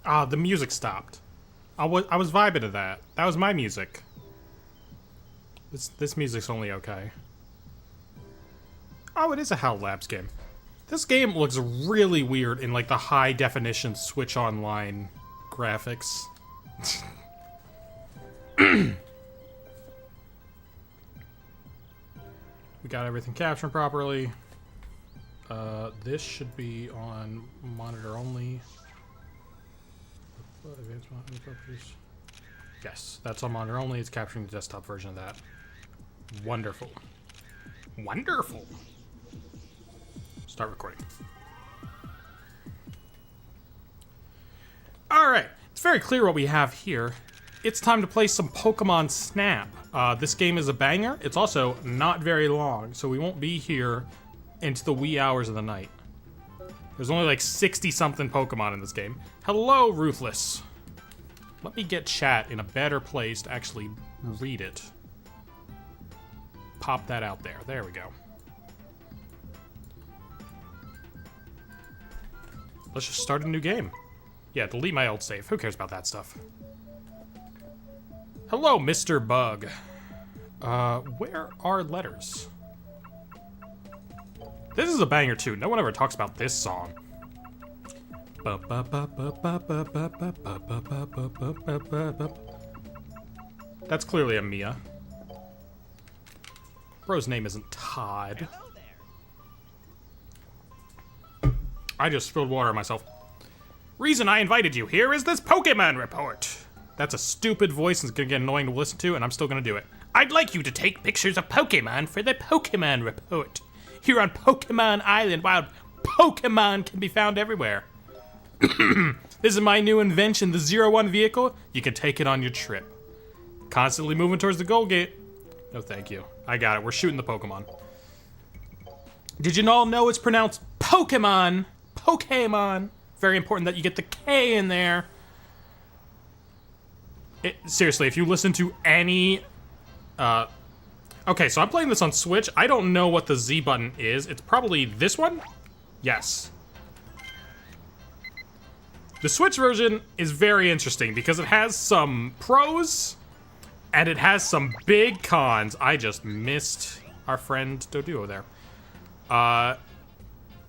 Ah, the music stopped. I was vibing to that. That was my music. This music's only okay. Oh, it is a HAL Labs game. This game looks really weird in like the high definition Switch Online graphics. We got everything captured properly. This should be on monitor only. Advanced monitor properties. Yes, that's on monitor only. It's capturing the desktop version of that. Wonderful. Wonderful. Start recording. Alright, it's very clear what we have here. It's time to play some Pokemon Snap. This game is a banger. It's also not very long, so we won't be here into the wee hours of the night. There's only like 60-something Pokemon in this game. Hello, Ruthless. Let me get chat in a better place to actually read it. Pop that out there. There we go. Let's just start a new game. Yeah, delete my old save. Who cares about that stuff? Hello, Mr. Bug. Where are letters? This is a banger too. No one ever talks about this song. That's clearly a Mia. Bro's name isn't Todd. I just spilled water on myself. Reason I invited you here is this Pokemon report. That's a stupid voice and it's gonna get annoying to listen to, and I'm still gonna do it. I'd like you to take pictures of Pokemon for the Pokemon report. Here on Pokemon Island, wild Pokemon can be found everywhere. This is my new invention, the 01 vehicle. You can take it on your trip. Constantly moving towards the goal gate. No, thank you. I got it. We're shooting the Pokemon. Did you all know it's pronounced Pokemon? Pokemon. Very important that you get the K in there. Seriously, if you listen to any... Okay, so I'm playing this on Switch. I don't know what the Z button is. It's probably this one? Yes. The Switch version is very interesting because it has some pros and it has some big cons. I just missed our friend Doduo there.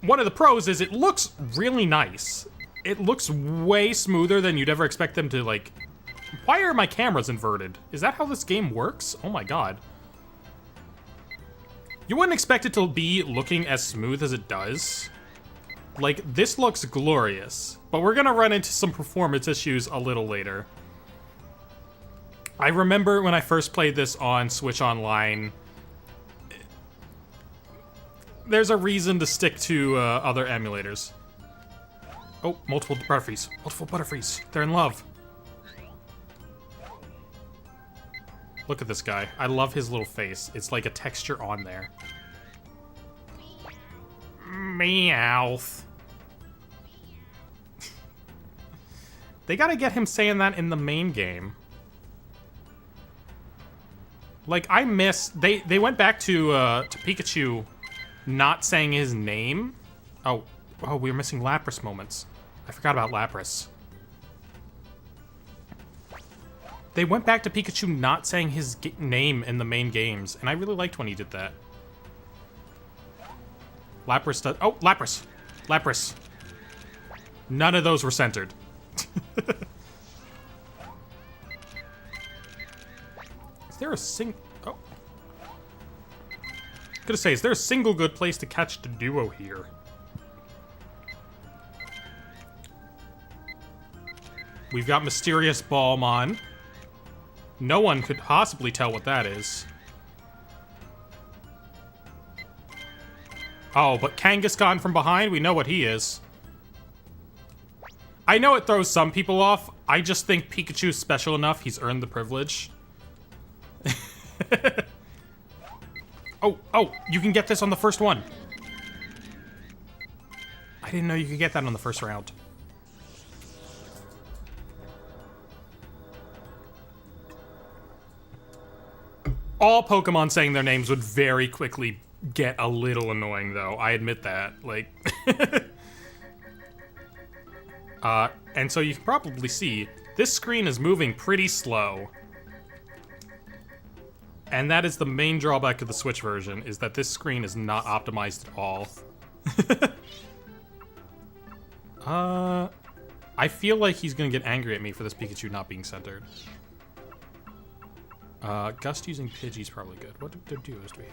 One of the pros is it looks really nice. It looks way smoother than you'd ever expect them to, like... Why are my cameras inverted? Is that how this game works? Oh my god. You wouldn't expect it to be looking as smooth as it does. Like, this looks glorious. But we're gonna run into some performance issues a little later. I remember when I first played this on Switch Online... There's a reason to stick to other emulators. Oh, multiple Butterfrees. Multiple Butterfrees. They're in love. Look at this guy. I love his little face. It's like a texture on there. Meowth. They gotta get him saying that in the main game. Like, I miss... They went back to Pikachu not saying his name. Oh, we were missing Lapras moments. I forgot about Lapras. They went back to Pikachu not saying his name in the main games, and I really liked when he did that. Lapras does... Oh, Lapras! Lapras. None of those were centered. Is there a Oh. Gonna say, is there a single good place to catch the duo here? We've got Mysterious Balmon. No one could possibly tell what that is. Oh, but Kangaskhan from behind, we know what he is. I know it throws some people off. I just think Pikachu's special enough, he's earned the privilege. Oh, you can get this on the first one. I didn't know you could get that on the first round. All Pokemon saying their names would very quickly get a little annoying, though. I admit that. Like... And so you can probably see this screen is moving pretty slow. And that is the main drawback of the Switch version, is that this screen is not optimized at all. I feel like he's gonna get angry at me for this Pikachu not being centered. Gust using Pidgey's probably good. What duos do we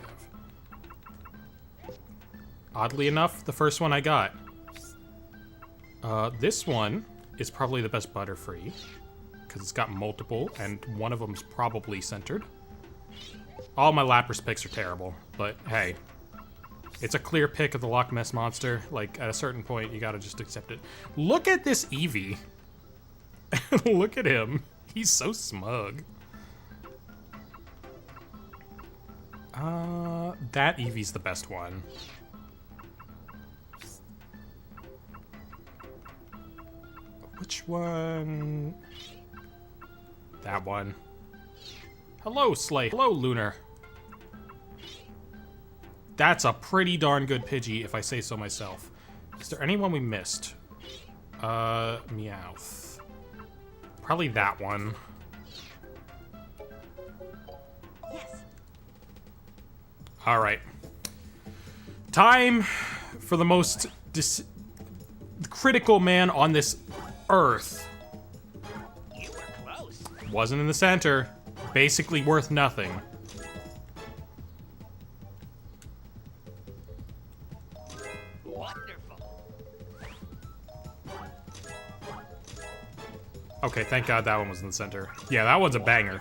have? Oddly enough, the first one I got. This one is probably the best Butterfree, because it's got multiple, and one of them's probably centered. All my Lapras picks are terrible, but hey. It's a clear pick of the Loch Ness Monster. Like, at a certain point, you gotta just accept it. Look at this Eevee. Look at him. He's so smug. That Eevee's the best one. Which one? That one. Hello, Slay. Hello, Lunar. That's a pretty darn good Pidgey, if I say so myself. Is there anyone we missed? Meowth. Probably that one. Yes. Alright. Time for the most critical man on this earth. You were close. Wasn't in the center. Basically worth nothing. Wonderful. Okay, thank God that one was in the center. Yeah, that one's a banger.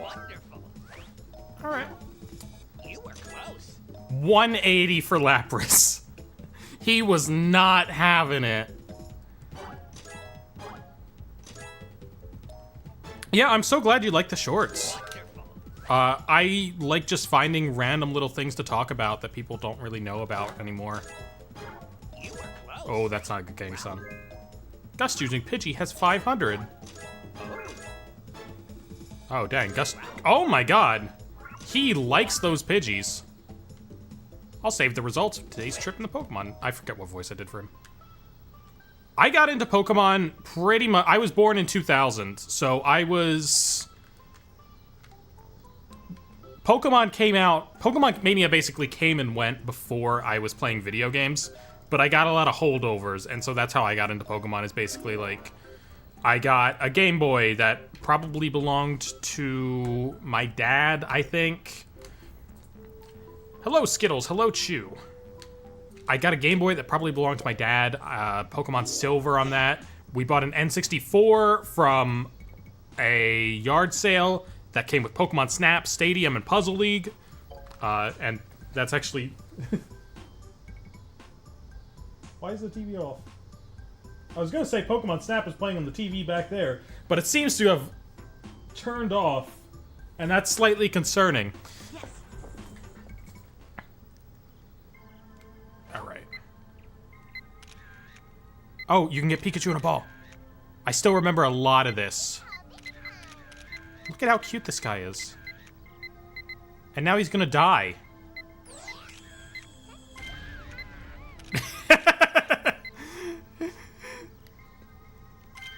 Wonderful. Alright. You were close. 180 for Lapras. He was not having it. Yeah, I'm so glad you like the shorts. Wonderful. I like just finding random little things to talk about that people don't really know about anymore. You were close. Oh, that's not a good game, son. Gust using Pidgey has 500. Oh, dang. Gust. Oh my god. He likes those Pidgeys. I'll save the results of today's trip in the Pokemon. I forget what voice I did for him. I got into Pokemon pretty much. I was born in 2000, so I was. Pokemon came out. Pokemon Mania basically came and went before I was playing video games, but I got a lot of holdovers, and so that's how I got into Pokemon. Is basically like, I got a Game Boy that probably belonged to my dad, I think. Hello, Skittles. Hello, Chew. I got a Game Boy that probably belonged to my dad. Pokemon Silver on that. We bought an N64 from a yard sale that came with Pokemon Snap, Stadium, and Puzzle League. And that's actually... Why is the TV off? I was gonna say Pokemon Snap is playing on the TV back there, but it seems to have turned off, and that's slightly concerning. Yes. Alright. Oh, you can get Pikachu in a ball. I still remember a lot of this. Look at how cute this guy is. And now he's gonna die.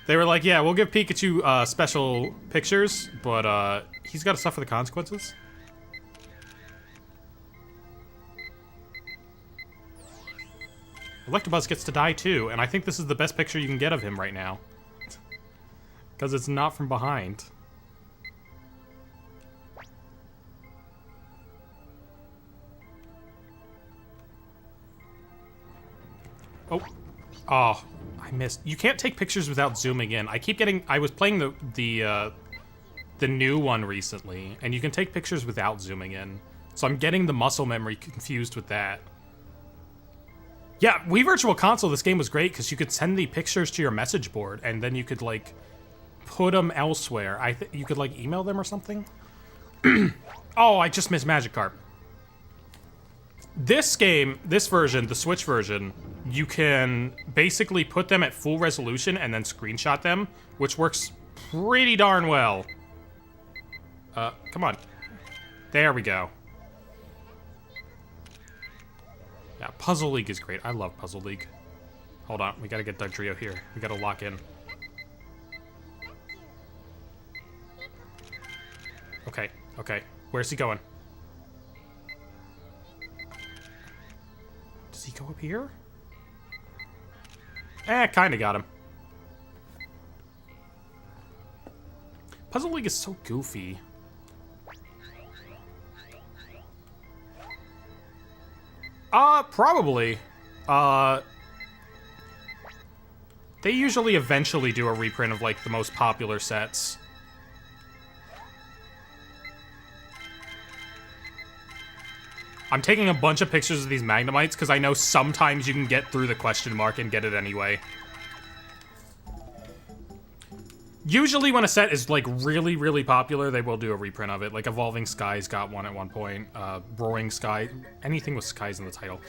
They were like, yeah, we'll give Pikachu special pictures, but he's gotta suffer the consequences. Electabuzz gets to die too, and I think this is the best picture you can get of him right now. Because it's not from behind. Oh. Oh, I missed. You can't take pictures without zooming in. I keep getting... I was playing the new one recently, and you can take pictures without zooming in. So I'm getting the muscle memory confused with that. Yeah, Wii Virtual Console, this game was great because you could send the pictures to your message board, and then you could, like, put them elsewhere. You could, like, email them or something? Oh, I just missed Magikarp. This game, this version, the Switch version, you can basically put them at full resolution and then screenshot them, which works pretty darn well. Come on. There we go. Yeah, Puzzle League is great. I love Puzzle League. Hold on, we gotta get Dugtrio here. We gotta lock in. Okay, okay. Where's he going? Does he go up here? Kinda got him. Puzzle League is so goofy. Probably. They usually eventually do a reprint of, like, the most popular sets. I'm taking a bunch of pictures of these Magnemites because I know sometimes you can get through the question mark and get it anyway. Usually when a set is, like, really, really popular, they will do a reprint of it. Like, Evolving Skies got one at one point. Roaring Sky. Anything with skies in the title.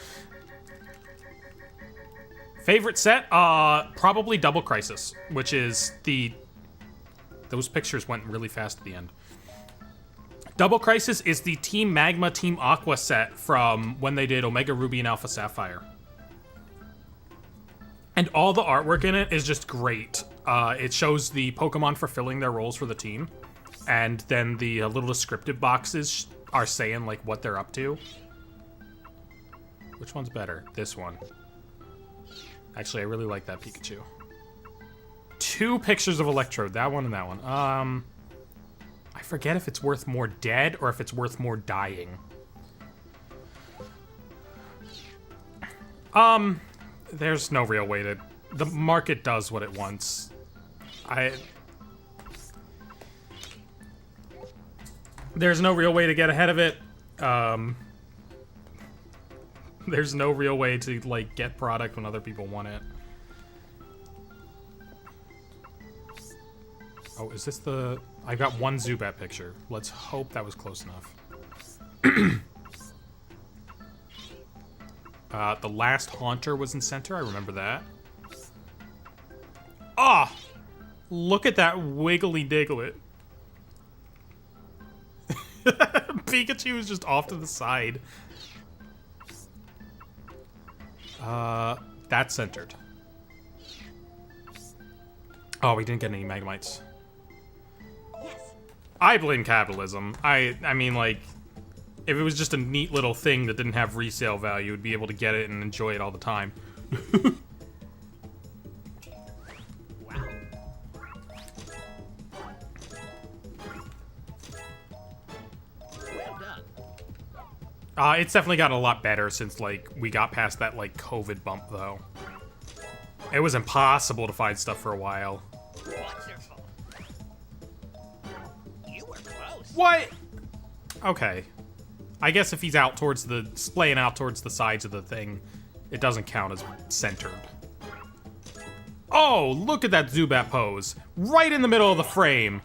Favorite set? Probably Double Crisis, which is the... Those pictures went really fast at the end. Double Crisis is the Team Magma, Team Aqua set from when they did Omega Ruby and Alpha Sapphire. And all the artwork in it is just great. It shows the Pokemon fulfilling their roles for the team. And then the little descriptive boxes are saying, like, what they're up to. Which one's better? This one. Actually, I really like that Pikachu. 2 pictures of Electrode. That one and that one. I forget if it's worth more dead or if it's worth more dying. There's no real way to... The market does what it wants. There's no real way to get ahead of it. There's no real way to, like, get product when other people want it. Oh, is this the... I got one Zubat picture. Let's hope that was close enough. The last Haunter was in center. I remember that. Ah! Look at that wiggly Diglett. Pikachu is just off to the side. That's centered. Oh, we didn't get any Magnemites. Yes. I blame capitalism. I mean, like, if it was just a neat little thing that didn't have resale value, you'd be able to get it and enjoy it all the time. Wow. Well done. It's definitely gotten a lot better since, like, we got past that, like, COVID bump, though. It was impossible to find stuff for a while. Wonderful. You were close. What? Okay. I guess if he's out towards the... splaying out towards the sides of the thing, it doesn't count as centered. Oh, look at that Zubat pose. Right in the middle of the frame.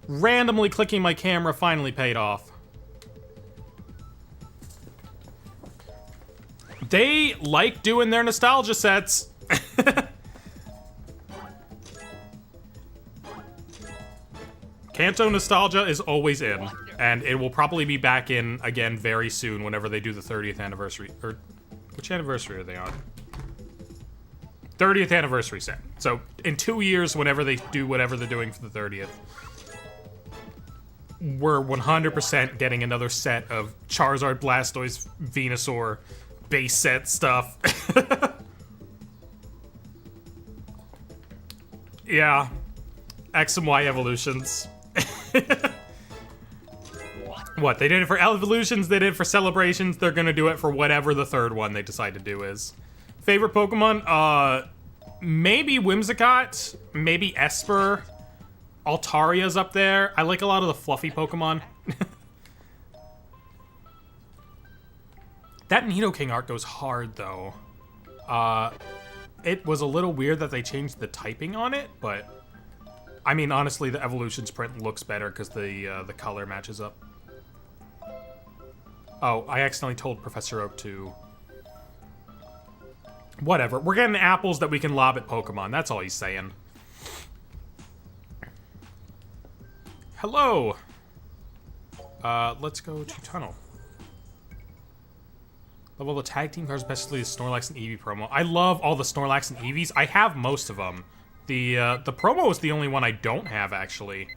Randomly clicking my camera finally paid off. They like doing their nostalgia sets. Kanto Nostalgia is always in, and it will probably be back in again very soon whenever they do the 30th anniversary. Or, which anniversary are they on? 30th anniversary set. So, in 2 years, whenever they do whatever they're doing for the 30th, we're 100% getting another set of Charizard, Blastoise, Venusaur base set stuff. Yeah. X and Y evolutions. What, they did it for evolutions, they did it for celebrations, they're gonna do it for whatever the third one they decide to do is. Favorite Pokemon? Maybe Whimsicott, maybe Esper. Altaria's up there. I like a lot of the fluffy Pokemon. That Nidoking art goes hard, though. It was a little weird that they changed the typing on it, but... I mean, honestly, the Evolutions print looks better because the color matches up. Oh, I accidentally told Professor Oak to... Whatever. We're getting apples that we can lob at Pokemon. That's all he's saying. Hello! Let's go to Tunnel. Love all the tag team cards, especially the Snorlax and Eevee promo. I love all the Snorlax and Eevees. I have most of them. The promo is the only one I don't have, actually.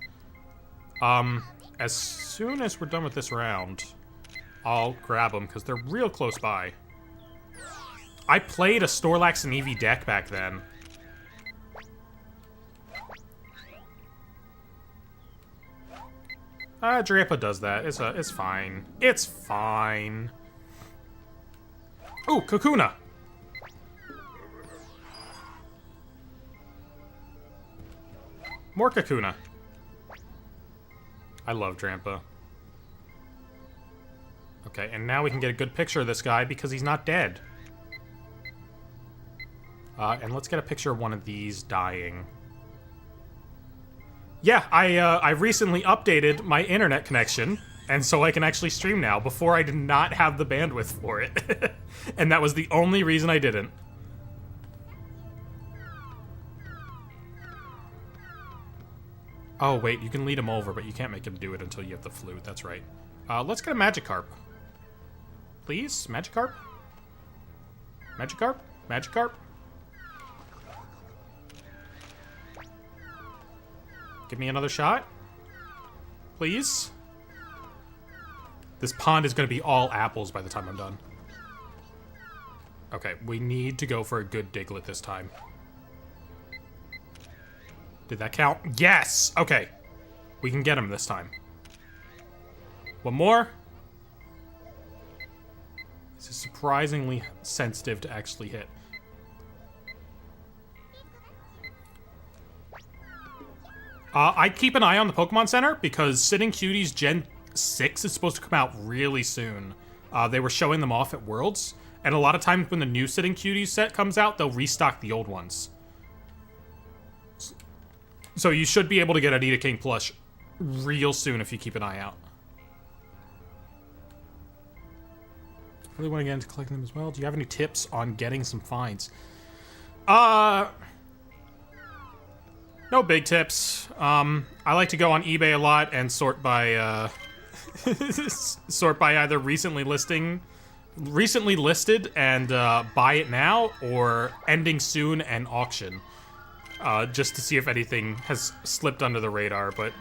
As soon as we're done with this round, I'll grab them, because they're real close by. I played a Snorlax and Eevee deck back then. Drampa does that. It's fine. It's fine. Ooh, Kakuna! More Kakuna. I love Drampa. Okay, and now we can get a good picture of this guy because he's not dead. And let's get a picture of one of these dying. Yeah, I recently updated my internet connection, and so I can actually stream now. Before, I did not have the bandwidth for it. And that was the only reason I didn't. Oh, wait, you can lead him over, but you can't make him do it until you have the flute. That's right. Let's get a Magikarp. Please? Magikarp? Magikarp? Magikarp? Give me another shot. Please? This pond is going to be all apples by the time I'm done. Okay, we need to go for a good Diglett this time. Did that count? Yes! Okay. We can get him this time. One more. This is surprisingly sensitive to actually hit. I'd keep an eye on the Pokemon Center because Sitting Cuties Gen 6 is supposed to come out really soon. They were showing them off at Worlds, and a lot of times when the new Sitting Cuties set comes out, they'll restock the old ones. So you should be able to get a Nidoking plush real soon if you keep an eye out. Really want to get into collecting them as well. Do you have any tips on getting some finds? No big tips. I like to go on eBay a lot and sort by sort by either recently listed and buy it now, or ending soon and auction, just to see if anything has slipped under the radar. But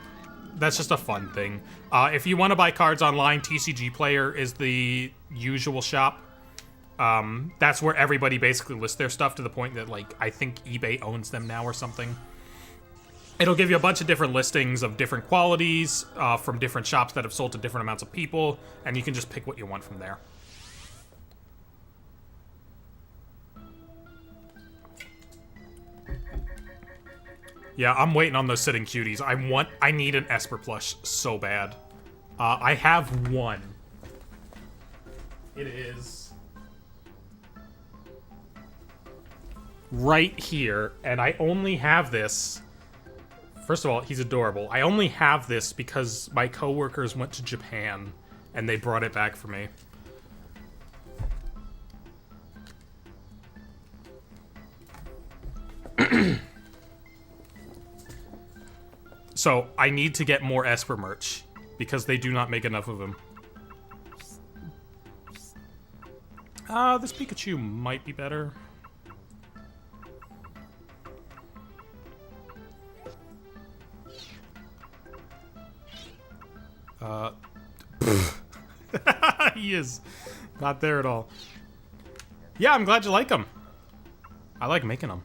that's just a fun thing. If you want to buy cards online, TCG Player is the usual shop. That's where everybody basically lists their stuff, to the point that, like, I think eBay owns them now or something. It'll give you a bunch of different listings of different qualities from different shops that have sold to different amounts of people, and you can just pick what you want from there. Yeah, I'm waiting on those Sitting Cuties. I need an Esper plush so bad. I have one. It is right here, and I only have this. First of all, he's adorable. I only have this because my coworkers went to Japan, and they brought it back for me. So, I need to get more Esper merch, because they do not make enough of them. This Pikachu might be better. He is not there at all. Yeah, I'm glad you like them. I like making them.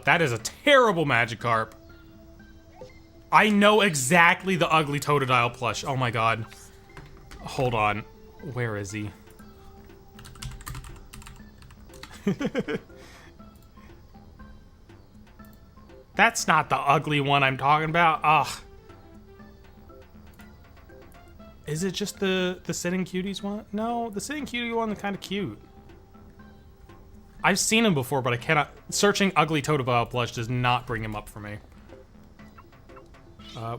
That is a terrible Magikarp. I know exactly the ugly Totodile plush. Oh my god. Hold on. Where is he? That's not the ugly one I'm talking about. Ugh. Is it just the Sitting Cuties one? No, the Sitting Cutie one is kind of cute. I've seen him before, but I cannot... Searching ugly Totodile plush does not bring him up for me.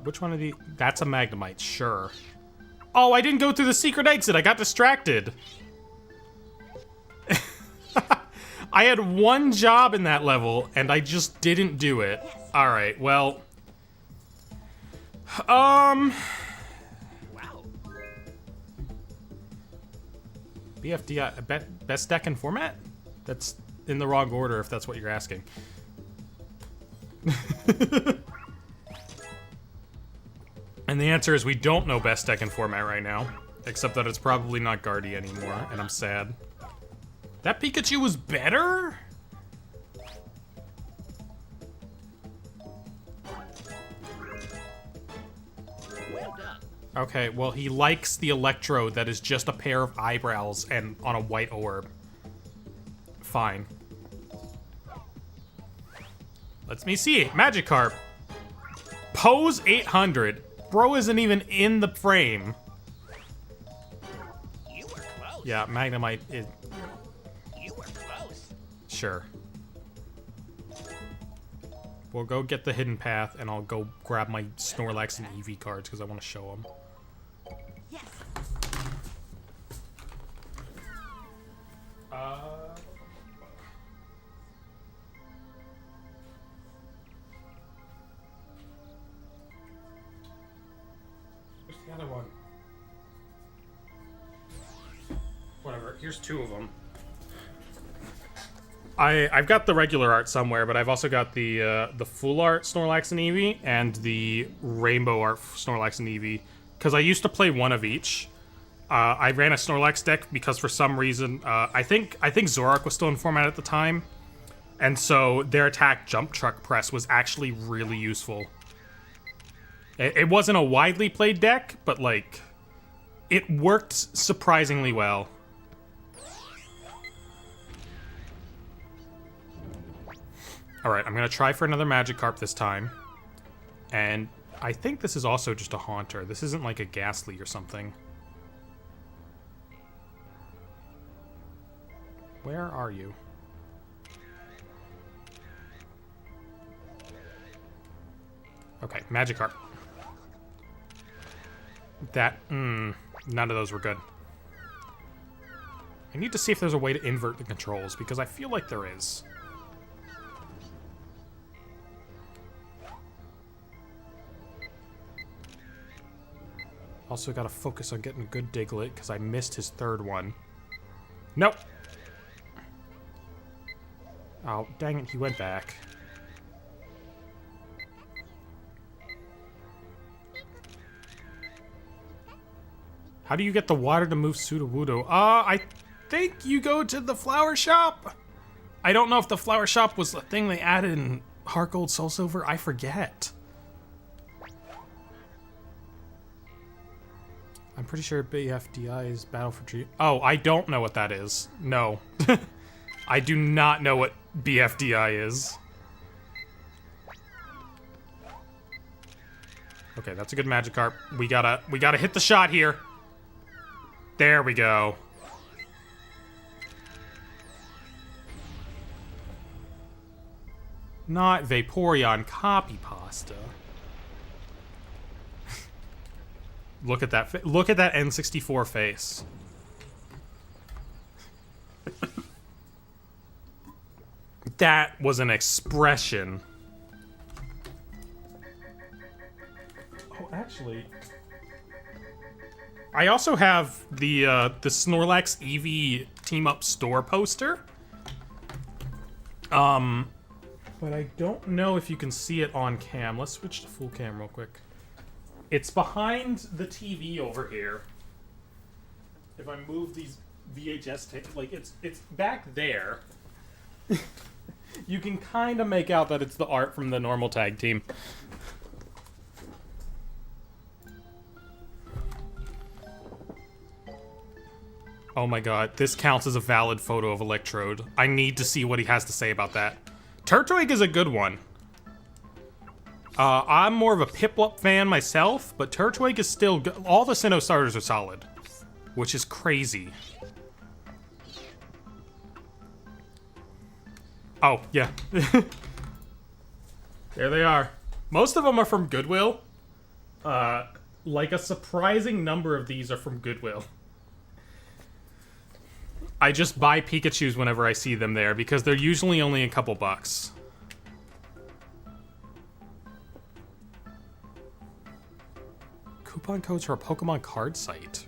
Which one of the... That's a Magnemite, sure. Oh, I didn't go through the secret exit. I got distracted. I had one job in that level, and I just didn't do it. Alright, well... Wow. BFDI, best deck and format? That's in the wrong order if that's what you're asking. And the answer is we don't know best deck and format right now. Except that it's probably not Guardy anymore, and I'm sad. That Pikachu was better? Well done. Okay, well, he likes the Electrode that is just a pair of eyebrows and on a white orb. Fine. Let's me see. Magikarp. Pose 800. Bro isn't even in the frame. You were close. Yeah, Magnemite is... You were close. Sure. We'll go get the hidden path, and I'll go grab my Snorlax and Eevee cards, because I want to show them. Yes. Where's the other one? Whatever, here's two of them. I've got the regular art somewhere, but I've also got the full art Snorlax and Eevee and the rainbow art Snorlax and Eevee, because I used to play one of each. I ran a Snorlax deck because for some reason I think Zoroark was still in format at the time, and so their attack jump truck press was actually really useful. It wasn't a widely played deck, but like it worked surprisingly well. Alright, I'm gonna try for another Magikarp this time. And I think this is also just a Haunter. This isn't like a Ghastly or something. Where are you? Okay, Magikarp. None of those were good. I need to see if there's a way to invert the controls, because I feel like there is. Also gotta focus on getting a good Diglett, because I missed his third one. Nope! Oh, dang it, he went back. How do you get the water to move Sudowoodo? I think you go to the flower shop? I don't know if the flower shop was the thing they added in Heart Gold, Soul Silver. I forget. I'm pretty sure BFDI is Battle for Dream. Oh, I don't know what that is. No. I do not know what BFDI is. Okay, that's a good Magikarp. We gotta hit the shot here. There we go. Not Vaporeon copy pasta. Look at that. Look at that N64 face. That was an expression. Oh, actually, I also have the Snorlax Eevee Team Up store poster. But I don't know if you can see it on cam. Let's switch to full cam real quick. It's behind the TV over here. If I move these VHS tapes, like it's back there. You can kind of make out that it's the art from the normal tag team. Oh my god, this counts as a valid photo of Electrode. I need to see what he has to say about that. Turtwig is a good one. I'm more of a Piplup fan myself, but Turtwig is still good. All the Sinnoh starters are solid, which is crazy. Oh, yeah. There they are. Most of them are from Goodwill. Like a surprising number of these are from Goodwill. I just buy Pikachus whenever I see them there, because they're usually only a couple bucks. Coupon codes for a Pokemon card site.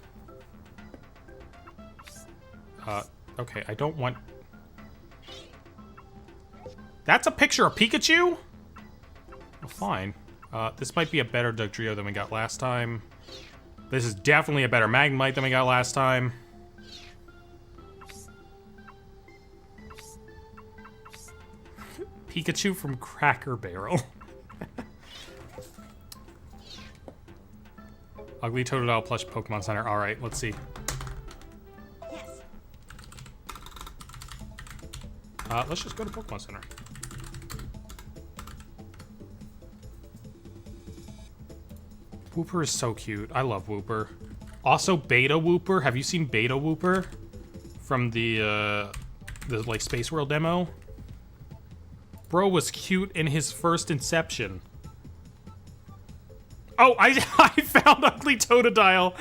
Okay, I don't want... That's a picture of Pikachu? Well, fine. This might be a better Dugtrio than we got last time. This is definitely a better Magnemite than we got last time. Pikachu from Cracker Barrel. Ugly Totodile plush Pokemon Center. Alright, let's see. Yes. Let's just go to Pokemon Center. Wooper is so cute. I love Wooper. Also, Beta Wooper. Have you seen Beta Wooper? From the like, Space World demo? Bro was cute in his first Inception. Oh, I found Ugly Totodile.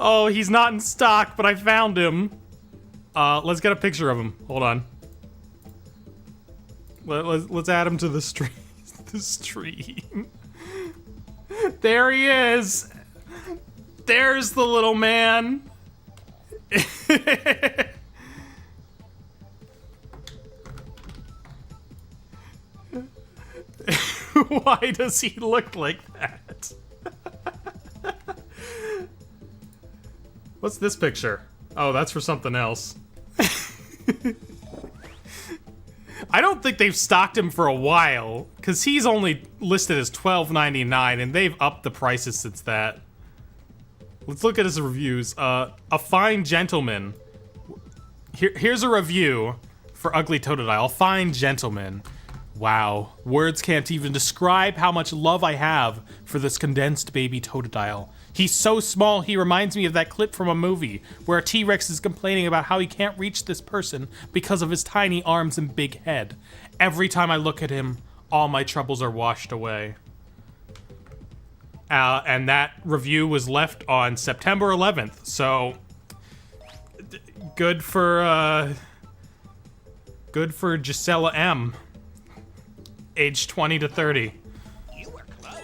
Oh, he's not in stock, but I found him. Let's get a picture of him. Hold on. Let's add him to the stream. The stream. There he is. There's the little man. Why does he look like that? What's this picture? Oh, that's for something else. I don't think they've stocked him for a while, because he's only listed as $12.99, and they've upped the prices since that. Let's look at his reviews. A fine gentleman. Here's a review for Ugly Totodile. A fine gentleman. Wow, words can't even describe how much love I have for this condensed baby Totodile. He's so small, he reminds me of that clip from a movie where a T-Rex is complaining about how he can't reach this person because of his tiny arms and big head. Every time I look at him, all my troubles are washed away. And that review was left on September 11th, so good for Gisela M. Age 20 to 30. You were close.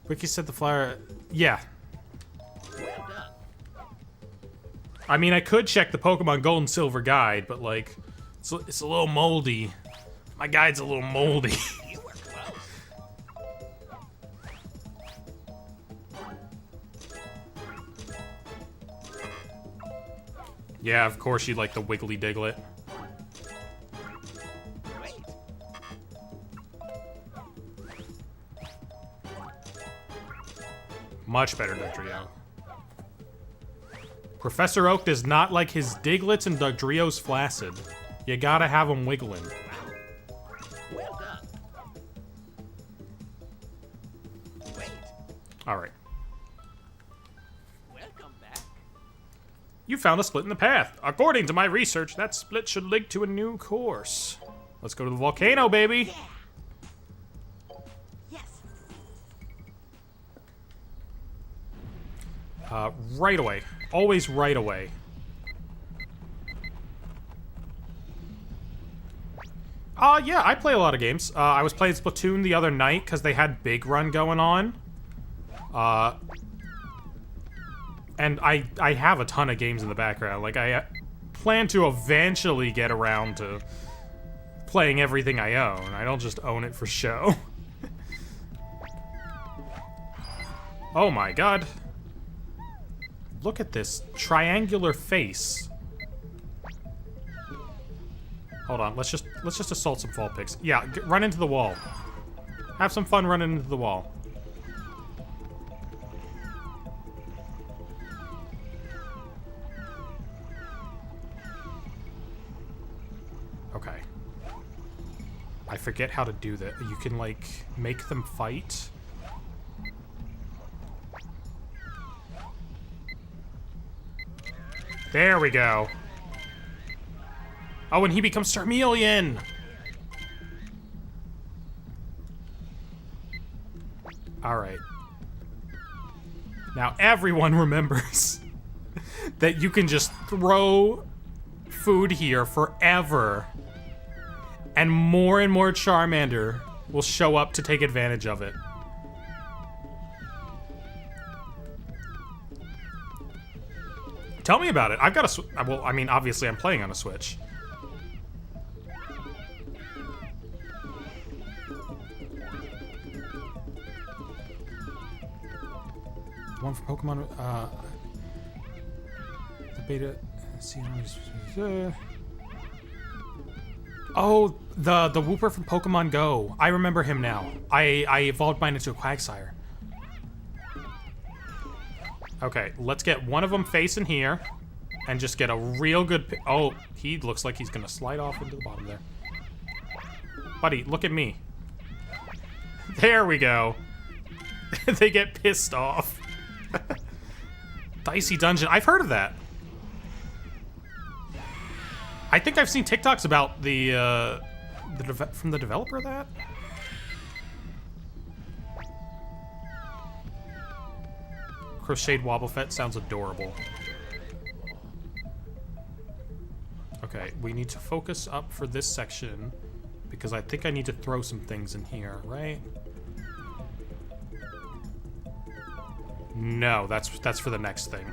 Wiki said the flower... Yeah. Well done. I mean, I could check the Pokemon Gold and Silver guide, but, like, it's a little moldy. My guide's a little moldy. You were close. Yeah, of course you'd like the Wiggly Diglett. Wait. Much better Dugtrio. Professor Oak does not like his Diglets and Dugtrios flaccid. You gotta have them wiggling. Wow. Well done. Wait. Alright. Welcome back. You found a split in the path. According to my research, that split should link to a new course. Let's go to the volcano, baby. Yes. Right away. Always right away. Yeah, I play a lot of games. I was playing Splatoon the other night because they had Big Run going on. And I have a ton of games in the background. Like, I plan to eventually get around to playing everything I own. I don't just own it for show. Oh my god. Look at this triangular face. Hold on, let's just assault some fall picks. Yeah, run into the wall. Have some fun running into the wall. Okay. I forget how to do that. You can, like, make them fight. There we go. Oh, and he becomes Charmeleon! Alright. Now everyone remembers that you can just throw food here forever. And more Charmander will show up to take advantage of it. Tell me about it. I've got a well, I mean, obviously I'm playing on a Switch. One for Pokemon, the beta, oh, the Wooper from Pokemon Go. I remember him now. I evolved mine into a Quagsire. Okay, let's get one of them facing here and just get a real good oh, he looks like he's gonna slide off into the bottom there. Buddy, look at me. There we go. They get pissed off. Dicey Dungeon. I've heard of that. I think I've seen TikToks about from the developer of that. Crocheted Wobbuffet sounds adorable. Okay, we need to focus up for this section because I think I need to throw some things in here, right? No, that's for the next thing.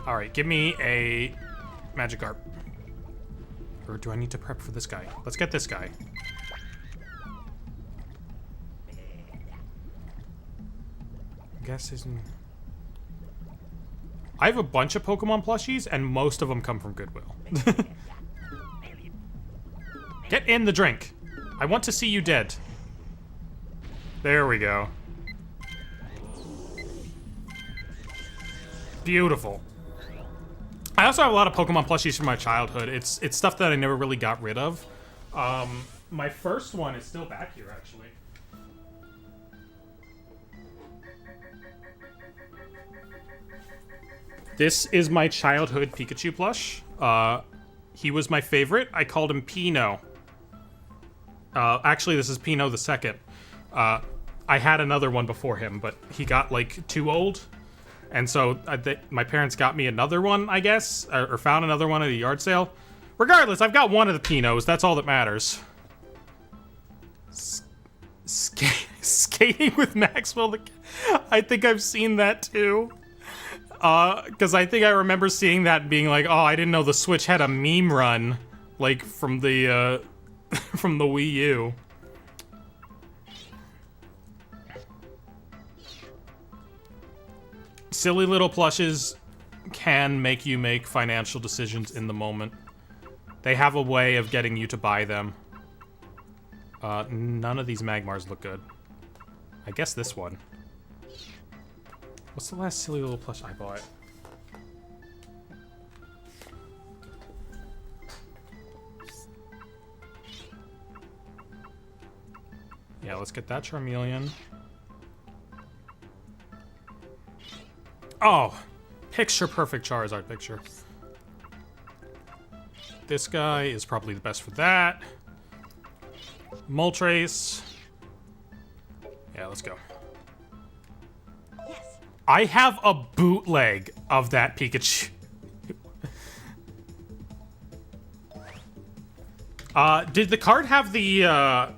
All right, give me a Magikarp. Or do I need to prep for this guy? Let's get this guy. Guess isn't. I have a bunch of Pokemon plushies, and most of them come from Goodwill. Get in the drink. I want to see you dead. There we go. Beautiful. I also have a lot of Pokemon plushies from my childhood. It's stuff that I never really got rid of. My first one is still back here, actually. This is my childhood Pikachu plush. He was my favorite. I called him Pino. Actually, this is Pino the second. I had another one before him, but he got, like, too old. And so my parents got me another one, I guess, or found another one at a yard sale. Regardless, I've got one of the Pinos. That's all that matters. Skating with Maxwell. I think I've seen that too. Because I think I remember seeing that and being like, oh, I didn't know the Switch had a meme run, like from the from the Wii U. Silly little plushes can make you make financial decisions in the moment. They have a way of getting you to buy them. None of these Magmars look good. I guess this one. What's the last silly little plush I bought? Yeah, let's get that Charmeleon. Oh, picture perfect Charizard picture. This guy is probably the best for that. Moltres. Yeah, let's go. Yes. I have a bootleg of that Pikachu. Did the card have the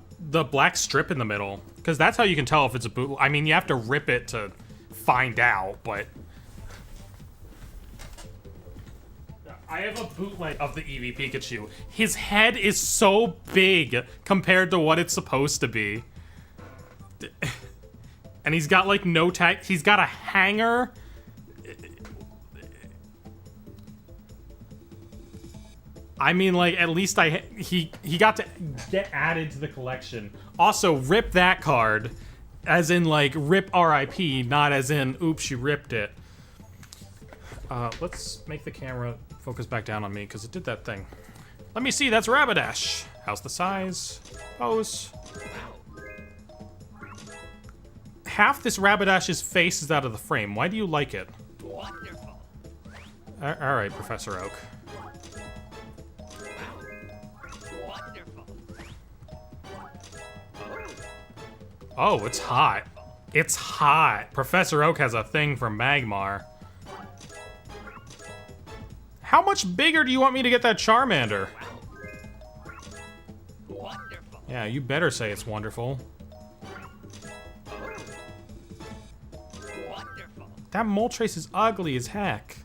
black strip in the middle? Because that's how you can tell if it's a bootleg. I mean, you have to rip it to find out, but... I have a bootleg of the Eevee Pikachu. His head is so big compared to what it's supposed to be. And he's got, like, no tag. He's got a hanger. I mean, like, at least he got to get added to the collection. Also, rip that card. As in, like, rip RIP, not as in, oops, you ripped it. Let's make the camera focus back down on me, because it did that thing. Let me see, that's Rapidash. How's the size? Pose. Half this Rapidash's face is out of the frame. Why do you like it? Wonderful. Alright, Professor Oak. Wonderful. Oh, it's hot. It's hot. Professor Oak has a thing for Magmar. How much bigger do you want me to get that Charmander? Wonderful. Yeah, you better say it's wonderful. Wonderful. That Moltres is ugly as heck.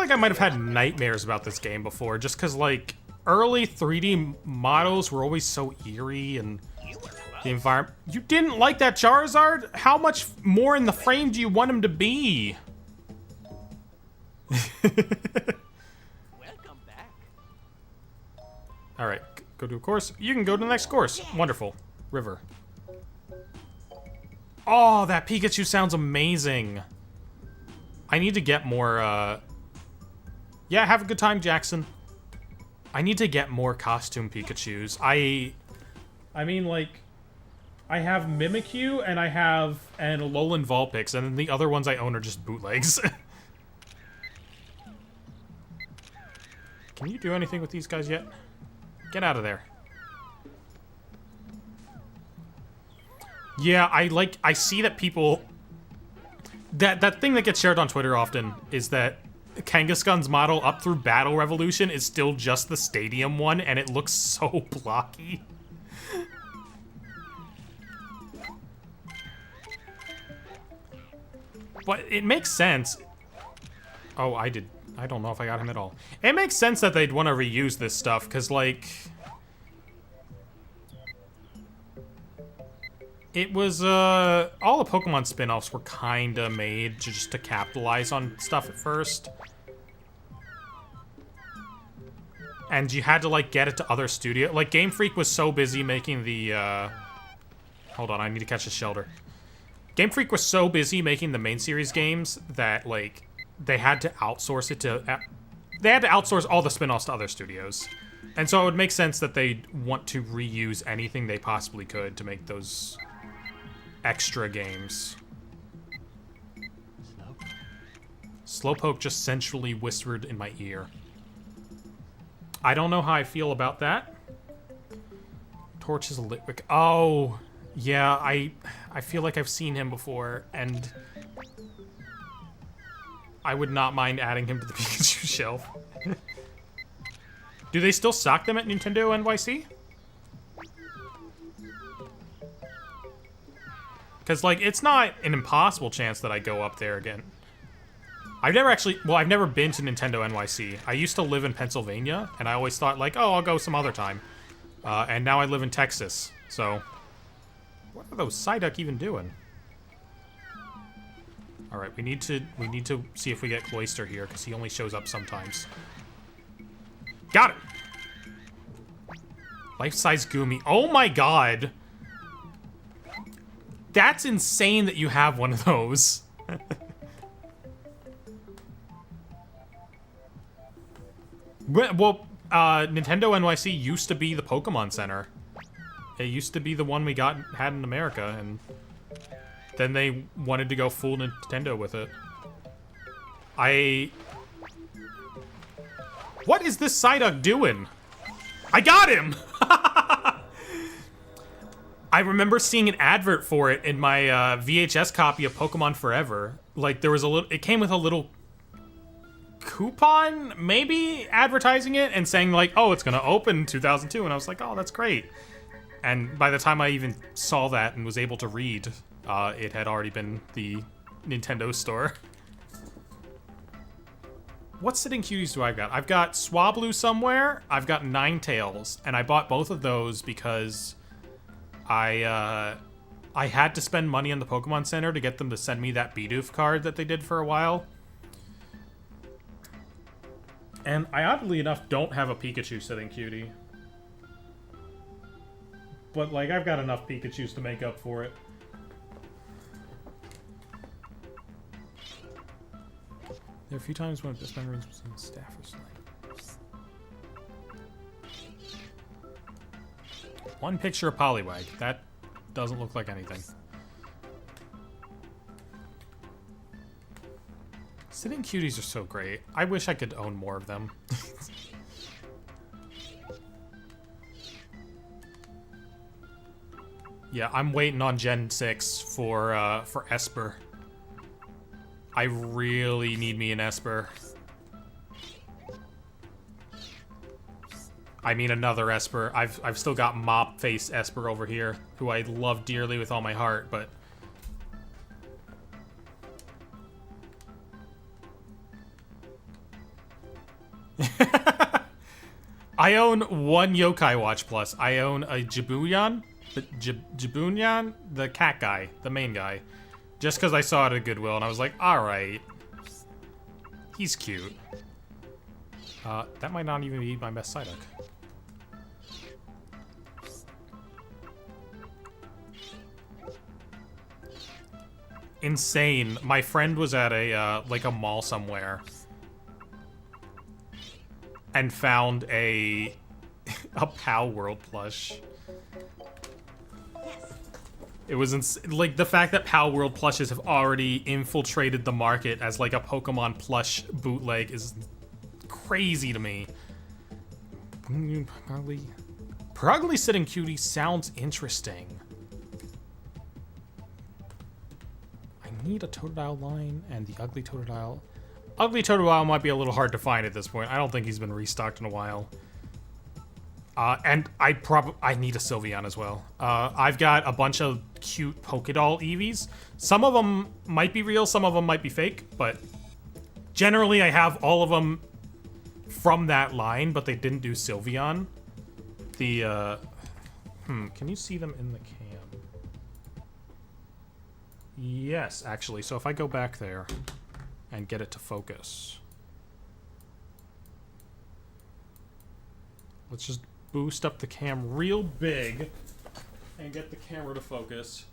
like I might have had nightmares about this game before, just because, like, early 3D models were always so eerie, and the environment... You didn't like that Charizard? How much more in the frame do you want him to be? Welcome back. Alright, go to a course. You can go to the next course. Wonderful. River. Oh, that Pikachu sounds amazing. I need to get more, Yeah, have a good time, Jackson. I need to get more costume Pikachus. I mean, like, I have Mimikyu, and I have an Alolan Vulpix, and then the other ones I own are just bootlegs. Can you do anything with these guys yet? Get out of there. Yeah, I see that people... That thing that gets shared on Twitter often is that Kangaskhan's model up through Battle Revolution is still just the stadium one, and it looks so blocky. But it makes sense. Oh, I don't know if I got him at all. It makes sense that they'd want to reuse this stuff, because, like... It was, all the Pokemon spin-offs were kinda made just to capitalize on stuff at first. And you had to, like, get it to other studios. Like, Game Freak was so busy making the, Hold on, I need to catch a Shelter. Game Freak was so busy making the main series games that, like, they had to outsource it to... They had to outsource all the spin-offs to other studios. And so it would make sense that they'd want to reuse anything they possibly could to make those... extra games. Slowpoke just sensually whispered in my ear. I don't know how I feel about that. Torch is a Litwick. Oh, yeah, I feel like I've seen him before, and I would not mind adding him to the Pikachu shelf. Do they still stock them at Nintendo NYC? Because, like, it's not an impossible chance that I go up there again. I've never been to Nintendo NYC. I used to live in Pennsylvania, and I always thought, like, oh, I'll go some other time. And now I live in Texas, so... What are those Psyduck even doing? Alright, we need to see if we get Cloyster here, because he only shows up sometimes. Got it! Life-size Goomy. Oh my god! That's insane that you have one of those. Well, Nintendo NYC used to be the Pokemon Center. It used to be the one we had in America, and then they wanted to go full Nintendo with it. What is this Psyduck doing? I got him! I remember seeing an advert for it in my VHS copy of Pokemon Forever. Like, there was it came with a little coupon, maybe, advertising it and saying, like, oh, it's gonna open in 2002, and I was like, oh, that's great. And by the time I even saw that and was able to read, it had already been the Nintendo store. What Sitting Cuties do I got? I've got Swablu somewhere, I've got Ninetales, and I bought both of those because I had to spend money on the Pokemon Center to get them to send me that Bidoof card that they did for a while. And I, oddly enough, don't have a Pikachu Sitting Cutie. But, like, I've got enough Pikachus to make up for it. There are a few times when best memories was in staff or something. One picture of Poliwag. That doesn't look like anything. Sitting Cuties are so great. I wish I could own more of them. Yeah, I'm waiting on Gen 6 for Esper. I really need me an Esper. I mean another Esper. I've still got Mop Face Esper over here, who I love dearly with all my heart, but... I own one Yokai Watch Plus. I own a Jibuyan, Jibunyan, the cat guy, the main guy. Just because I saw it at Goodwill and I was like, alright. He's cute. That might not even be my best Psyduck. Insane. My friend was at a, like a mall somewhere. And found a Pow World plush. It was like the fact that Pow World plushes have already infiltrated the market as like a Pokemon plush bootleg is crazy to me. Probably Sitting Cutie sounds interesting. I need a Totodile line and the Ugly Totodile. Ugly Totodile might be a little hard to find at this point. I don't think he's been restocked in a while. And I need a Sylveon as well. I've got a bunch of cute Pokédoll Eevees. Some of them might be real, some of them might be fake, but generally I have all of them from that line, but they didn't do Sylveon. Can you see them in the cam? Yes, actually. So if I go back there and get it to focus. Let's just boost up the cam real big and get the camera to focus.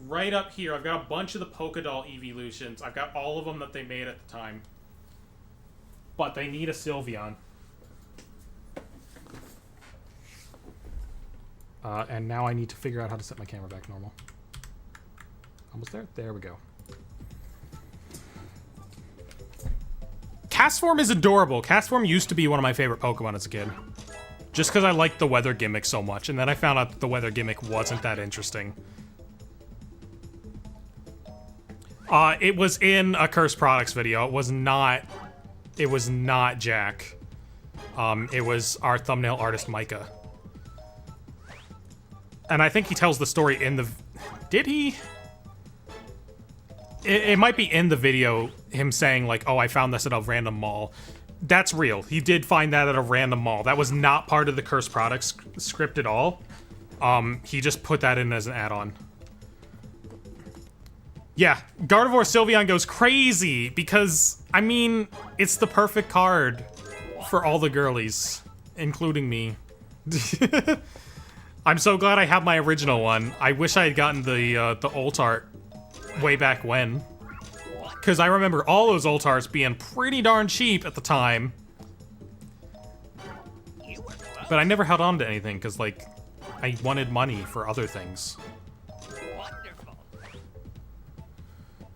Right up here, I've got a bunch of the Pokédoll Eeveelutions. I've got all of them that they made at the time. But they need a Sylveon. And now I need to figure out how to set my camera back normal. Almost there? There we go. Castform is adorable. Castform used to be one of my favorite Pokemon as a kid. Just because I liked the weather gimmick so much, and then I found out that the weather gimmick wasn't that interesting. It was in a Cursed Products video. It was not Jack. It was our thumbnail artist, Micah. And I think he tells the story in the... Did he? It might be in the video, him saying, like, oh, I found this at a random mall. That's real. He did find that at a random mall. That was not part of the Cursed Products script at all. He just put that in as an add-on. Yeah, Gardevoir Sylveon goes crazy because, I mean, it's the perfect card for all the girlies, including me. I'm so glad I have my original one. I wish I had gotten the Alt Art way back when. Because I remember all those Alt Arts being pretty darn cheap at the time. But I never held on to anything because, like, I wanted money for other things. Wonderful.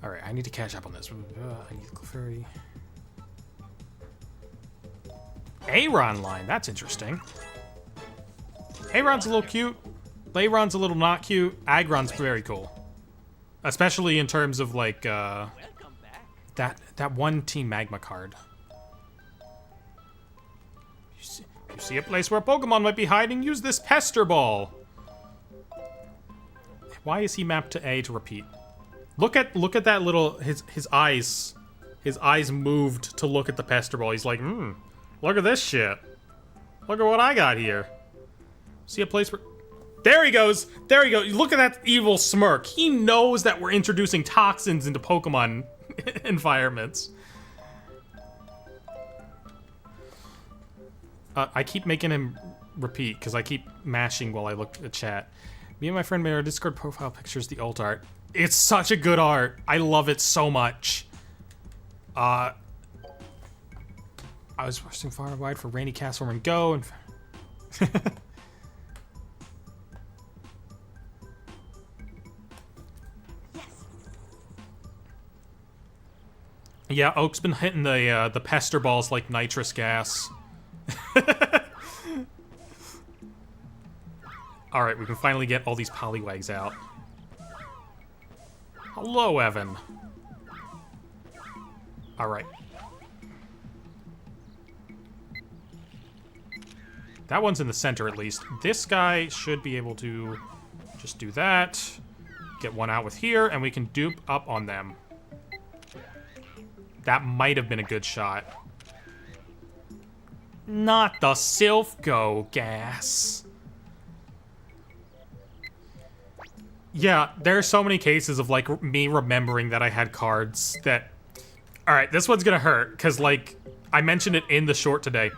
Alright, I need to catch up on this. I need Clefairy. Aron line, that's interesting. Aron's a little cute. Lairon's a little not cute. Aggron's very cool. Especially in terms of, like, Welcome back. that one Team Magma card. You see a place where a Pokemon might be hiding? Use this Pester Ball. Why is he mapped to A to repeat? Look at that little his eyes. His eyes moved to look at the Pester Ball. He's like, look at this shit. Look at what I got here. See a place where... There he goes! There he goes! Look at that evil smirk. He knows that we're introducing toxins into Pokemon environments. I keep making him repeat because I keep mashing while I look at chat. Me and my friend made our Discord profile pictures the alt art. It's such a good art. I love it so much. I was rushing far and wide for Rainy Castform and Go and... Yeah, Oak's been hitting the pester balls like nitrous gas. Alright, we can finally get all these Poliwags out. Hello, Evan. Alright. That one's in the center, at least. This guy should be able to just do that. Get one out with here, and we can dupe up on them. That might have been a good shot. Not the Silph gas. Yeah, there are so many cases of, like, me remembering that I had cards that... Alright, this one's gonna hurt, because, like, I mentioned it in the short today.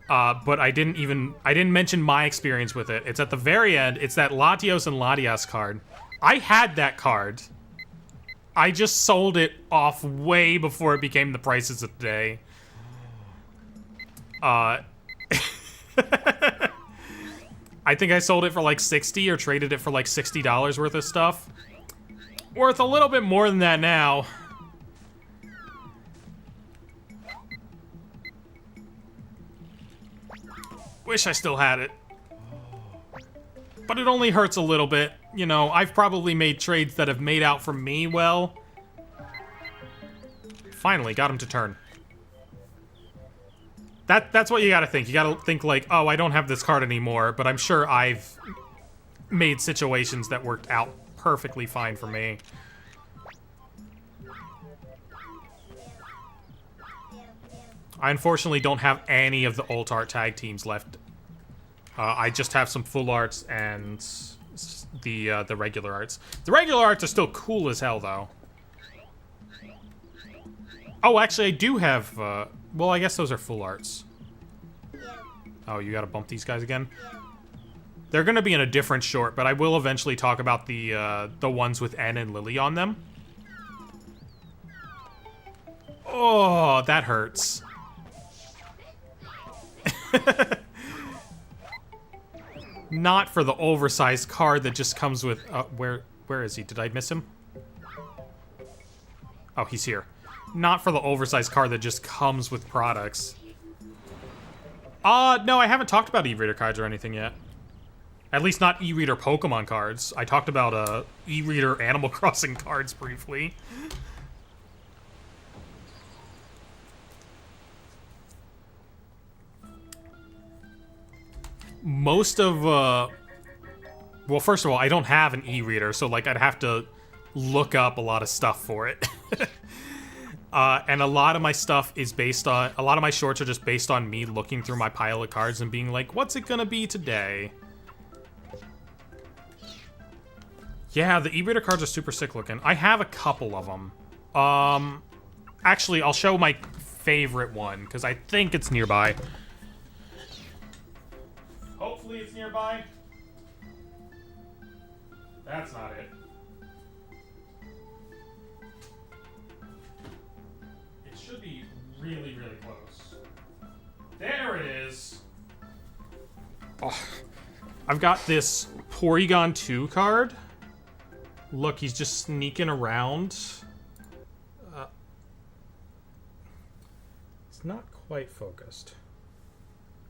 But I didn't mention my experience with it. It's at the very end. It's that Latios and Latias card. I had that card. I just sold it off way before it became the prices of today. I think I sold it for like 60 or traded it for like $60 worth of stuff. Worth a little bit more than that now. Wish I still had it. But it only hurts a little bit. You know, I've probably made trades that have made out for me well. Finally, got him to turn. That's what you gotta think. You gotta think like, oh, I don't have this card anymore, but I'm sure I've made situations that worked out perfectly fine for me. I unfortunately don't have any of the alt art tag teams left. I just have some full arts and the regular arts. The regular arts are still cool as hell, though. Oh, actually, I do have. Well, I guess those are full arts. Oh, you gotta bump these guys again. They're gonna be in a different short, but I will eventually talk about the ones with N and Lily on them. Oh, that hurts. Not for the oversized card that just comes with... where is he? Did I miss him? Oh, he's here. Not for the oversized card that just comes with products. No, I haven't talked about e-reader cards or anything yet. At least not e-reader Pokemon cards. I talked about e-reader Animal Crossing cards briefly. Most of, well, first of all, I don't have an e-reader, so, like, I'd have to look up a lot of stuff for it. And a lot of my stuff is based on, a lot of my shorts are just based on me looking through my pile of cards and being like, what's it gonna be today? Yeah, the e-reader cards are super sick looking. I have a couple of them. Actually, I'll show my favorite one, because I think it's nearby. Hopefully it's nearby. That's not it. It should be really, really close. There it is. Oh, I've got this Porygon 2 card. Look, he's just sneaking around. It's not quite focused.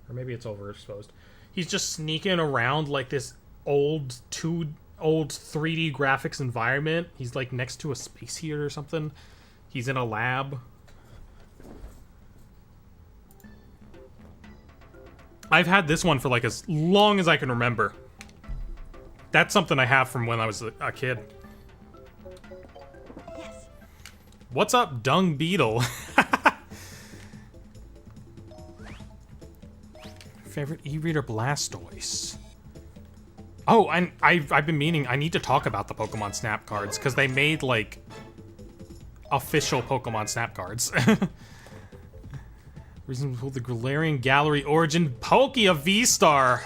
Or maybe it's overexposed. He's just sneaking around like this old 3D graphics environment. He's like next to a space heater or something. He's in a lab. I've had this one for like as long as I can remember. That's something I have from when I was a kid. Yes. What's up, Dung Beetle? Favorite e-reader Blastoise. Oh, and I've been meaning, I need to talk about the Pokemon Snap cards, because they made, like, official Pokemon Snap cards. Reason for the Galarian Gallery Origin Palkia V-Star.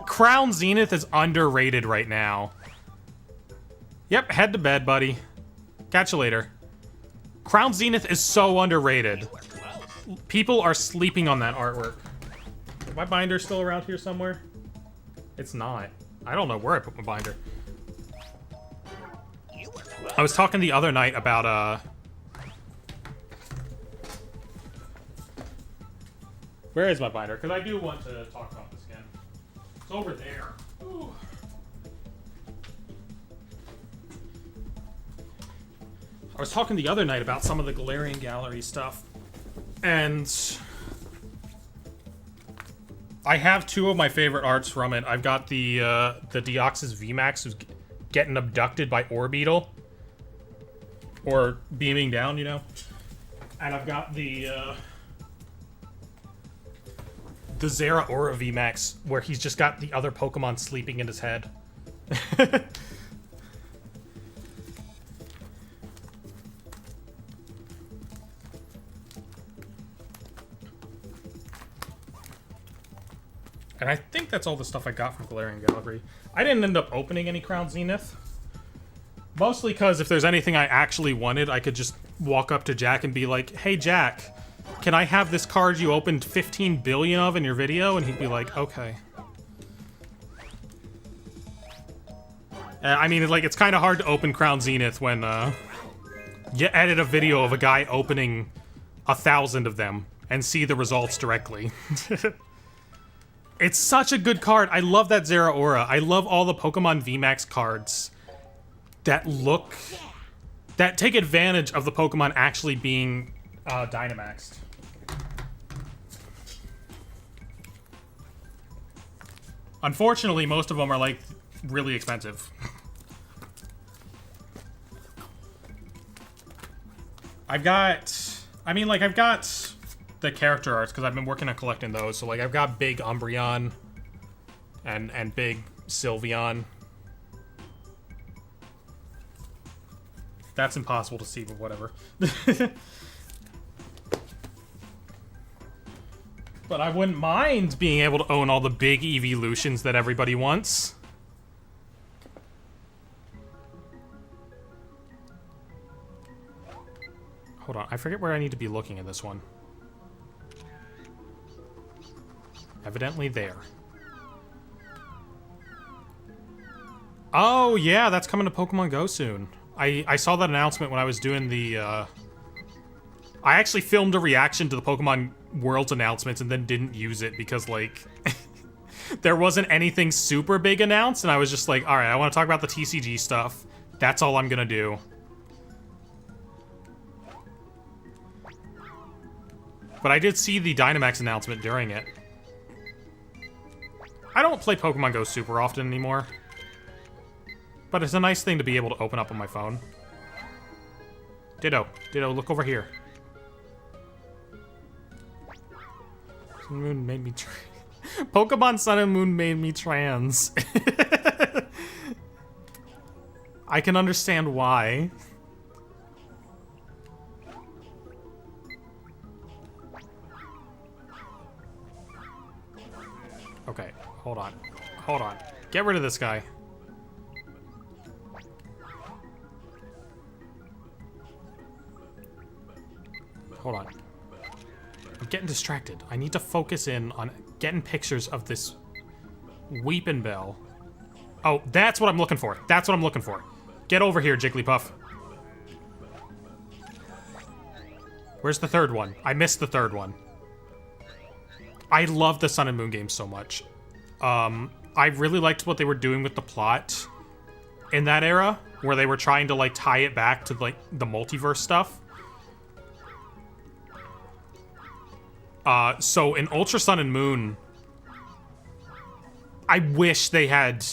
Crown Zenith is underrated right now. Yep, head to bed, buddy. Catch you later. Crown Zenith is so underrated. People are sleeping on that artwork. Is my binder still around here somewhere? It's not. I don't know where I put my binder. I was talking the other night about, where is my binder? Because I do want to talk about this again. It's over there. Ooh. I was talking the other night about some of the Galarian Gallery stuff. And I have two of my favorite arts from it. I've got the Deoxys VMAX who's getting abducted by Orbeetle. Or beaming down, you know. And I've got the the Zeraora VMAX, where he's just got the other Pokemon sleeping in his head. And I think that's all the stuff I got from Galarian Gallery. I didn't end up opening any Crown Zenith. Mostly because if there's anything I actually wanted, I could just walk up to Jack and be like, hey, Jack, can I have this card you opened 15 billion of in your video? And he'd be like, okay. I mean, like, it's kind of hard to open Crown Zenith when you edit a video of a guy opening 1,000 of them and see the results directly. It's such a good card. I love that Zeraora. I love all the Pokemon VMAX cards that take advantage of the Pokemon actually being Dynamaxed. Unfortunately, most of them are, like, really expensive. I've got the character arts, because I've been working on collecting those. So, like, I've got big Umbreon and big Sylveon. That's impossible to see, but whatever. But I wouldn't mind being able to own all the big evolutions that everybody wants. Hold on, I forget where I need to be looking in this one. Evidently there. Oh, yeah, that's coming to Pokemon Go soon. I saw that announcement when I was doing the, I actually filmed a reaction to the Pokemon Worlds announcements and then didn't use it because, like, there wasn't anything super big announced, and I was just like, alright, I want to talk about the TCG stuff. That's all I'm gonna do. But I did see the Dynamax announcement during it. I don't play Pokemon Go super often anymore. But it's a nice thing to be able to open up on my phone. Ditto. Ditto, look over here. Sun and Moon made me Pokemon Sun and Moon made me trans. I can understand why. Okay, hold on. Hold on. Get rid of this guy. Hold on. I'm getting distracted. I need to focus in on getting pictures of this Weepinbell. Oh, that's what I'm looking for. That's what I'm looking for. Get over here, Jigglypuff. Where's the third one? I missed the third one. I love the Sun and Moon games so much. I really liked what they were doing with the plot in that era, where they were trying to, like, tie it back to, like, the multiverse stuff. So in Ultra Sun and Moon, I wish they had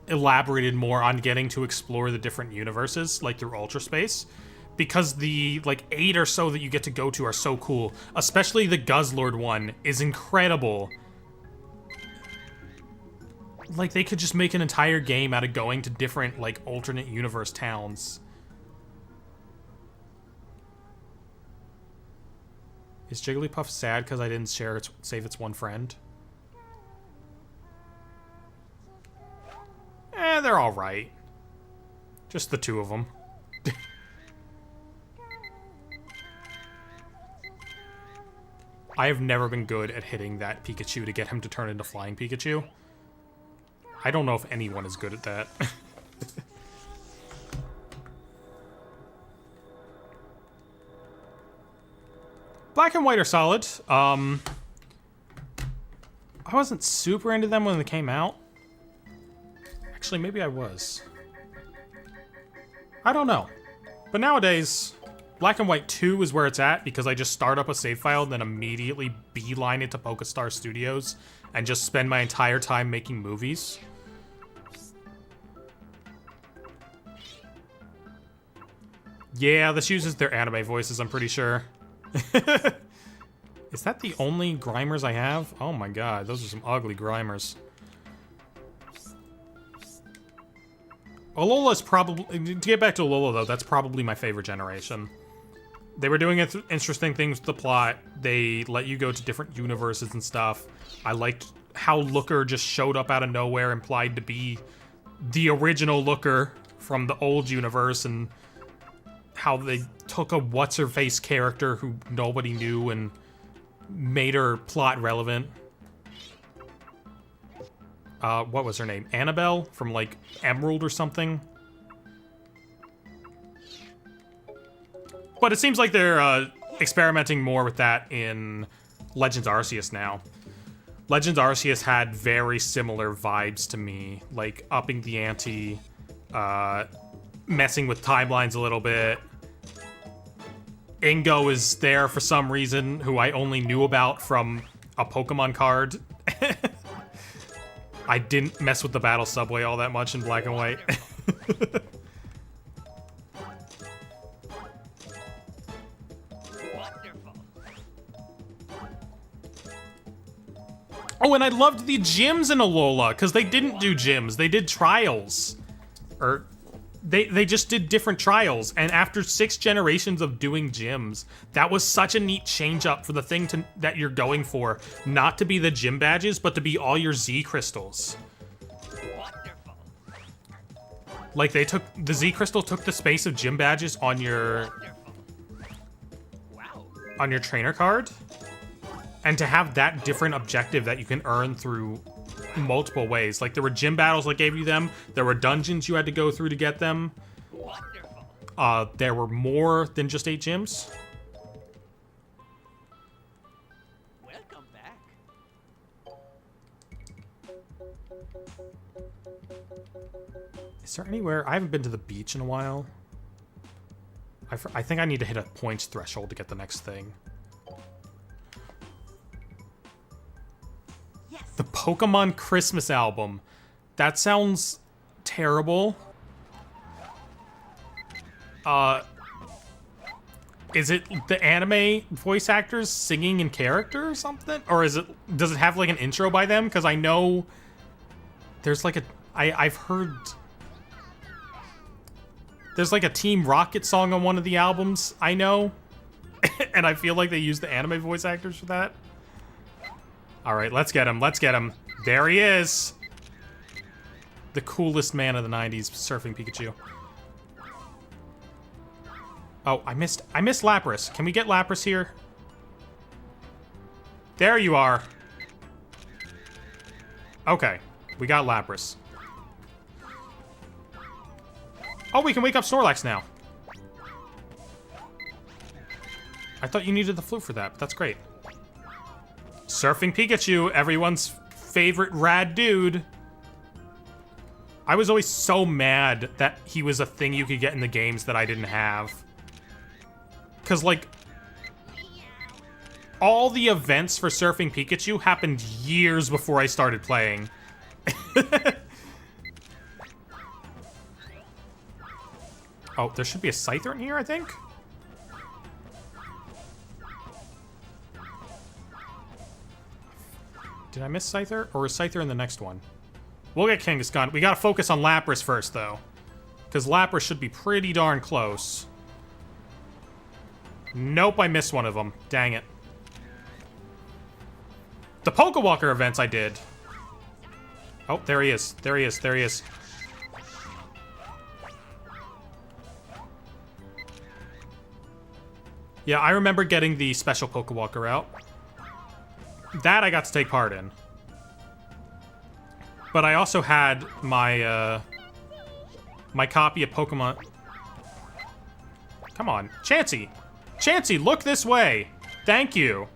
elaborated more on getting to explore the different universes, like through Ultra Space, because the, like, 8 or so that you get to go to are so cool. Especially the Guzzlord one is incredible. Like, they could just make an entire game out of going to different, like, alternate universe towns. Is Jigglypuff sad because I didn't save its one friend? They're alright. Just the two of them. I have never been good at hitting that Pikachu to get him to turn into Flying Pikachu. I don't know if anyone is good at that. Black and White are solid. I wasn't super into them when they came out. Actually, maybe I was. I don't know. But nowadays, Black and White 2 is where it's at because I just start up a save file and then immediately beeline it to PokeStar Studios and just spend my entire time making movies. Yeah, this uses their anime voices, I'm pretty sure. Is that the only Grimers I have? Oh my god, those are some ugly Grimers. Alola's probably... To get back to Alola, though, that's probably my favorite generation. They were doing interesting things with the plot. They let you go to different universes and stuff. I liked how Looker just showed up out of nowhere, implied to be the original Looker from the old universe, and how they took a what's-her-face character who nobody knew and made her plot relevant. What was her name? Annabelle from, like, Emerald or something? But it seems like they're experimenting more with that in Legends Arceus now. Legends Arceus had very similar vibes to me, like upping the ante, messing with timelines a little bit. Ingo is there for some reason, who I only knew about from a Pokemon card. I didn't mess with the Battle Subway all that much in Black and White. Oh, and I loved the gyms in Alola, because they didn't do gyms, they did trials. Or, they just did different trials, and after 6 generations of doing gyms, that was such a neat change-up for the thing that you're going for, not to be the gym badges, but to be all your Z crystals. Wonderful. Like, the Z crystal took the space of gym badges on your... Wow. On your trainer card. And to have that different objective that you can earn through multiple ways. Like, there were gym battles that gave you them. There were dungeons you had to go through to get them. Wonderful. There were more than just 8 gyms. Welcome back. Is there anywhere... I haven't been to the beach in a while. I think I need to hit a points threshold to get the next thing. The Pokemon Christmas album. That sounds terrible. Is it the anime voice actors singing in character or something? Or does it have like an intro by them? Because I know there's like I've heard there's like a Team Rocket song on one of the albums, I know. And I feel like they use the anime voice actors for that. All right, let's get him. Let's get him. There he is. The coolest man of the 90s, Surfing Pikachu. Oh, I missed Lapras. Can we get Lapras here? There you are. Okay, we got Lapras. Oh, we can wake up Snorlax now. I thought you needed the flute for that, but that's great. Surfing Pikachu, everyone's favorite rad dude. I was always so mad that he was a thing you could get in the games that I didn't have. Because, like, all the events for Surfing Pikachu happened years before I started playing. Oh, there should be a Scyther in here, I think? Did I miss Scyther? Or is Scyther in the next one? We'll get Kangaskhan. We gotta focus on Lapras first, though. Because Lapras should be pretty darn close. Nope, I missed one of them. Dang it. The Pokewalker events I did. Oh, there he is. There he is. There he is. Yeah, I remember getting the special Pokewalker out. That I got to take part in. But I also had my, my copy of Pokemon... Come on. Chansey! Chansey, look this way! Thank you!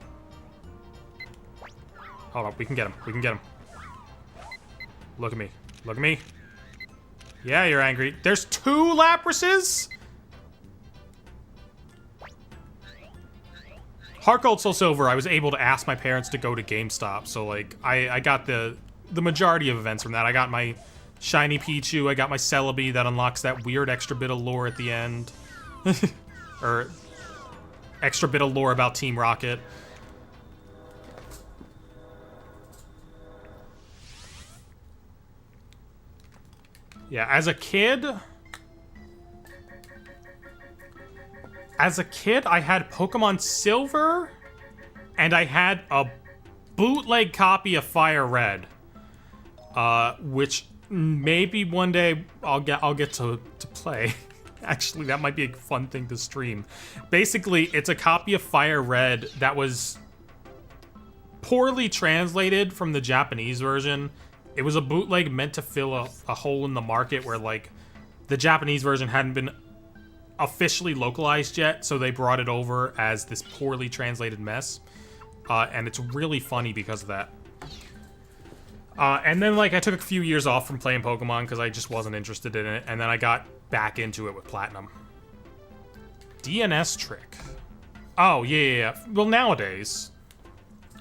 Hold on, we can get him. We can get him. Look at me. Look at me. Yeah, you're angry. There's 2 Laprases?! Heart Gold Soul Silver, I was able to ask my parents to go to GameStop, so, like, I got the majority of events from that. I got my Shiny Pichu, I got my Celebi that unlocks that weird extra bit of lore at the end. Or extra bit of lore about Team Rocket. Yeah, as a kid, I had Pokemon Silver, and I had a bootleg copy of Fire Red, which maybe one day I'll get to play. Actually, that might be a fun thing to stream. Basically, it's a copy of Fire Red that was poorly translated from the Japanese version. It was a bootleg meant to fill a hole in the market where, like, the Japanese version hadn't been officially localized yet, so they brought it over as this poorly translated mess. And it's really funny because of that. And then, like, I took a few years off from playing Pokemon because I just wasn't interested in it, and then I got back into it with Platinum. DNS trick. Oh, yeah. Well, nowadays.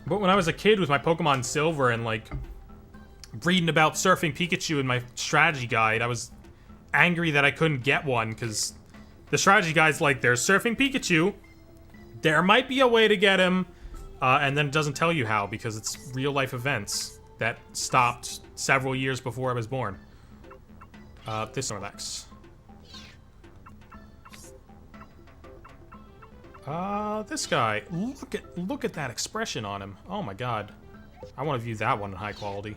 But when I was a kid with my Pokemon Silver and, like, reading about Surfing Pikachu in my strategy guide, I was angry that I couldn't get one, because the strategy guide's like, there's Surfing Pikachu, there might be a way to get him, and then it doesn't tell you how, because it's real-life events that stopped several years before I was born. This Snorlax. This guy. Look at that expression on him. Oh my god. I want to view that one in high quality.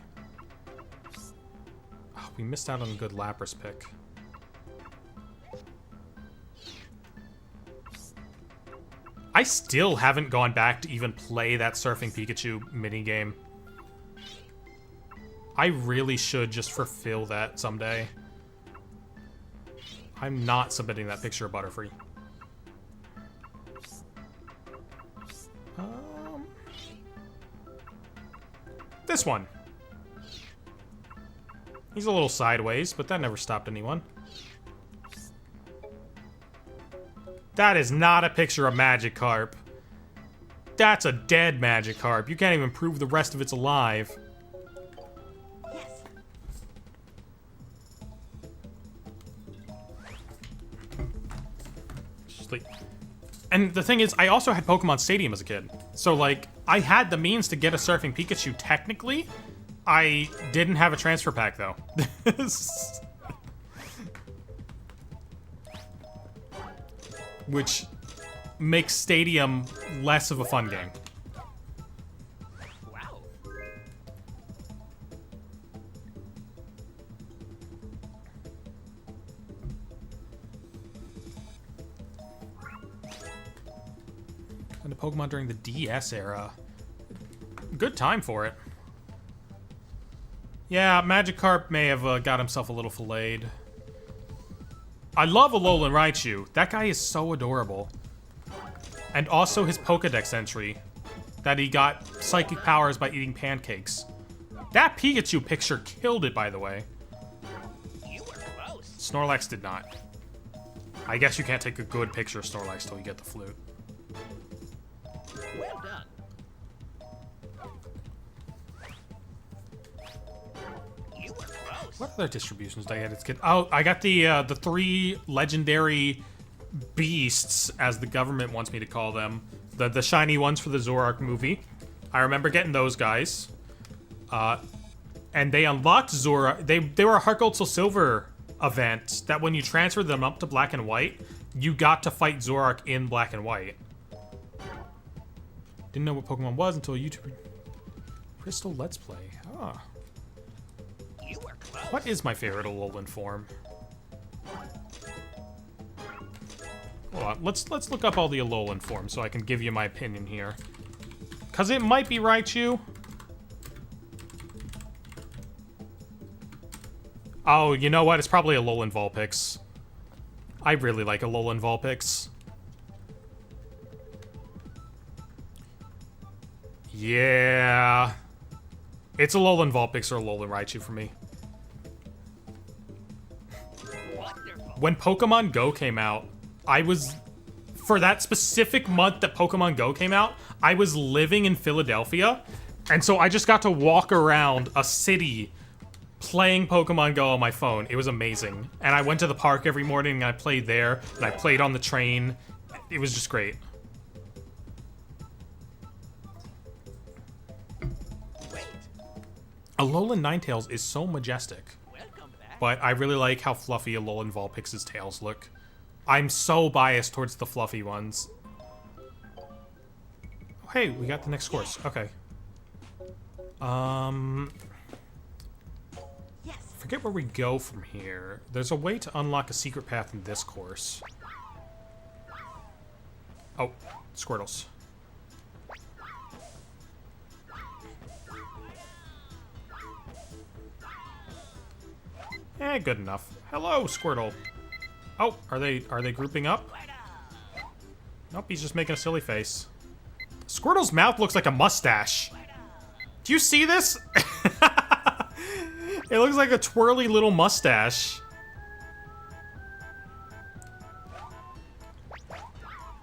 Oh, we missed out on a good Lapras pick. I still haven't gone back to even play that Surfing Pikachu minigame. I really should just fulfill that someday. I'm not submitting that picture of Butterfree. This one. He's a little sideways, but that never stopped anyone. That is not a picture of Magikarp. That's a dead Magikarp. You can't even prove the rest of it's alive. Yes. And the thing is, I also had Pokemon Stadium as a kid. So, like, I had the means to get a Surfing Pikachu, technically. I didn't have a transfer pack, though. Which makes Stadium less of a fun game. Wow. And the Pokemon during the DS era. Good time for it. Yeah, Magikarp may have got himself a little filleted. I love Alolan Raichu. That guy is so adorable. And also his Pokedex entry. That he got psychic powers by eating pancakes. That Pikachu picture killed it, by the way. You were close. Snorlax did not. I guess you can't take a good picture of Snorlax till you get the flute. Well done. You were close. What other distributions did I get as a kid? Oh, I got the 3 legendary beasts, as the government wants me to call them. The shiny ones for the Zoroark movie. I remember getting those guys. And they unlocked Zoroark. They were a Heart Gold Soul Silver event that when you transferred them up to Black and White, you got to fight Zoroark in Black and White. Didn't know what Pokemon was until a YouTuber. Crystal Let's Play. Ah. You were close. What is my favorite Alolan form? Hold on, let's look up all the Alolan forms so I can give you my opinion here. Cause it might be Raichu. Oh, you know what? It's probably Alolan Vulpix. I really like Alolan Vulpix. Yeah. It's Alolan Vulpix or Alolan Raichu for me. Wonderful. When Pokemon Go came out, I was... For that specific month that Pokemon Go came out, I was living in Philadelphia. And so I just got to walk around a city playing Pokemon Go on my phone. It was amazing. And I went to the park every morning and I played there. And I played on the train. It was just great. Wait. Alolan Ninetales is so majestic. Welcome back. but I really like how fluffy Alolan Vulpix's tails look. I'm so biased towards the fluffy ones. Oh, hey, we got the next course. Okay. Forget where we go from here. There's a way to unlock a secret path in this course. Oh, Squirtles. Eh, good enough. Hello, Squirtle. Oh, are they grouping up? Nope, he's just making a silly face. Squirtle's mouth looks like a mustache. Do you see this? It looks like a twirly little mustache.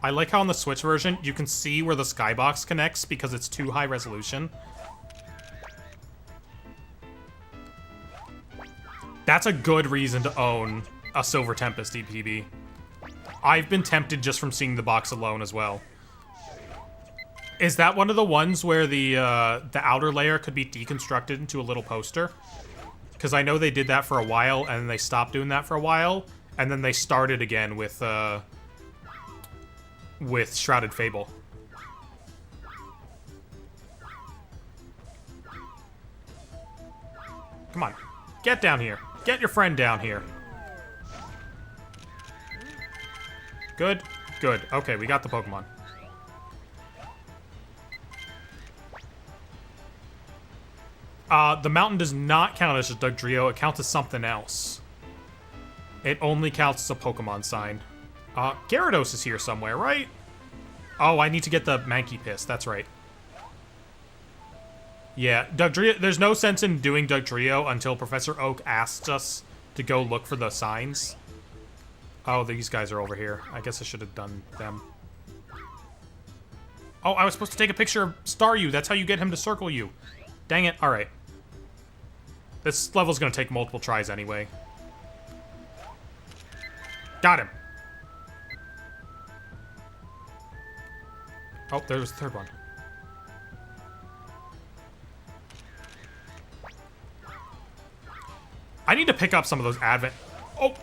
I like how in the Switch version, you can see where the skybox connects because it's too high resolution. That's a good reason to own a Silver Tempest EPB. I've been tempted just from seeing the box alone as well. Is that one of the ones where the outer layer could be deconstructed into a little poster? Because I know they did that for a while, and then they stopped doing that for a while, and then they started again with Shrouded Fable. Come on, get down here. Get your friend down here. Good, good. Okay, we got the Pokemon. The mountain does not count as a Dugtrio. It counts as something else. It only counts as a Pokemon sign. Gyarados is here somewhere, right? Oh, I need to get the Mankey Piss. That's right. Yeah, Dugtrio. There's no sense in doing Dugtrio until Professor Oak asks us to go look for the signs. Oh, these guys are over here. I guess I should have done them. Oh, I was supposed to take a picture of Staryu. That's how you get him to circle you. Dang it. All right. This level's gonna take multiple tries anyway. Got him. Oh, there's the third one. I need to pick up some of those advent... Oh!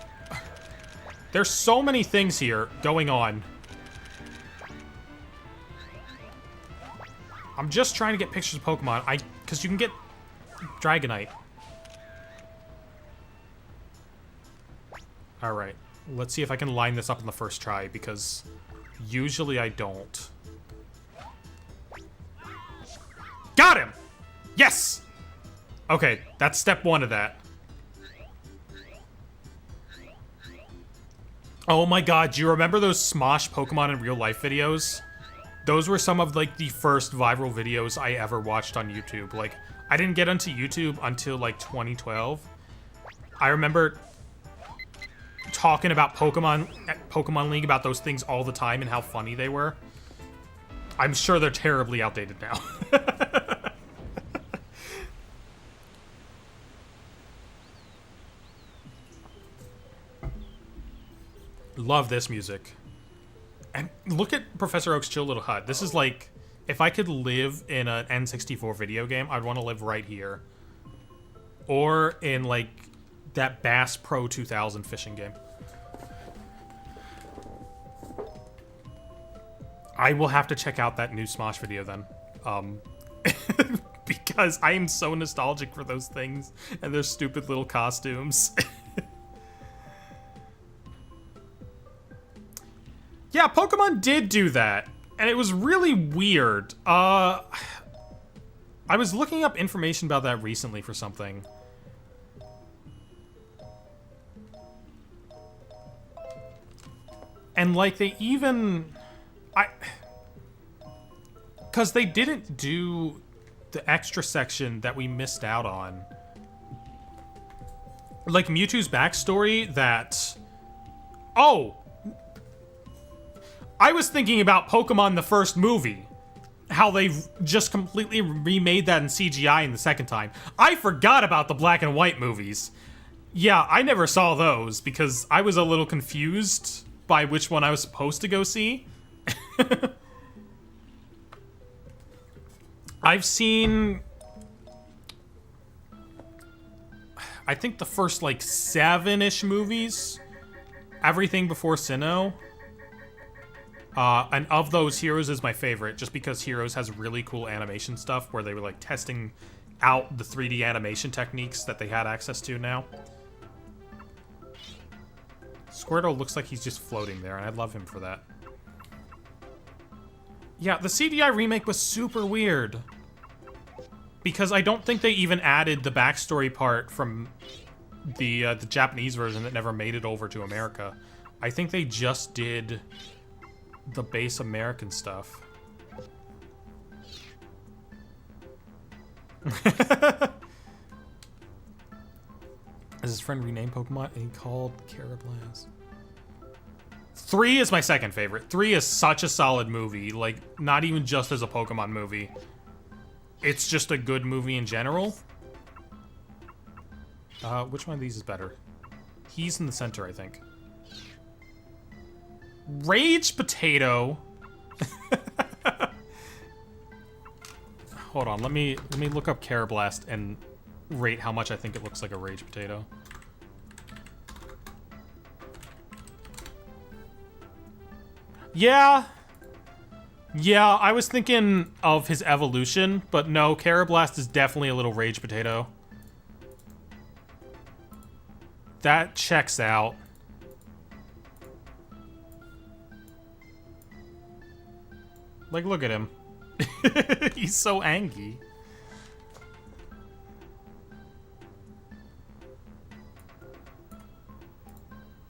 There's so many things here going on. I'm just trying to get pictures of Pokemon. Because you can get Dragonite. Alright. Let's see if I can line this up in the first try, because usually I don't. Got him! Yes! Okay, that's step one of that. Oh my god, do you remember those Smosh Pokemon in real life videos? Those were some of, like, the first viral videos I ever watched on YouTube. Like, I didn't get onto YouTube until, like, 2012. I remember talking about Pokemon at Pokemon League about those things all the time and how funny they were. I'm sure they're terribly outdated now. Love this music. And look at Professor Oak's chill little hut. This is like, if I could live in an N64 video game, I'd want to live right here. Or in, like, that Bass Pro 2000 fishing game. I will have to check out that new Smosh video then. Because I am so nostalgic for those things and their stupid little costumes. Yeah, Pokemon did do that, and it was really weird. I was looking up information about that recently for something. And, like, they even... Because they didn't do the extra section that we missed out on. Like, Mewtwo's backstory that... Oh! I was thinking about Pokemon the first movie. How they've just completely remade that in CGI in the second time. I forgot about the black and white movies. Yeah, I never saw those because I was a little confused by which one I was supposed to go see. I've seen... I think the first, like, 7-ish movies. Everything before Sinnoh. And of those, Heroes is my favorite, just because Heroes has really cool animation stuff where they were, like, testing out the 3D animation techniques that they had access to now. Squirtle looks like he's just floating there, and I love him for that. Yeah, the CDI remake was super weird. Because I don't think they even added the backstory part from the Japanese version that never made it over to America. I think they just did the base American stuff. Is his friend renamed Pokemon and he called Carablast? 3 is my second favorite. 3 is such a solid movie. Like, not even just as a Pokemon movie. It's just a good movie in general. Which one of these is better? He's in the center, I think. Rage Potato. Hold on, let me look up Carablast and rate how much I think it looks like a Rage Potato. Yeah, I was thinking of his evolution, but no, Carablast is definitely a little Rage Potato. That checks out. Like, look at him. He's so angry.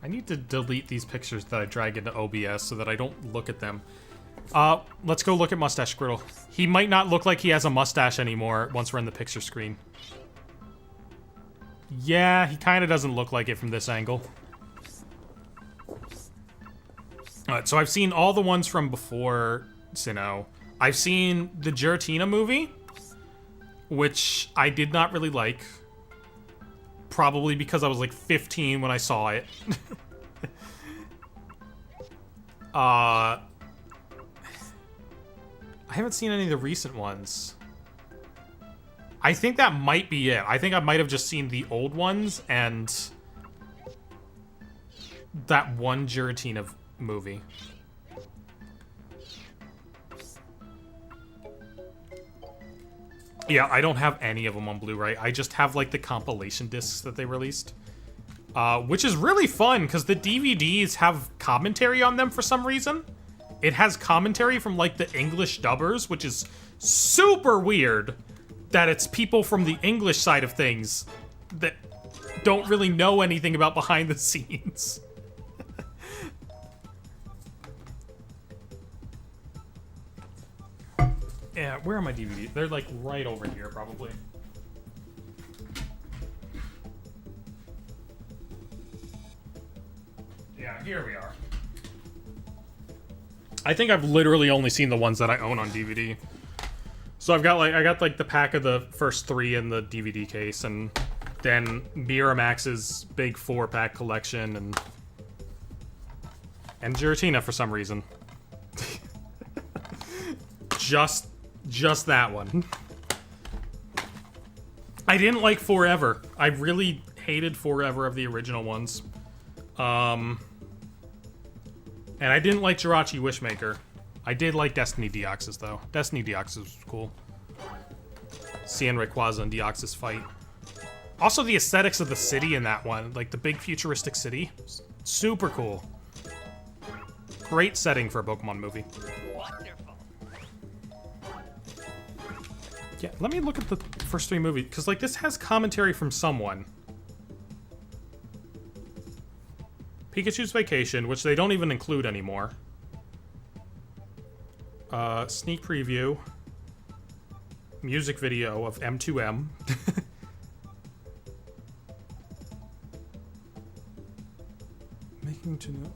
I need to delete these pictures that I drag into OBS so that I don't look at them. Let's go look at Mustache Squirtle. He might not look like he has a mustache anymore once we're in the picture screen. Yeah, he kind of doesn't look like it from this angle. Alright, so I've seen all the ones from before Sinnoh. I've seen the Giratina movie, which I did not really like. Probably because I was like 15 when I saw it. I haven't seen any of the recent ones. I think that might be it. I think I might have just seen the old ones and that one Giratina movie. Yeah, I don't have any of them on Blu-ray. I just have, like, the compilation discs that they released. Which is really fun, because the DVDs have commentary on them for some reason. It has commentary from, like, the English dubbers, which is super weird that it's people from the English side of things that don't really know anything about behind the scenes. Yeah, where are my DVDs? They're like right over here, probably. Yeah, here we are. I think I've literally only seen the ones that I own on DVD. So I got the pack of the first 3 in the DVD case, and then Miramax's big 4-pack collection, and Giratina for some reason. Just that one. I didn't like Forever. I really hated Forever of the original ones. And I didn't like Jirachi Wishmaker. I did like Destiny Deoxys, though. Destiny Deoxys was cool. Seeing Rayquaza and Deoxys fight. Also, the aesthetics of the city in that one. Like, the big futuristic city. Super cool. Great setting for a Pokemon movie. Wonderful. Yeah, let me look at the first 3 movies, because, like, this has commentary from someone. Pikachu's Vacation, which they don't even include anymore. Sneak preview. Music video of M2M. Making to know.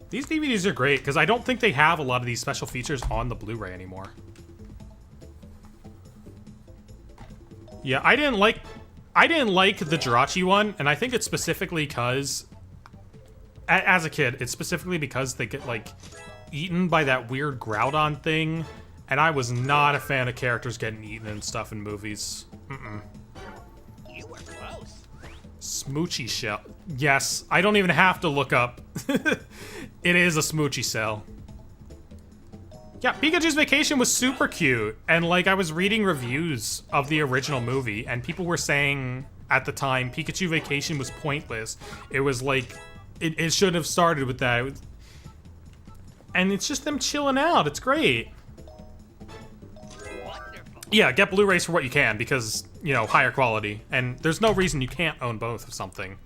These DVDs are great, because I don't think they have a lot of these special features on the Blu-ray anymore. Yeah, I didn't like the Jirachi one, and I think it's specifically because, as a kid, it's specifically because they get, like, eaten by that weird Groudon thing, and I was not a fan of characters getting eaten and stuff in movies. You were Smoochy shell. Yes, I don't even have to look up. It is a smoochy shell. Yeah, Pikachu's Vacation was super cute. And, like, I was reading reviews of the original movie, and people were saying at the time Pikachu Vacation was pointless. It was like, it should have started with that. And it's just them chilling out. It's great. Wonderful. Yeah, get Blu-rays for what you can, because, you know, higher quality. And there's no reason you can't own both of something.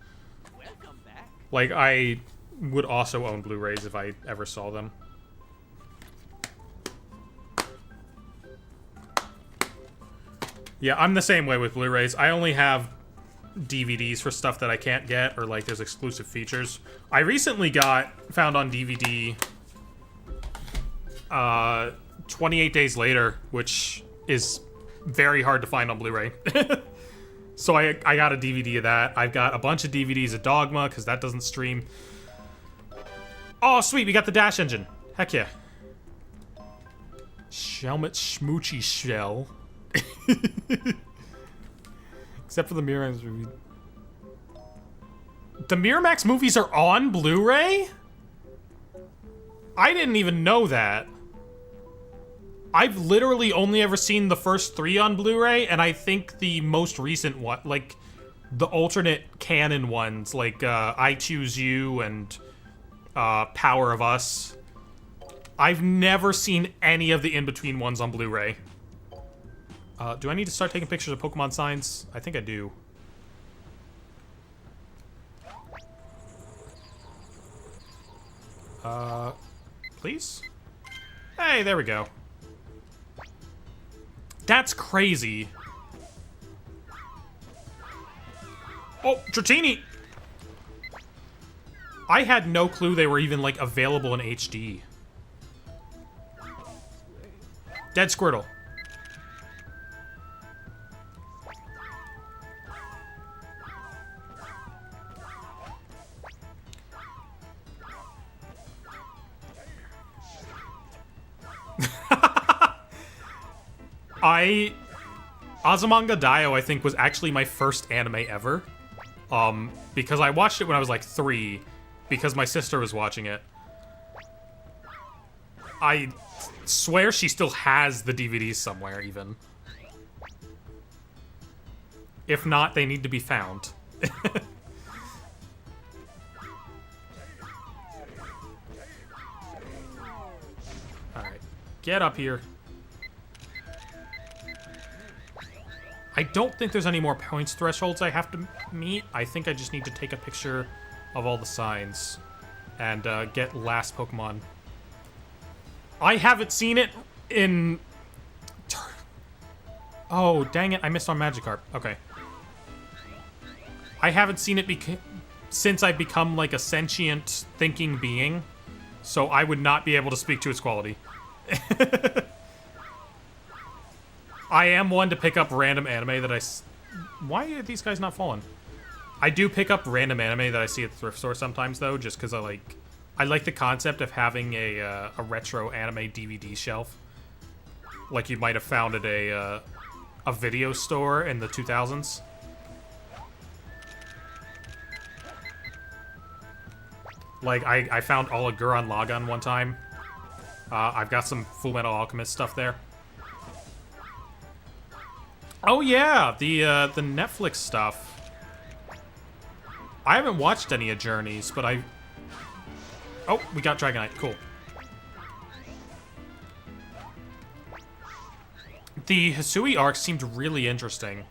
Welcome back. Like, I would also own Blu-rays if I ever saw them. Yeah, I'm the same way with Blu-rays. I only have DVDs for stuff that I can't get, or like there's exclusive features. I recently found on DVD 28 Days Later, which is very hard to find on Blu-ray. So I got a DVD of that. I've got a bunch of DVDs of Dogma, because that doesn't stream. Oh, sweet, we got the Dash engine. Heck yeah. Shelmet Schmoochy Shell. Except for the Miramax movie. The Miramax movies are on Blu-ray? I didn't even know that. I've literally only ever seen the first 3 on Blu-ray, and I think the most recent one, like the alternate canon ones, like I Choose You and Power of Us. I've never seen any of the in-between ones on Blu-ray. Do I need to start taking pictures of Pokemon signs? I think I do. Please? Hey, there we go. That's crazy. Oh, Dratini! I had no clue they were even, like, available in HD. Dead Squirtle. Azumanga Daioh, I think, was actually my first anime ever. Because I watched it when I was like 3, because my sister was watching it. I swear she still has the DVDs somewhere, even. If not, they need to be found. Alright, get up here. I don't think there's any more points thresholds I have to meet. I think I just need to take a picture of all the signs and get last Pokemon. I haven't seen it in... Oh, dang it. I missed on Magikarp. Okay. I haven't seen it since I've become like a sentient thinking being, so I would not be able to speak to its quality. I am one to pick up random anime that Why are these guys not falling? I do pick up random anime that I see at the thrift store sometimes, though, just because I like the concept of having a retro anime DVD shelf, like you might have found at a video store in the 2000s. Like, I found all of Gurren Lagann one time. I've got some Fullmetal Alchemist stuff there. Oh yeah, the Netflix stuff. I haven't watched any of Journeys, but Oh, we got Dragonite. Cool. The Hisui arc seemed really interesting.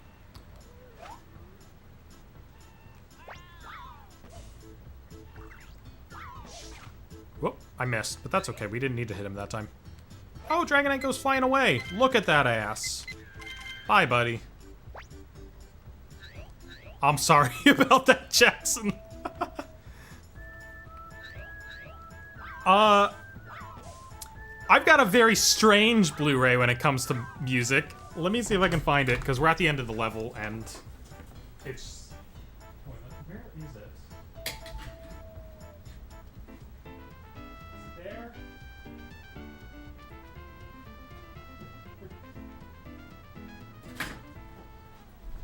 Whoop, I missed, but that's okay. We didn't need to hit him that time. Oh, Dragonite goes flying away. Look at that ass. Bye, buddy. I'm sorry about that, Jackson. I've got a very strange Blu-ray when it comes to music. Let me see if I can find it, because we're at the end of the level, and it's... Where is it? Is it there?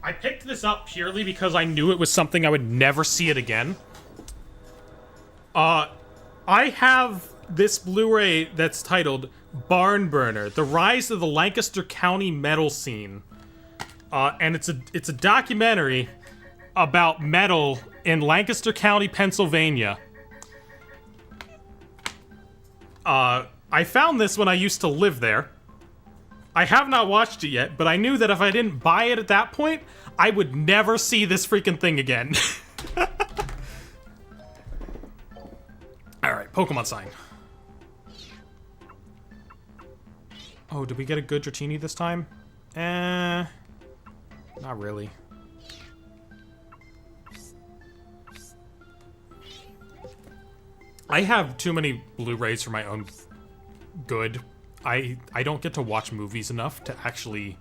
I picked this up purely because I knew it was something I would never see it again. I have this Blu-ray that's titled Barn Burner: The Rise of the Lancaster County Metal Scene. And it's a documentary about metal in Lancaster County, Pennsylvania. I found this when I used to live there. I have not watched it yet, but I knew that if I didn't buy it at that point, I would never see this freaking thing again. Alright, Pokemon sign. Oh, did we get a good Dratini this time? Not really. I have too many Blu-rays for my own good. I don't get to watch movies enough to actually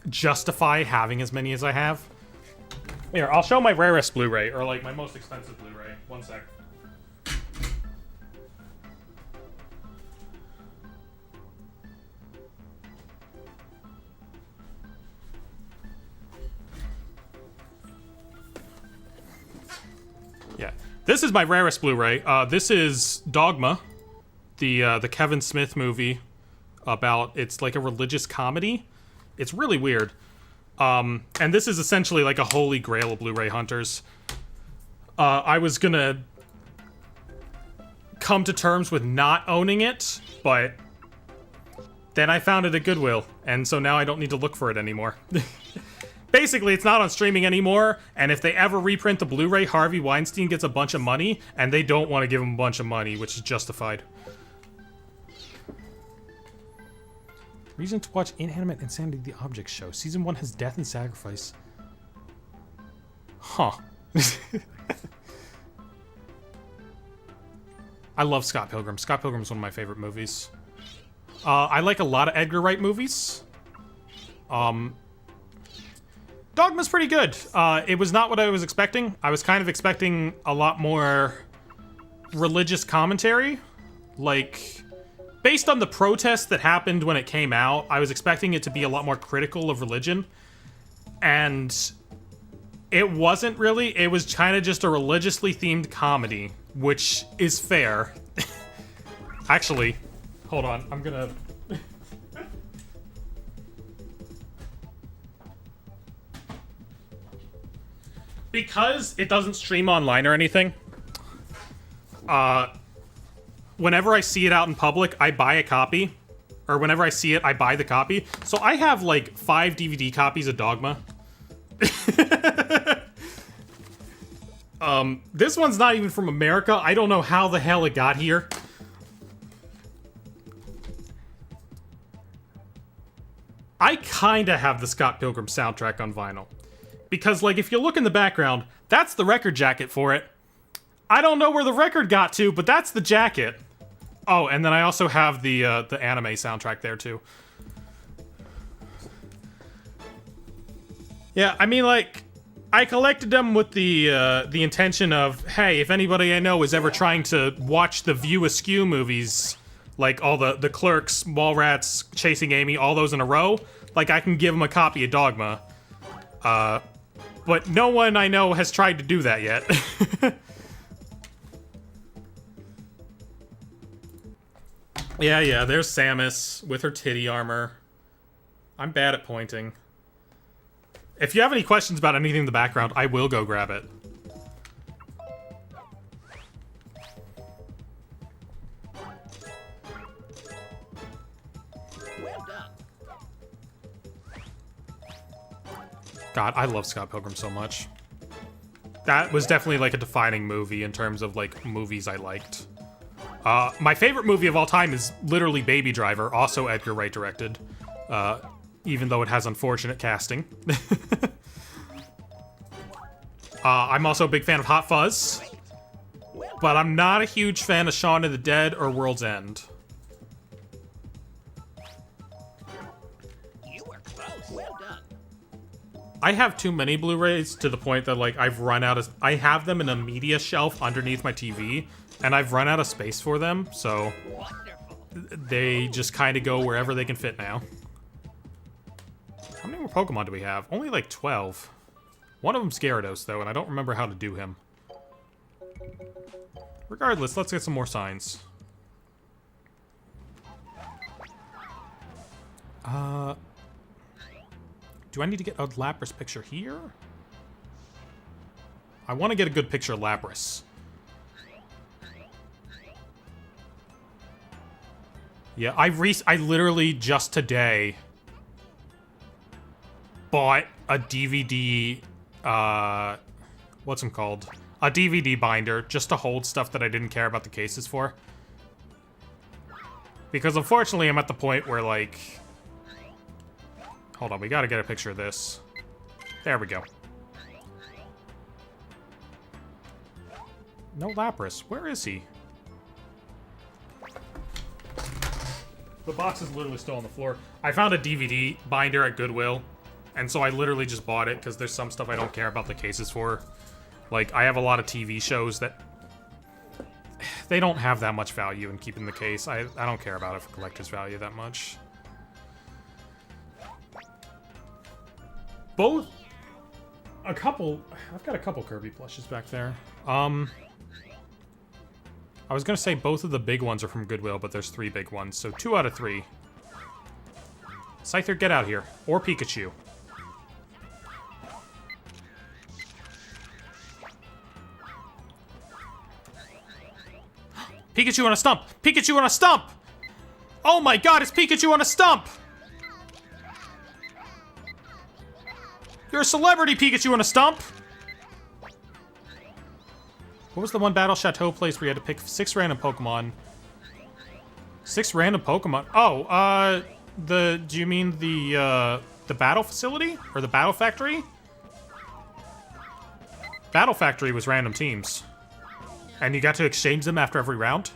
justify having as many as I have. Here, I'll show my rarest Blu-ray, or like my most expensive Blu-ray. One sec. Yeah, this is my rarest Blu-ray. This is Dogma, the Kevin Smith movie about, it's like a religious comedy. It's really weird. And this is essentially like a holy grail of Blu-ray hunters. I was gonna come to terms with not owning it, but then I found it at Goodwill, and so now I don't need to look for it anymore. Basically, it's not on streaming anymore, and if they ever reprint the Blu-ray, Harvey Weinstein gets a bunch of money, and they don't want to give him a bunch of money, which is justified. Reason to watch Inanimate Insanity the Object Show. Season 1 has death and sacrifice. Huh. I love Scott Pilgrim. Scott Pilgrim is one of my favorite movies. I like a lot of Edgar Wright movies. Dogma's pretty good. It was not what I was expecting. I was kind of expecting a lot more religious commentary. Like, based on the protests that happened when it came out, I was expecting it to be a lot more critical of religion. And it wasn't really. It was kind of just a religiously themed comedy, which is fair. Actually, hold on. I'm gonna... Because it doesn't stream online or anything, whenever I see it out in public, I buy a copy. Or whenever I see it, I buy the copy. So I have like 5 DVD copies of Dogma. This one's not even from America. I don't know how the hell it got here. I kinda have the Scott Pilgrim soundtrack on vinyl. Because, like, if you look in the background, that's the record jacket for it. I don't know where the record got to, but that's the jacket. Oh, and then I also have the anime soundtrack there, too. Yeah, I mean, like, I collected them with the intention of, hey, if anybody I know is ever trying to watch the View Askew movies, like all the Clerks, Mallrats, Chasing Amy, all those in a row, like, I can give them a copy of Dogma. But no one I know has tried to do that yet. Yeah, there's Samus with her titty armor. I'm bad at pointing. If you have any questions about anything in the background, I will go grab it. Well done. God, I love Scott Pilgrim so much. That was definitely like a defining movie in terms of like movies I liked. My favorite movie of all time is literally Baby Driver, also Edgar Wright directed, even though it has unfortunate casting. I'm also a big fan of Hot Fuzz, but I'm not a huge fan of Shaun of the Dead or World's End. You were close. Well done. I have too many Blu-rays to the point that, like, I've run out of... I have them in a media shelf underneath my TV, and I've run out of space for them, so... Wonderful. They just kind of go wherever they can fit now. How many more Pokemon do we have? Only like 12. One of them's Gyarados, though, and I don't remember how to do him. Regardless, let's get some more signs. Do I need to get a Lapras picture here? I want to get a good picture of Lapras. Yeah, I literally just today bought a DVD, what's them called? A DVD binder just to hold stuff that I didn't care about the cases for. Because unfortunately I'm at the point where, like... Hold on, we gotta get a picture of this. There we go. No Lapras. Where is he? The box is literally still on the floor. I found a DVD binder at Goodwill, and so I literally just bought it because there's some stuff I don't care about the cases for. Like, I have a lot of TV shows that... They don't have that much value in keeping the case. I don't care about it for collector's value that much. Both... I've got a couple Kirby plushes back there. I was gonna say both of the big ones are from Goodwill, but there's 3 big ones, so 2 out of 3. Scyther, get out here. Or Pikachu. Pikachu on a stump! Pikachu on a stump! Oh my god, it's Pikachu on a stump! You're a celebrity, Pikachu on a stump! What was the one Battle Chateau place where you had to pick 6 random Pokemon? 6 random Pokemon? Oh, do you mean the battle facility? Or the battle factory? Battle factory was random teams. And you got to exchange them after every round?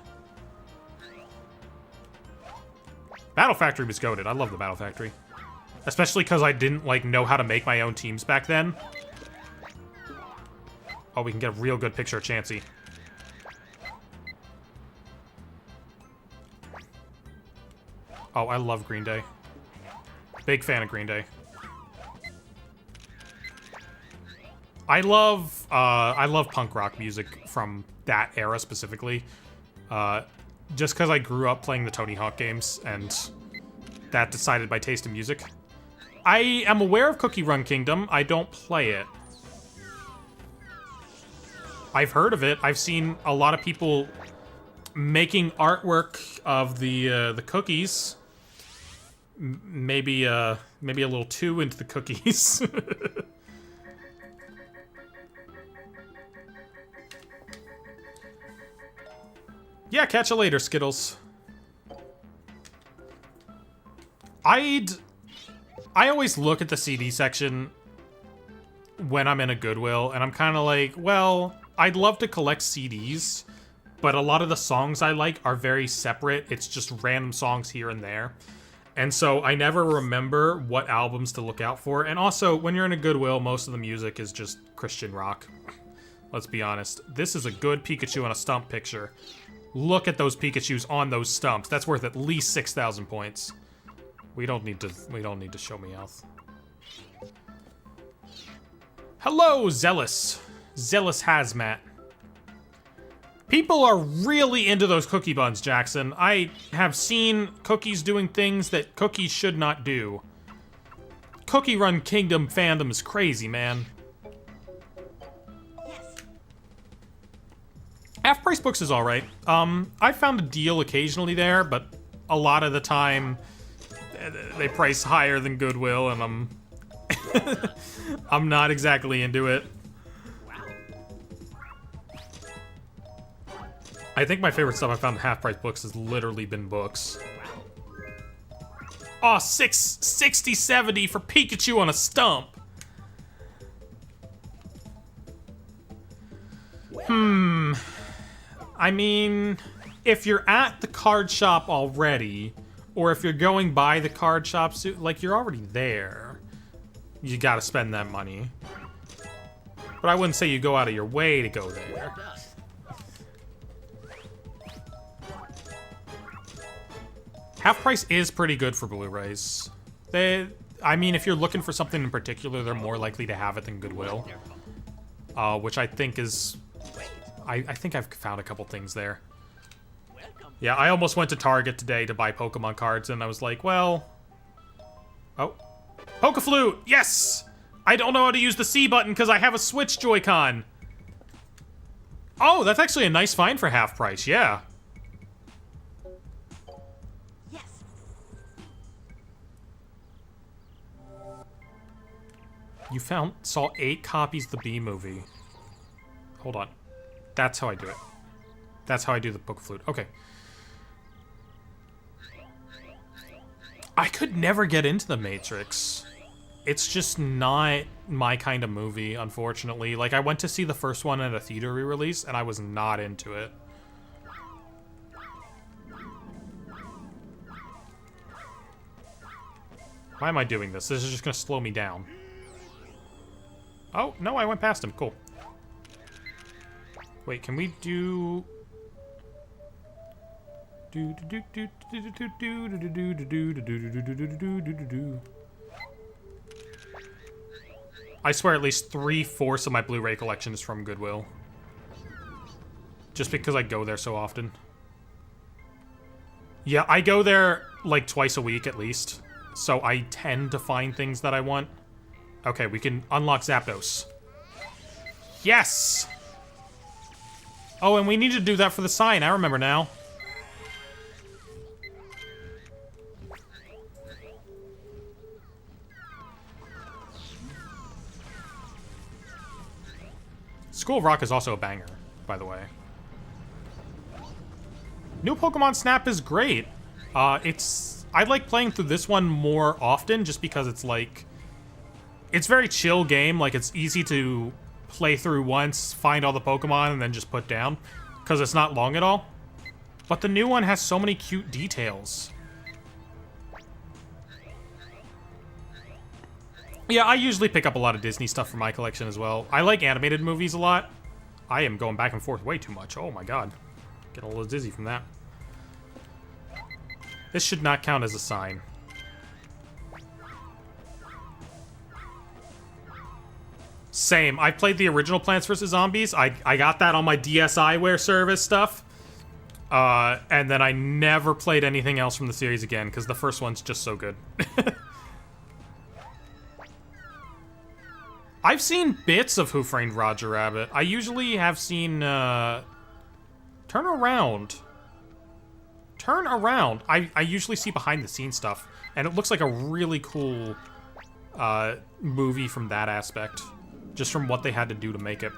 Battle factory was goated. I love the battle factory. Especially because I didn't, like, know how to make my own teams back then. Oh, we can get a real good picture of Chansey. Oh, I love Green Day. Big fan of Green Day. I love punk rock music from that era specifically. Just because I grew up playing the Tony Hawk games, and that decided my taste in music. I am aware of Cookie Run Kingdom. I don't play it. I've heard of it. I've seen a lot of people making artwork of the cookies. Maybe a little too into the cookies. Yeah, catch you later, Skittles. I always look at the CD section when I'm in a Goodwill, and I'm kind of like, well, I'd love to collect CDs, but a lot of the songs I like are very separate. It's just random songs here and there. And so I never remember what albums to look out for. And also, when you're in a Goodwill, most of the music is just Christian rock. Let's be honest. This is a good Pikachu on a stump picture. Look at those Pikachus on those stumps. That's worth at least 6,000 points. We don't need to show me else. Hello, Zealous. Zealous Hazmat. People are really into those cookie buns, Jackson. I have seen cookies doing things that cookies should not do. Cookie Run Kingdom fandom is crazy, man. Half Price Books is alright. I found a deal occasionally there, but a lot of the time they price higher than Goodwill, and I'm I'm not exactly into it. I think my favorite stuff I found in Half Price Books has literally been books. Oh, 60-70 for Pikachu on a stump. I mean, if you're at the card shop already, or if you're going by the card shop, like, you're already there, you gotta spend that money. But I wouldn't say you go out of your way to go there. Half Price is pretty good for Blu-rays. I mean, if you're looking for something in particular, they're more likely to have it than Goodwill. Which I think is... I think I've found a couple things there. Yeah, I almost went to Target today to buy Pokemon cards, and I was like, well... Oh. Pokeflute! Yes! I don't know how to use the C button because I have a Switch Joy-Con. Oh, that's actually a nice find for half price, yeah. Yes. You saw 8 copies of the Bee Movie. Hold on. That's how I do it. That's how I do the Pokeflute. Okay. I could never get into The Matrix. It's just not my kind of movie, unfortunately. Like, I went to see the first one at a theater re-release, and I was not into it. Why am I doing this? This is just gonna slow me down. Oh, no, I went past him. Cool. Wait, can we do... I swear at least 3/4 of my Blu-ray collection is from Goodwill. Just because I go there so often. Yeah, I go there like twice a week at least. So I tend to find things that I want. Okay, we can unlock Zapdos. Yes! Oh, and we need to do that for the sign. I remember now. School of Rock is also a banger, by the way. New Pokemon Snap is great. I like playing through this one more often just because it's like... It's a very chill game. Like, it's easy to play through once, find all the Pokemon, and then just put down. Because it's not long at all. But the new one has so many cute details. Yeah, I usually pick up a lot of Disney stuff for my collection as well. I like animated movies a lot. I am going back and forth way too much. Oh my god. Getting a little dizzy from that. This should not count as a sign. Same. I played the original Plants vs. Zombies. I got that on my DSiWare service stuff. And then I never played anything else from the series again, because the first one's just so good. I've seen bits of Who Framed Roger Rabbit. I usually have seen, Turn Around. Turn Around. I usually see behind-the-scenes stuff, and it looks like a really cool, movie from that aspect. Just from what they had to do to make it.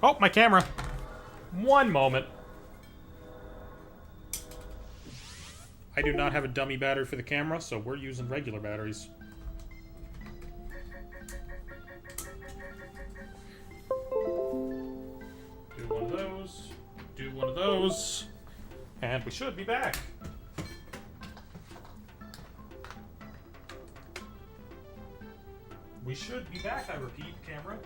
Oh, my camera. One moment. I do not have a dummy battery for the camera, so we're using regular batteries. Do one of those. Do one of those. And we should be back. We should be back, I repeat, camera.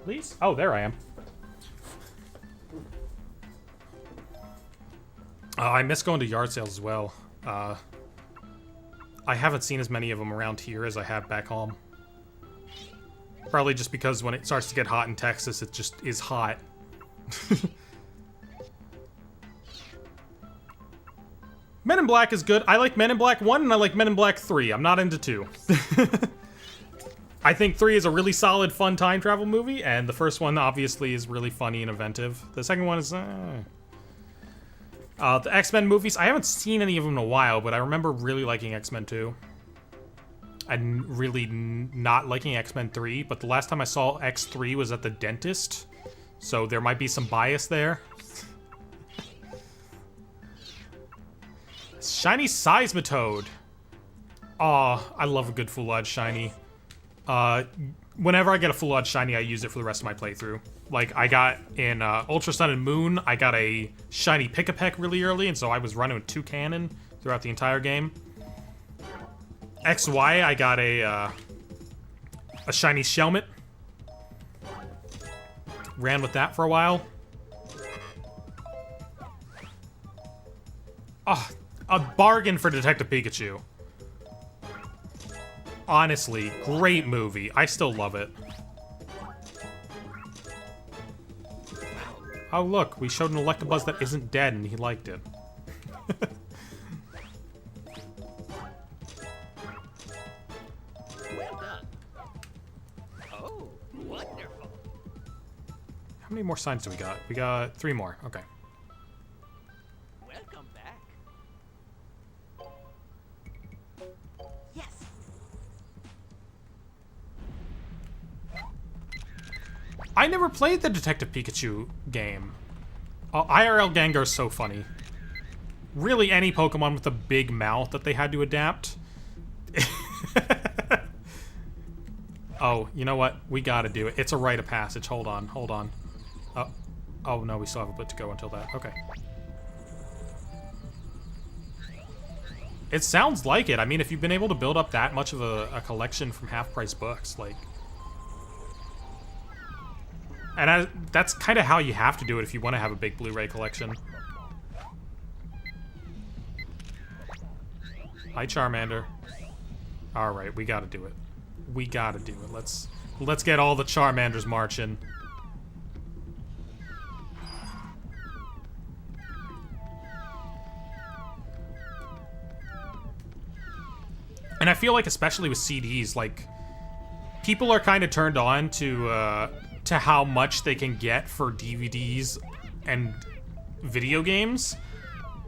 Please? Oh, there I am. I miss going to yard sales as well. I haven't seen as many of them around here as I have back home. Probably just because when it starts to get hot in Texas, it just is hot. Men in Black is good. I like Men in Black 1 and I like Men in Black 3. I'm not into 2. I think 3 is a really solid, fun time travel movie, and the first one obviously is really funny and inventive. The second one is... the X-Men movies, I haven't seen any of them in a while, but I remember really liking X-Men 2. And really not liking X-Men 3, but the last time I saw X3 was at the dentist. So there might be some bias there. Shiny Seismitoad. Aw, I love a good Full Odd Shiny. Whenever I get a Full Odd Shiny, I use it for the rest of my playthrough. Like, I got in Ultra Sun and Moon, I got a Shiny Pick-a-Peck really early, and so I was running with 2 Cannon throughout the entire game. XY, I got a Shiny Shelmet. Ran with that for a while. Oh, a bargain for Detective Pikachu. Honestly, great movie. I still love it. Oh, look, we showed an Electabuzz that isn't dead and he liked it. Well done. Oh, wonderful. How many more signs do we got? We got 3 more. Okay. Welcome back. Yes. I never played the Detective Pikachu game. IRL Gengar's so funny. Really, any Pokemon with a big mouth that they had to adapt. Oh, you know what? We gotta do it. It's a rite of passage. Hold on, hold on. Oh no, we still have a bit to go until that. Okay. It sounds like it. I mean, if you've been able to build up that much of a collection from half-price books, like... And that's kind of how you have to do it if you want to have a big Blu-ray collection. Hi, Charmander. Alright, we gotta do it. We gotta do it. Let's get all the Charmanders marching. And I feel like, especially with CDs, like, people are kind of turned on to how much they can get for DVDs and video games.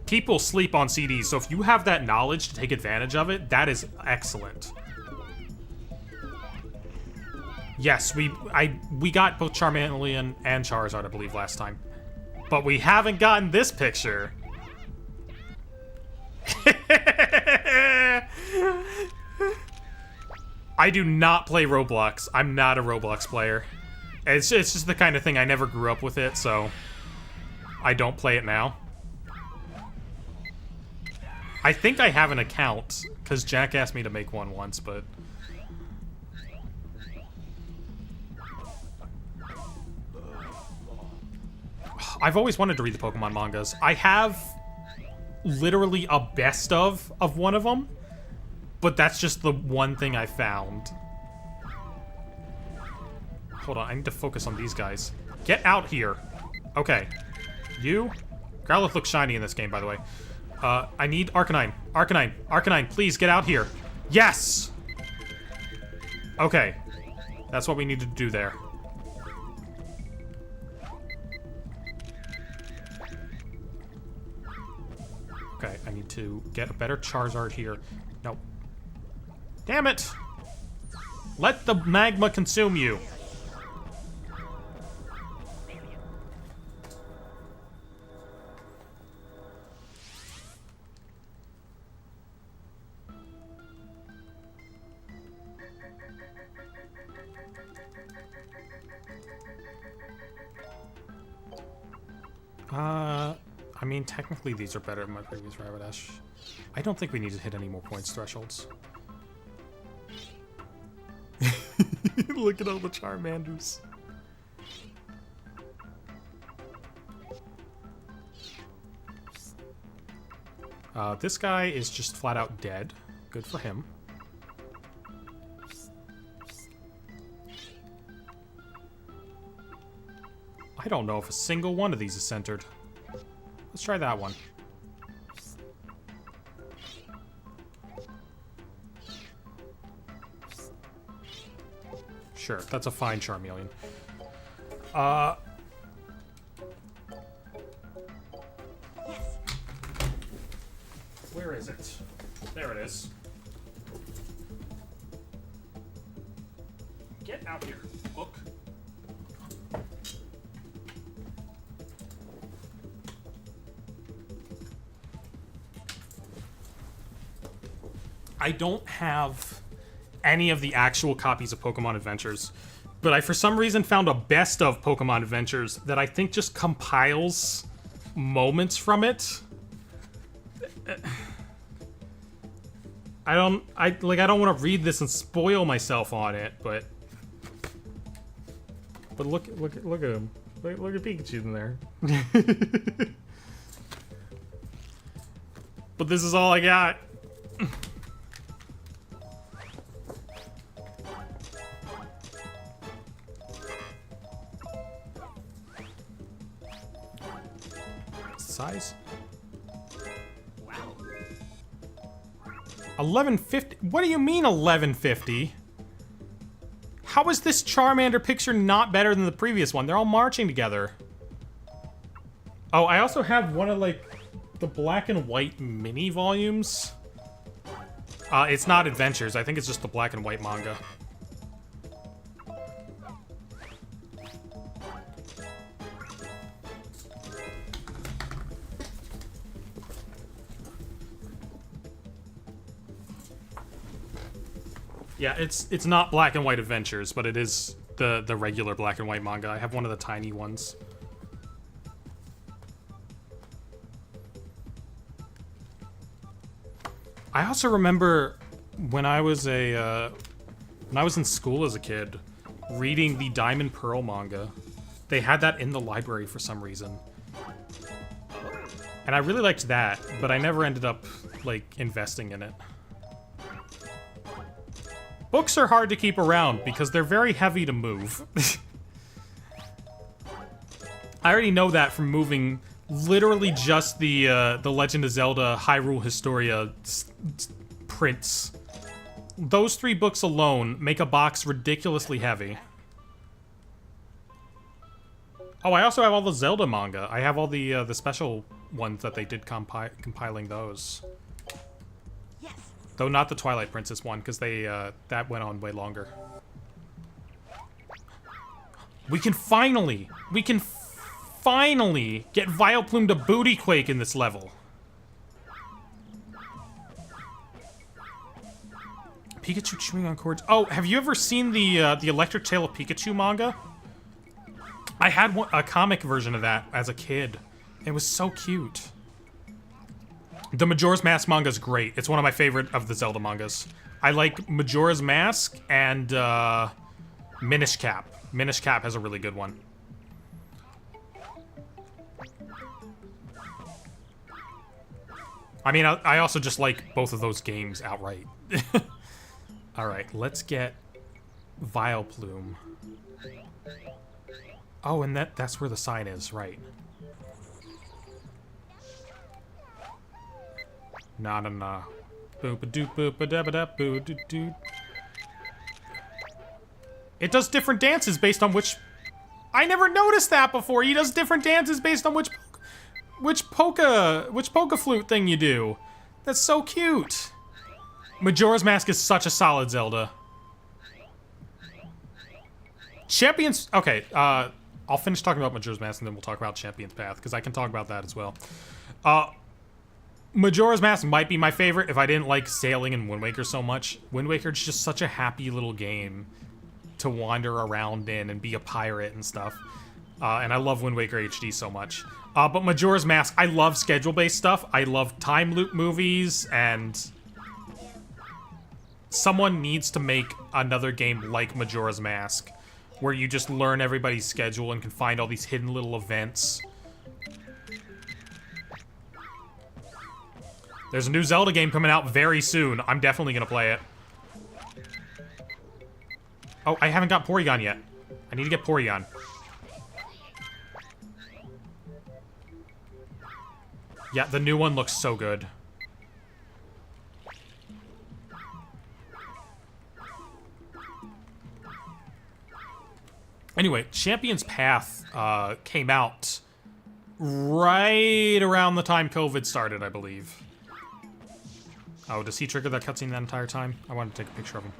People sleep on CDs, so if you have that knowledge to take advantage of it, that is excellent. Yes, we got both Charmeleon and Charizard, I believe, last time. But we haven't gotten this picture. I do not play Roblox. I'm not a Roblox player. It's just the kind of thing I never grew up with it, so I don't play it now. I think I have an account, because Jack asked me to make one once, but... I've always wanted to read the Pokemon mangas. I have literally a best of one of them, but that's just the one thing I found. Hold on, I need to focus on these guys. Get out here. Okay. You? Growlithe looks shiny in this game, by the way. I need Arcanine. Arcanine. Arcanine, please get out here. Yes! Okay. That's what we need to do there. Okay, I need to get a better Charizard here. No. Damn it! Let the magma consume you. I mean, technically these are better than my previous Rapidash. I don't think we need to hit any more points thresholds. Look at all the Charmanders. This guy is just flat out dead. Good for him. I don't know if a single one of these is centered. Let's try that one. Sure, that's a fine Charmeleon. Where is it? There it is. Get out here, book. I don't have any of the actual copies of Pokemon Adventures, but I for some reason found a best of Pokemon Adventures that I think just compiles moments from it. I don't want to read this and spoil myself on it, but but look at him. Look at Pikachu in there. But this is all I got. Size? Wow. 1150. What do you mean 1150? How is this Charmander picture not better than the previous one? They're all marching together. Oh, I also have one of like the black and white mini volumes. It's not Adventures. I think it's just the black and white manga. Yeah, it's not Black and White Adventures, but it is the regular black and white manga. I have one of the tiny ones. I also remember when I was in school as a kid, reading the Diamond Pearl manga. They had that in the library for some reason. And I really liked that, but I never ended up, like, investing in it. Books are hard to keep around because they're very heavy to move. I already know that from moving literally just the Legend of Zelda Hyrule Historia prints. Those 3 books alone make a box ridiculously heavy. Oh, I also have all the Zelda manga. I have all the special ones that they did compiling those. Yes. Though not the Twilight Princess one, because they that went on way longer. We can finally get Vileplume to Booty Quake in this level. Pikachu chewing on cords. Oh, have you ever seen the Electric Tale of Pikachu manga? I had a comic version of that as a kid. It was so cute. The Majora's Mask manga is great. It's one of my favorite of the Zelda mangas. I like Majora's Mask and Minish Cap. Minish Cap has a really good one. I mean, I also just like both of those games outright. Alright, let's get Vileplume. Oh, and that's where the sign is, right. Nah. Boop-a-doop-boop-a-dabba-dap-boo-doo-doo. It does different dances based on which... I never noticed that before! He does different dances based on which polka flute thing you do. That's so cute! Majora's Mask is such a solid Zelda. Champions... Okay, I'll finish talking about Majora's Mask and then we'll talk about Champion's Path, because I can talk about that as well. Majora's Mask might be my favorite if I didn't like sailing in Wind Waker so much. Wind Waker's just such a happy little game to wander around in and be a pirate and stuff. And I love Wind Waker HD so much. But Majora's Mask, I love schedule-based stuff. I love time loop movies, and someone needs to make another game like Majora's Mask, where you just learn everybody's schedule and can find all these hidden little events. There's a new Zelda game coming out very soon. I'm definitely gonna play it. Oh, I haven't got Porygon yet. I need to get Porygon. Yeah, the new one looks so good. Anyway, Champion's Path came out right around the time COVID started, I believe. Oh, does he trigger that cutscene that entire time? I wanted to take a picture of him.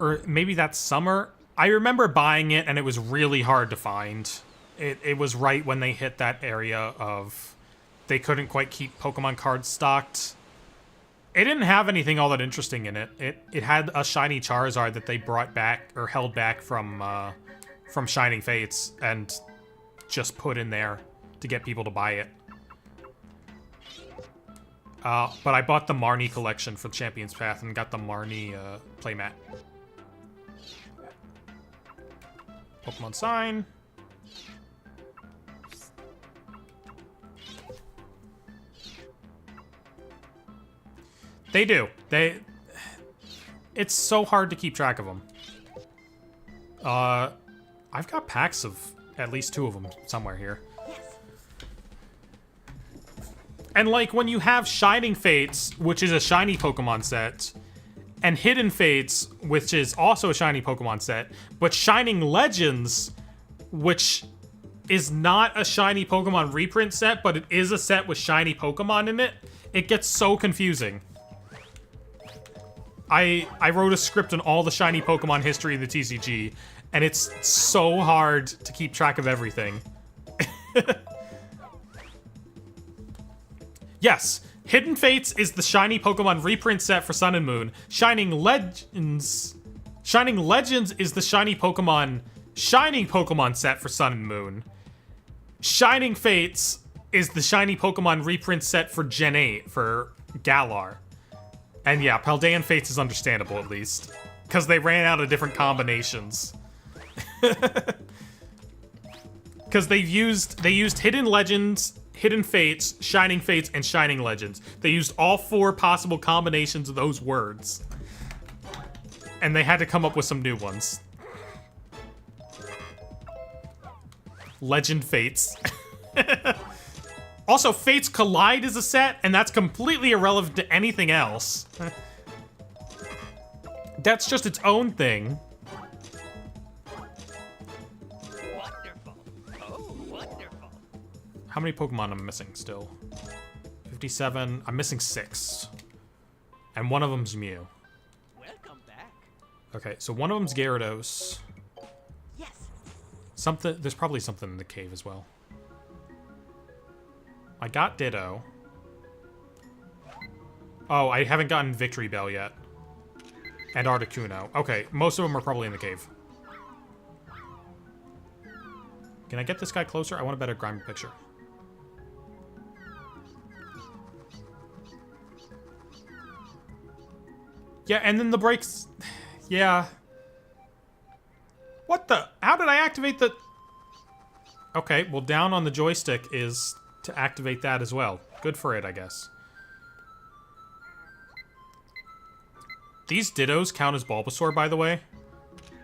Or maybe that's summer? I remember buying it and it was really hard to find. It was right when they hit that area of... They couldn't quite keep Pokemon cards stocked. It didn't have anything all that interesting in it. It had a shiny Charizard that they brought back, or held back from Shining Fates, and just put in there to get people to buy it. But I bought the Marnie collection for Champion's Path and got the Marnie playmat. Pokemon sign. They do. It's so hard to keep track of them. I've got packs of at least 2 of them somewhere here. Yes. And like when you have Shining Fates, which is a shiny Pokemon set, and Hidden Fates, which is also a shiny Pokemon set, but Shining Legends, which is not a shiny Pokemon reprint set, but it is a set with shiny Pokemon in it, it gets so confusing. I wrote a script on all the shiny Pokemon history in the TCG, and it's so hard to keep track of everything. Yes, Hidden Fates is the shiny Pokemon reprint set for Sun and Moon. Shining Legends is the shiny Pokemon set for Sun and Moon. Shining Fates is the shiny Pokemon reprint set for Gen 8 for Galar. And yeah, Paldean Fates is understandable at least, because they ran out of different combinations. Because they used Hidden Legends, Hidden Fates, Shining Fates, and Shining Legends. They used all 4 possible combinations of those words. And they had to come up with some new ones. Legend Fates. Also, Fates Collide is a set, and that's completely irrelevant to anything else. That's just its own thing. Wonderful. Oh, wonderful. How many Pokemon am I missing still? 57. I'm missing 6. And one of them's Mew. Welcome back. Okay, so one of them's Gyarados. Yes. There's probably something in the cave as well. I got Ditto. Oh, I haven't gotten Victory Bell yet. And Articuno. Okay, most of them are probably in the cave. Can I get this guy closer? I want a better Grime picture. Yeah, and then the brakes... Yeah. What the... How did I activate the... Okay, well, down on the joystick is to activate that as well. Good for it, I guess. These Dittos count as Bulbasaur, by the way.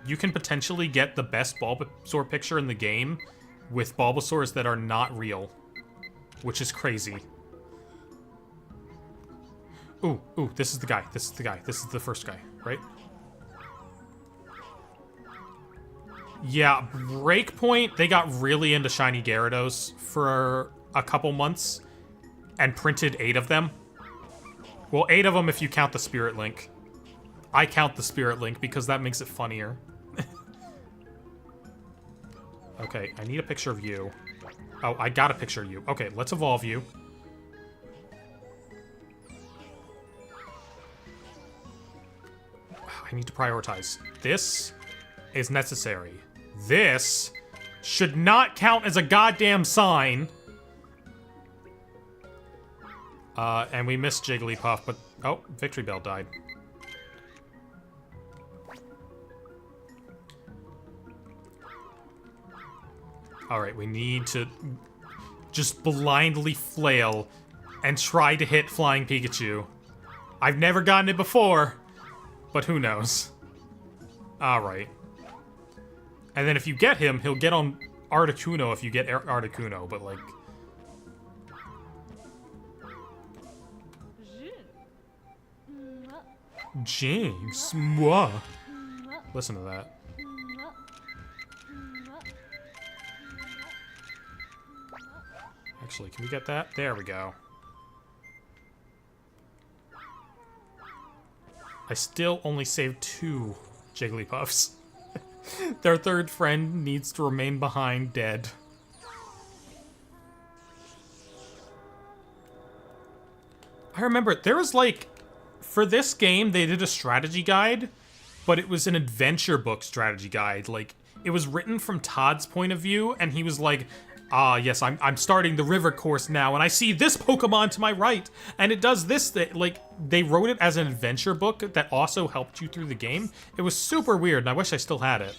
You can potentially get the best Bulbasaur picture in the game with Bulbasaurs that are not real, which is crazy. Ooh, this is the guy. This is the guy. This is the first guy, right? Yeah, Breakpoint, they got really into shiny Gyarados for a couple months and printed 8 of them. Well, 8 of them if you count the Spirit Link. I count the Spirit Link because that makes it funnier. Okay, I need a picture of you. Oh, I got a picture of you. Okay, let's evolve you. I need to prioritize. This is necessary. This should not count as a goddamn sign. And we missed Jigglypuff, but... Oh, Victory Bell died. Alright, we need to just blindly flail and try to hit Flying Pikachu. I've never gotten it before, but who knows. Alright. And then if you get him, he'll get on Articuno if you get Articuno, but like... Jinx, moi. Listen to that. Actually, can we get that? There we go. I still only saved 2 Jigglypuffs. Their third friend needs to remain behind dead. I remember, there was like... For this game, they did a strategy guide, but it was an adventure book strategy guide. Like, it was written from Todd's point of view, and he was like, yes, I'm starting the river course now, and I see this Pokemon to my right, and it does this thing. Like, they wrote it as an adventure book that also helped you through the game. It was super weird, and I wish I still had it.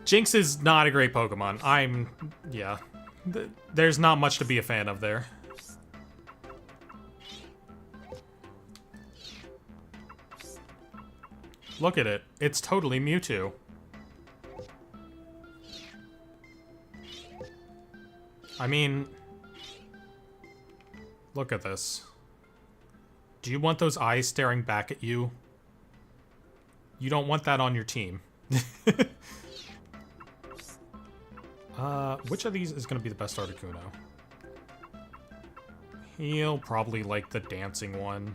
Jinx is not a great Pokemon. Yeah. There's not much to be a fan of there. Look at it. It's totally Mewtwo. I mean, look at this. Do you want those eyes staring back at you? You don't want that on your team. Which of these is going to be the best Articuno? He'll probably like the dancing one.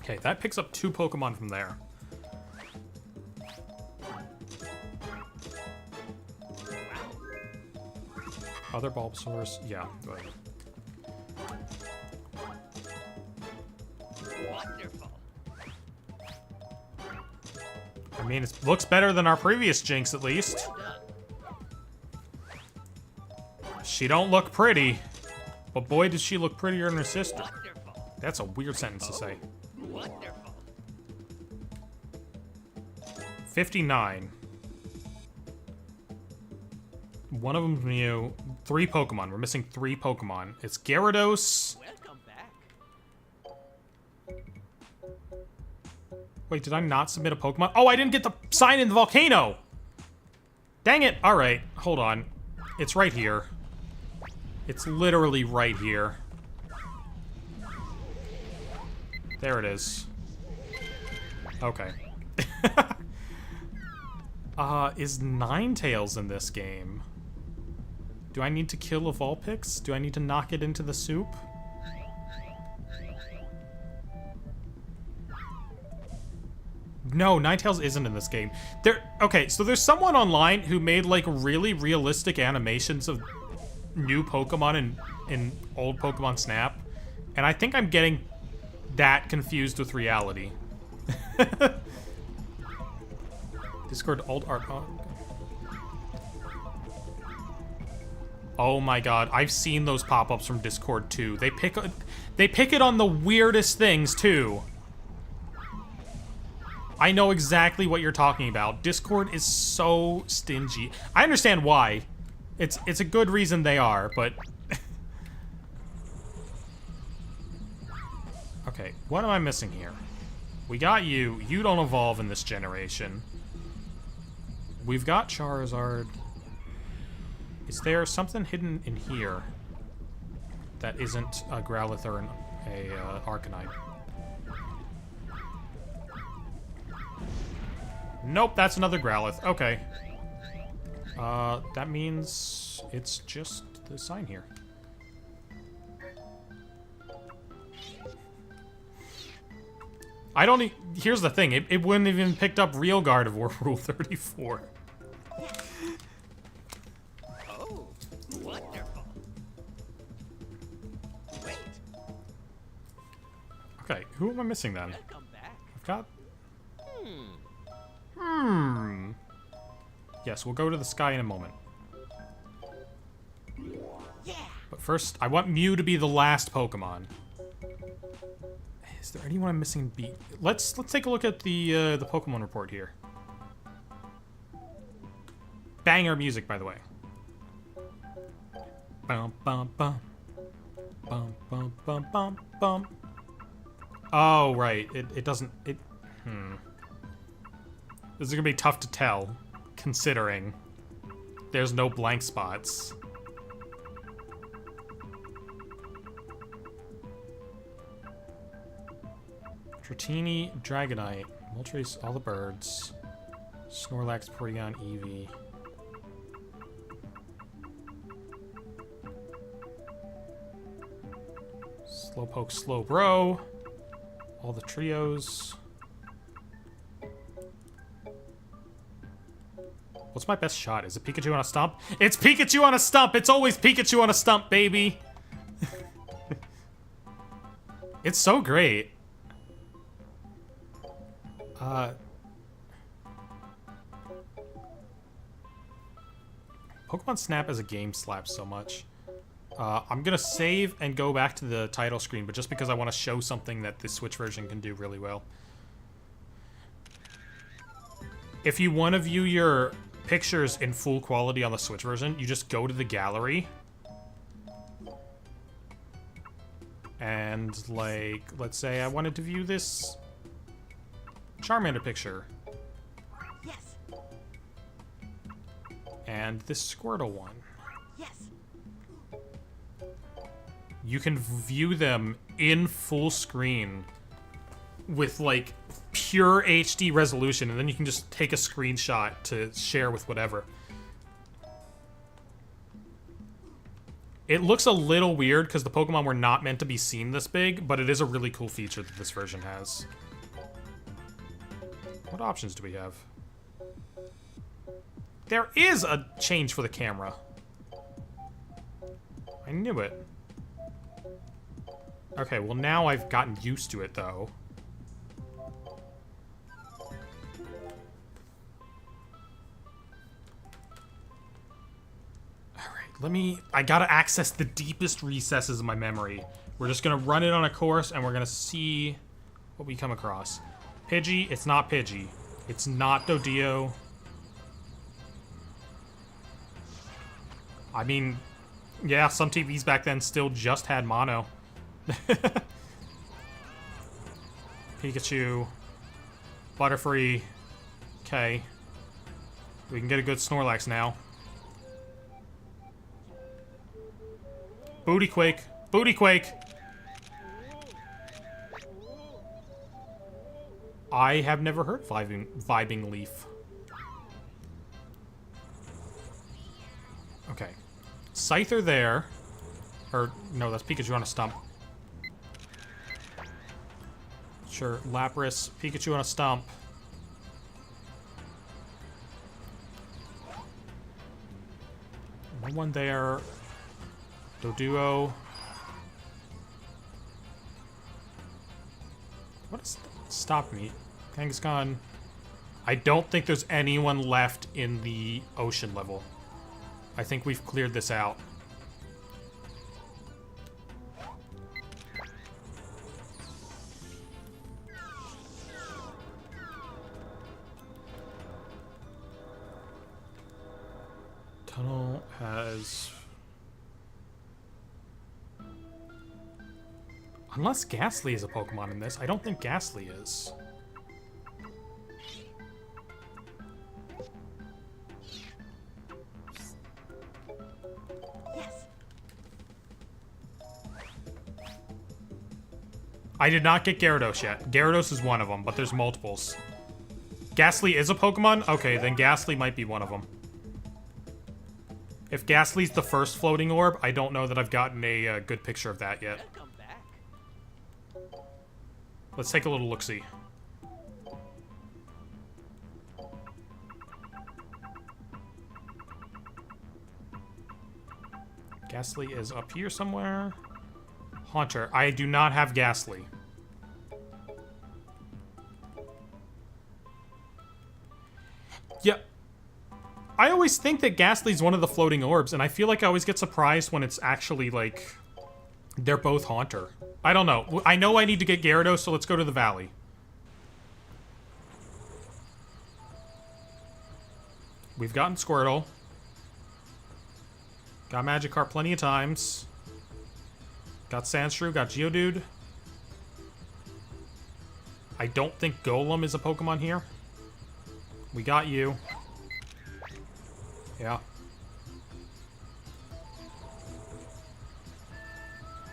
Okay, that picks up 2 Pokemon from there. Other Bulbasaurs? Yeah, go ahead. Wonderful. I mean, it looks better than our previous Jinx, at least. Well done. She don't look pretty, but boy, does she look prettier than her sister. Wonderful. That's a weird sentence to say. Wonderful. 59. One of them's Mew. 3 Pokemon. We're missing 3 Pokemon. It's Gyarados. Welcome back. Wait, did I not submit a Pokemon? Oh, I didn't get the sign in the volcano! Dang it! Alright, hold on. It's right here. It's literally right here. There it is. Okay. Is Ninetales in this game? Do I need to kill a Vulpix? Do I need to knock it into the soup? No, Ninetales isn't in this game. Okay, so there's someone online who made, like, really realistic animations of new Pokemon in old Pokemon Snap, and I think I'm getting that confused with reality. Discord alt art. Oh my god, I've seen those pop-ups from Discord too. They pick it on the weirdest things too. I know exactly what you're talking about. Discord is so stingy. I understand why. It's a good reason they are, but okay, what am I missing here? We got you. You don't evolve in this generation. We've got Charizard. Is there something hidden in here that isn't a Growlithe or a Arcanine? Nope, that's another Growlithe. Okay. That means it's just the sign here. I don't here's the thing, it wouldn't have even picked up Real Gardevoir Rule 34. Oh, wonderful. Wait. Okay, who am I missing then? Welcome back. I've got... Hmm. Yes, we'll go to the sky in a moment. Yeah. But first, I want Mew to be the last Pokemon. Is there anyone I'm missing? Let's take a look at the Pokemon report here. Banger music, by the way. Bum bum bum. Bum bum bum bum bum. Oh right, it doesn't. This is gonna be tough to tell, considering there's no blank spots. Dratini, Dragonite, Moltres, all the birds, Snorlax, Porygon, Eevee. Slowpoke, Slowbro, all the trios. What's my best shot? Is it Pikachu on a stump? It's Pikachu on a stump! It's always Pikachu on a stump, baby! It's so great. Pokemon Snap as a game slaps so much. I'm gonna save and go back to the title screen, but just because I want to show something that the Switch version can do really well. If you want to view your pictures in full quality on the Switch version, you just go to the gallery. And, like, let's say I wanted to view this Charmander picture. Yes. And this Squirtle one. Yes. You can view them in full screen with, like, pure HD resolution, and then you can just take a screenshot to share with whatever. It looks a little weird because the Pokemon were not meant to be seen this big, but it is a really cool feature that this version has. What options do we have? There is a change for the camera. I knew it. Okay, well now I've gotten used to it, though. I gotta access the deepest recesses of my memory. We're just gonna run it on a course, and we're gonna see what we come across. Pidgey, it's not Pidgey. It's not Dodio. I mean, yeah, some TVs back then still just had mono. Pikachu. Butterfree. Okay. We can get a good Snorlax now. Booty Quake. Booty Quake! I have never heard Vibing Leaf. Okay. Scyther there. Or, no, that's Pikachu on a stump. Sure, Lapras, Pikachu on a stump. No one there. Doduo. What is stop me? Kangaskhan. I don't think there's anyone left in the ocean level. I think we've cleared this out. Tunnel has... Unless Ghastly is a Pokemon in this. I don't think Ghastly is. Yes. I did not get Gyarados yet. Gyarados is one of them, but there's multiples. Ghastly is a Pokemon? Okay, then Ghastly might be one of them. If Ghastly's the first floating orb, I don't know that I've gotten a good picture of that yet. Come back. Let's take a little look-see. Ghastly is up here somewhere. Haunter. I do not have Ghastly. Yeah. I always think that Ghastly's one of the floating orbs, and I feel like I always get surprised when it's actually, like, they're both Haunter. I don't know. I know I need to get Gyarados, so let's go to the valley. We've gotten Squirtle. Got Magikarp plenty of times. Got Sandshrew, got Geodude. I don't think Golem is a Pokemon here. We got you. Yeah.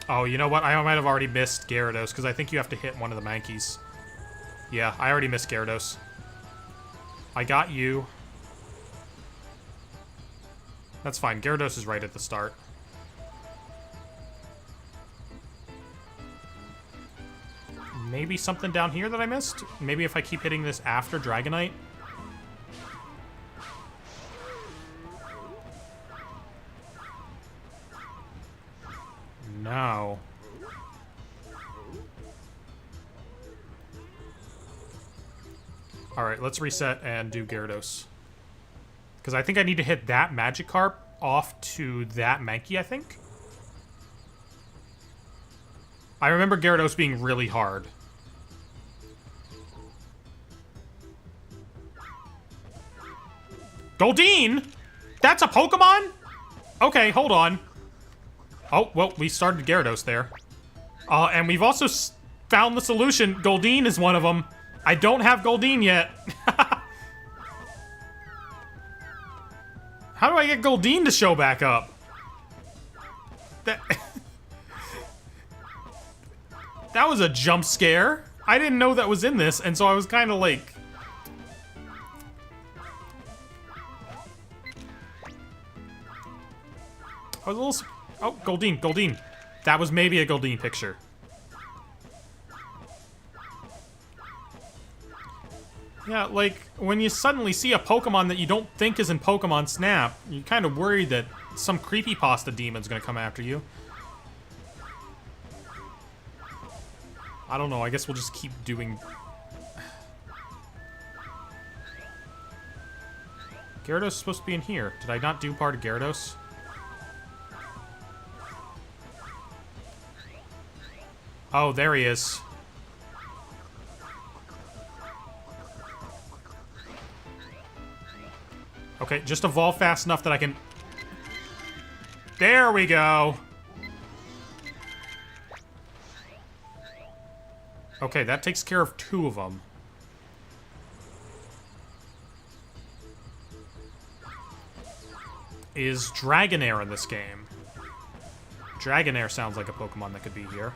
Oh, you know what? I might have already missed Gyarados, because I think you have to hit one of the Mankeys. Yeah, I already missed Gyarados. I got you. That's fine. Gyarados is right at the start. Maybe something down here that I missed? Maybe if I keep hitting this after Dragonite? No. Alright, let's reset and do Gyarados. Because I think I need to hit that Magikarp off to that Mankey, I think. I remember Gyarados being really hard. Goldeen? That's a Pokemon? Okay, hold on. Oh, well, we started Gyarados there. And we've also found the solution. Goldeen is one of them. I don't have Goldeen yet. How do I get Goldeen to show back up? That... That was a jump scare. I didn't know that was in this, and so I was kind of like... I was a little... Oh, Goldeen, Goldeen. That was maybe a Goldeen picture. Yeah, like, when you suddenly see a Pokemon that you don't think is in Pokemon Snap, you're kind of worried that some creepypasta demon's gonna come after you. I don't know, I guess we'll just keep doing... Gyarados is supposed to be in here. Did I not do part of Gyarados? Oh, there he is. Okay, just evolve fast enough that I can... There we go! Okay, that takes care of 2 of them. Is Dragonair in this game? Dragonair sounds like a Pokemon that could be here.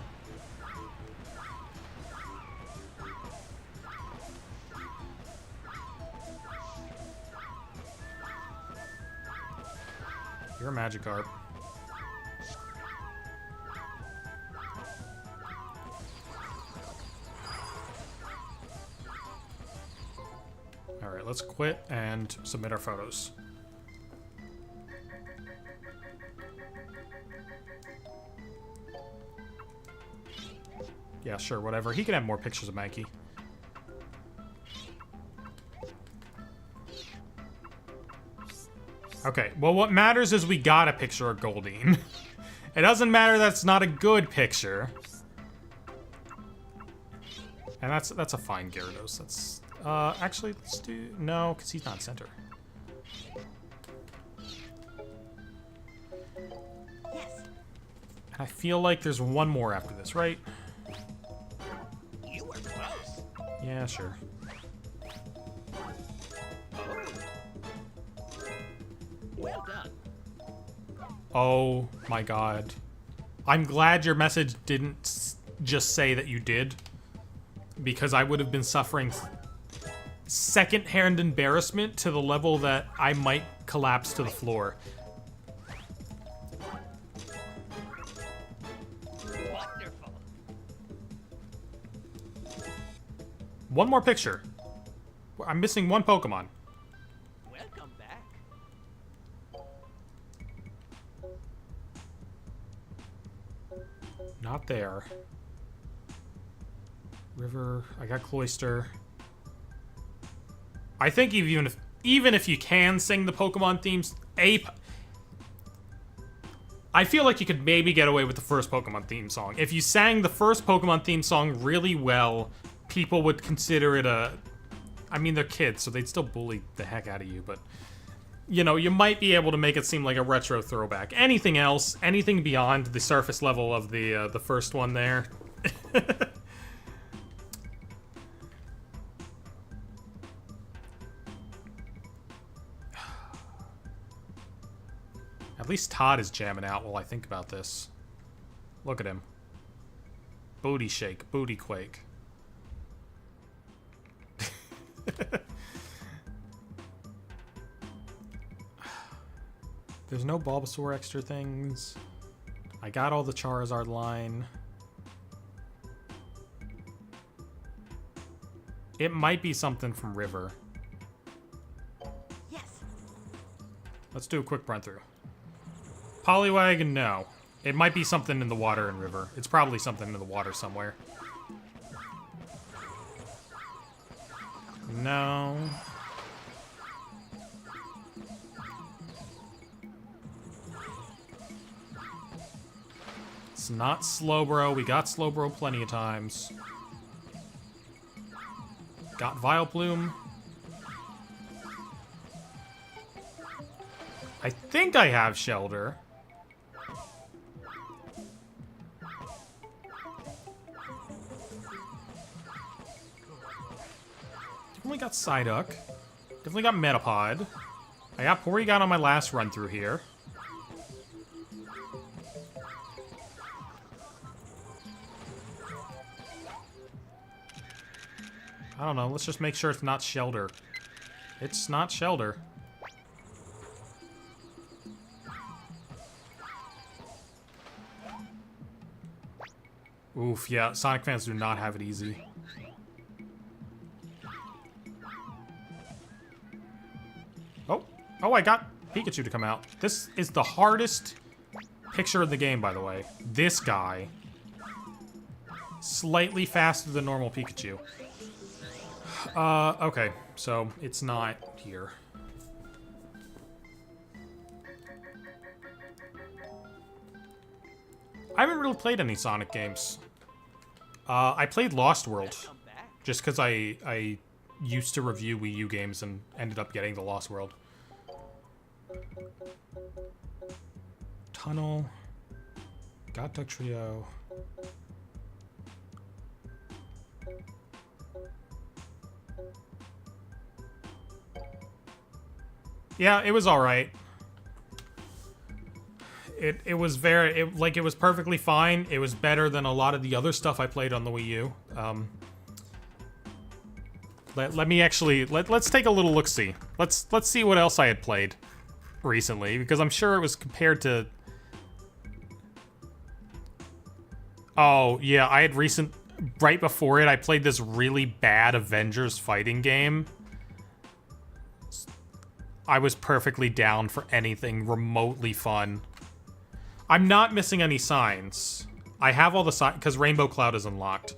You're a Magikarp. Alright, let's quit and submit our photos. Yeah, sure, whatever. He can have more pictures of Mankey. Okay, well what matters is we got a picture of Goldeen. It doesn't matter that it's not a good picture. And that's a fine Gyarados. That's actually let's do no, because he's not center. Yes. And I feel like there's one more after this, right? You were close. Yeah, sure. Well done. Oh my god. I'm glad your message didn't just say that you did. Because I would have been suffering second-hand embarrassment to the level that I might collapse to the floor. Wonderful. One more picture. I'm missing one Pokemon. Welcome back. Not there. River. I got Cloyster. I think even if you can sing the Pokemon themes, I feel like you could maybe get away with the first Pokemon theme song. If you sang the first Pokemon theme song really well, people would consider it a... I mean, they're kids, so they'd still bully the heck out of you, but... You know, you might be able to make it seem like a retro throwback. Anything else, anything beyond the surface level of the first one there... At least Todd is jamming out while I think about this. Look at him. Booty shake, booty quake. There's no Bulbasaur extra things. I got all the Charizard line. It might be something from River. Yes. Let's do a quick run through. Poliwag, no. It might be something in the water and river. It's probably something in the water somewhere. No. It's not Slowbro. We got Slowbro plenty of times. Got Vileplume. I think I have shelter. Definitely got Psyduck. Definitely got Metapod. I got Porygon on my last run through here. I don't know, let's just make sure it's not Shelter. It's not Shelter. Oof, yeah, Sonic fans do not have it easy. Oh, I got Pikachu to come out. This is the hardest picture of the game, by the way. This guy. Slightly faster than normal Pikachu. Okay, so it's not here. I haven't really played any Sonic games. I played Lost World. Welcome back. Just because I used to review Wii U games and ended up getting the Lost World. Tunnel. Got Duck Trio. Yeah, it was alright. It was very, it was perfectly fine. It was better than a lot of the other stuff I played on the Wii U. Let me actually, let's take a little look-see. Let's see what else I had played recently, because I'm sure it was compared to... Oh, yeah, I had right before it, I played this really bad Avengers fighting game. I was perfectly down for anything remotely fun. I'm not missing any signs. I have all the signs, because Rainbow Cloud is unlocked.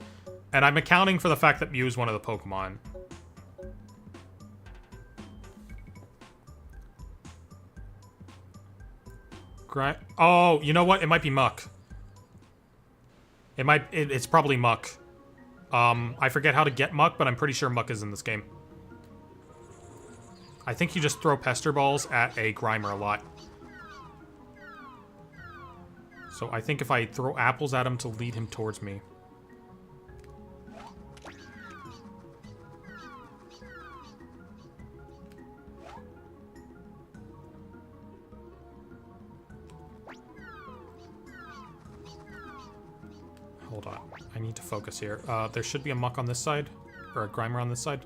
And I'm accounting for the fact that Mew is one of the Pokemon. Oh, you know what? It might be Muck. It's probably Muck. I forget how to get Muck, but I'm pretty sure Muck is in this game. I think you just throw Pester Balls at a Grimer a lot. So I think if I throw apples at him to lead him towards me. Hold on. I need to focus here. There should be a Muck on this side. Or a Grimer on this side.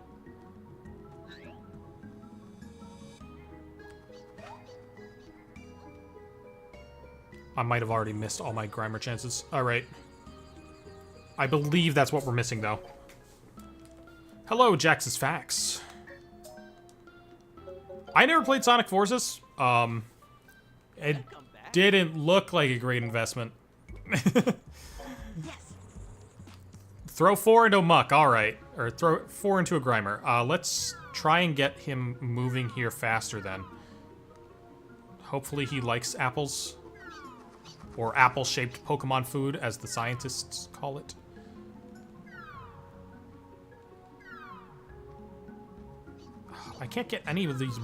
I might have already missed all my Grimer chances. Alright. I believe that's what we're missing, though. Hello, Jax's Facts. I never played Sonic Forces. It didn't look like a great investment. Yes. Throw 4 into a Muck, alright. Or throw 4 into a Grimer. Let's try and get him moving here faster, then. Hopefully he likes apples. Or apple-shaped Pokemon food, as the scientists call it. I can't get any of these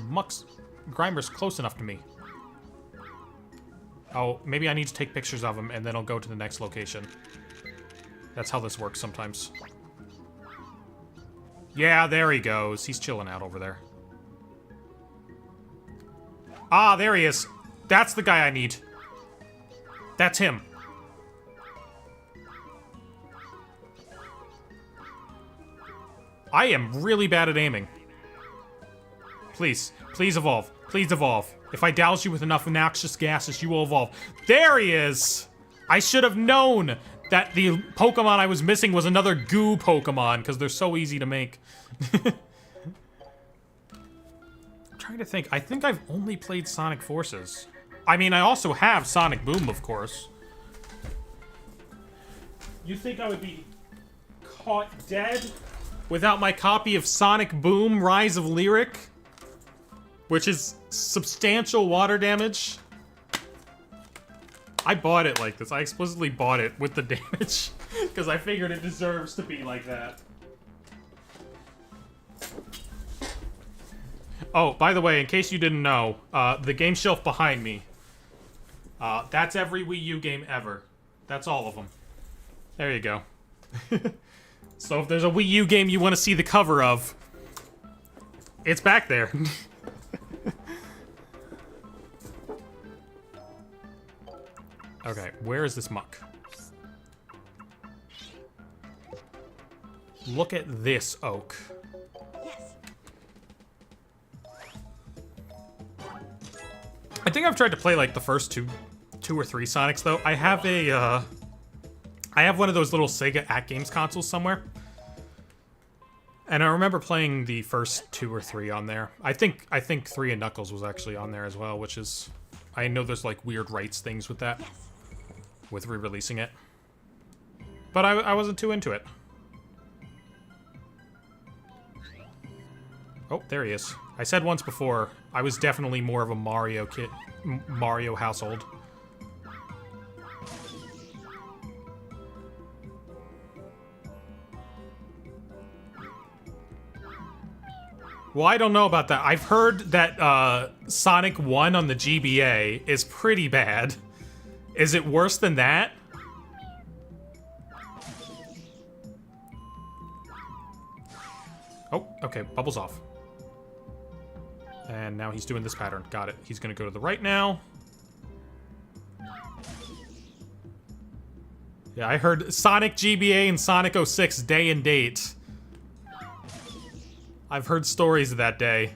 Grimers close enough to me. Oh, maybe I need to take pictures of them, and then I'll go to the next location. That's how this works sometimes. Yeah, there he goes. He's chilling out over there. Ah, there he is. That's the guy I need. That's him. I am really bad at aiming. Please. Please evolve. Please evolve. If I douse you with enough noxious gases, you will evolve. There he is! I should have known that the Pokemon I was missing was another goo Pokemon, because they're so easy to make. I'm trying to think. I think I've only played Sonic Forces. I mean, I also have Sonic Boom, of course. You think I would be caught dead without my copy of Sonic Boom, Rise of Lyric? Which is substantial water damage. I bought it like this. I explicitly bought it with the damage. Because I figured it deserves to be like that. Oh, by the way, in case you didn't know, the game shelf behind me, that's every Wii U game ever. That's all of them. There you go. So if there's a Wii U game you want to see the cover of, it's back there. Okay, where is this muck? Look at this oak. Yes. I think I've tried to play like the first two or three Sonics though. I have one of those little Sega At Games consoles somewhere. And I remember playing the first 2 or 3 on there. I think 3 and Knuckles was actually on there as well, which is, I know there's like weird rights things with that, Yes. with re-releasing it. But I wasn't too into it. Oh, there he is. I said once before, I was definitely more of a Mario Mario household. Well, I don't know about that. I've heard that Sonic 1 on the GBA is pretty bad. Is it worse than that? Oh, okay, bubbles off. And now he's doing this pattern. Got it. He's gonna go to the right now. Yeah, I heard Sonic GBA and Sonic 06 day and date. I've heard stories of that day.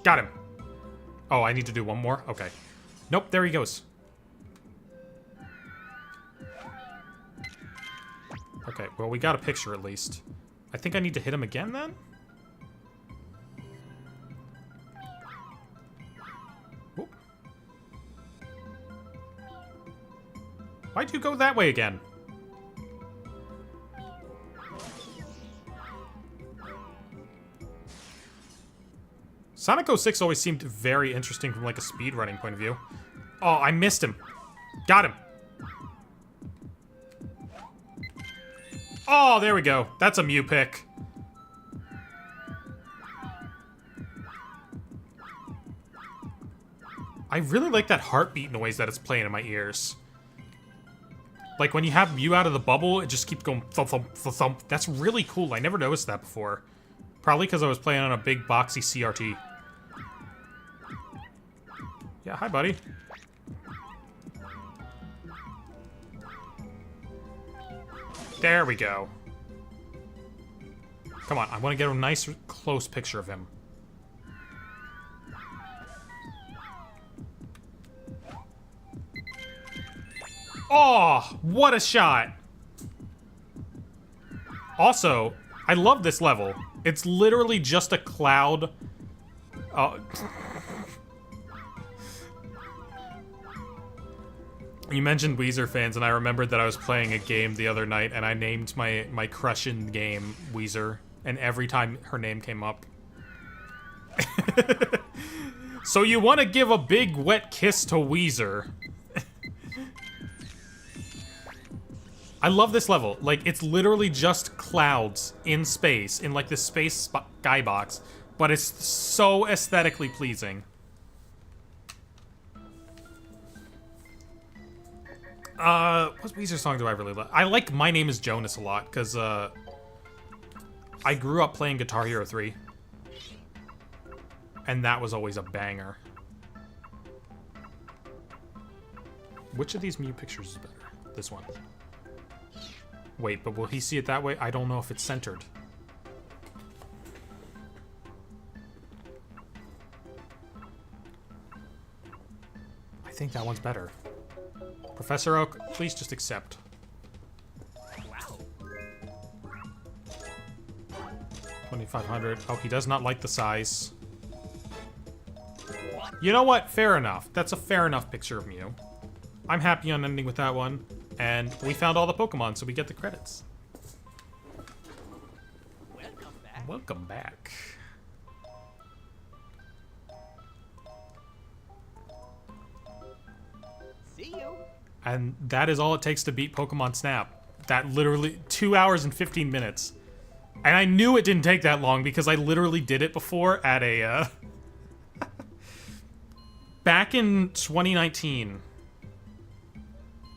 Got him. Oh, I need to do one more? Okay. Nope, there he goes. Okay, well, we got a picture at least. I think I need to hit him again then? Oop. Why'd you go that way again? Sonic 06 always seemed very interesting from like a speedrunning point of view. Oh, I missed him. Got him. Oh, there we go. That's a Mew pick. I really like that heartbeat noise that it's playing in my ears. Like when you have Mew out of the bubble, it just keeps going thump, thump, thump, thump. That's really cool. I never noticed that before. Probably because I was playing on a big boxy CRT. Yeah, hi, buddy. There we go. Come on, I want to get a nice close picture of him. Oh, what a shot! Also, I love this level. It's literally just a cloud. You mentioned Weezer fans, and I remembered that I was playing a game the other night, and I named my crush in the game Weezer, and every time her name came up. So you want to give a big wet kiss to Weezer. I love this level. Like, it's literally just clouds in space, in like this space skybox, but it's so aesthetically pleasing. What Weezer song do I really like? I like My Name is Jonas a lot, because, I grew up playing Guitar Hero 3. And that was always a banger. Which of these Mew pictures is better? This one. Wait, but will he see it that way? I don't know if it's centered. I think that one's better. Professor Oak, please just accept. Wow. 2,500. Oh, he does not like the size. You know what? Fair enough. That's a fair enough picture of Mew. I'm happy on ending with that one. And we found all the Pokemon, so we get the credits. Welcome back. Welcome back. See you. And that is all it takes to beat Pokemon Snap. That literally 2 hours and 15 minutes. And I knew it didn't take that long because I literally did it before at a, back in 2019,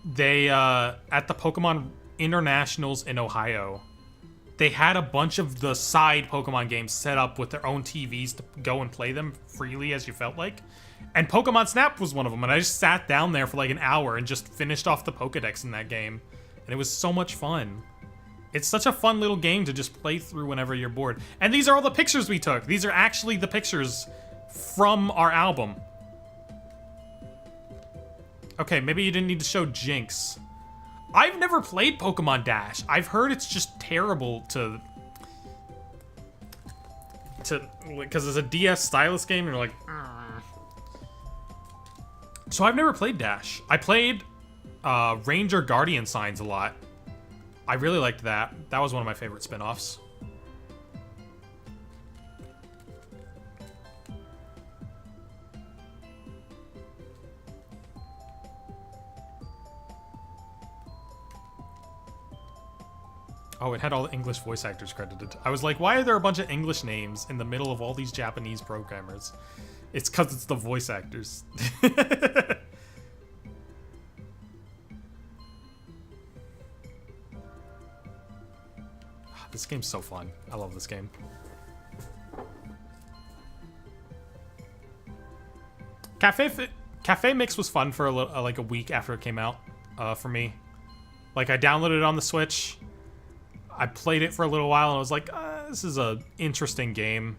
they, at the Pokemon Internationals in Ohio, they had a bunch of the side Pokemon games set up with their own TVs to go and play them freely as you felt like. And Pokemon Snap was one of them, and I just sat down there for like an hour and just finished off the Pokedex in that game. And it was so much fun. It's such a fun little game to just play through whenever you're bored. And these are all the pictures we took. These are actually the pictures from our album. Okay, maybe you didn't need to show Jinx. I've never played Pokemon Dash. I've heard it's just terrible to because it's a DS stylus game and you're like, "Ugh." So I've never played Dash. I played Ranger Guardian Signs a lot. I really liked that. That was one of my favorite spin-offs. Oh, it had all the English voice actors credited. I was like, why are there a bunch of English names in the middle of all these Japanese programmers? It's because it's the voice actors. This game's so fun. I love this game. Cafe Mix was fun for like a week after it came out for me. Like, I downloaded it on the Switch. I played it for a little while and I was like, this is a interesting game.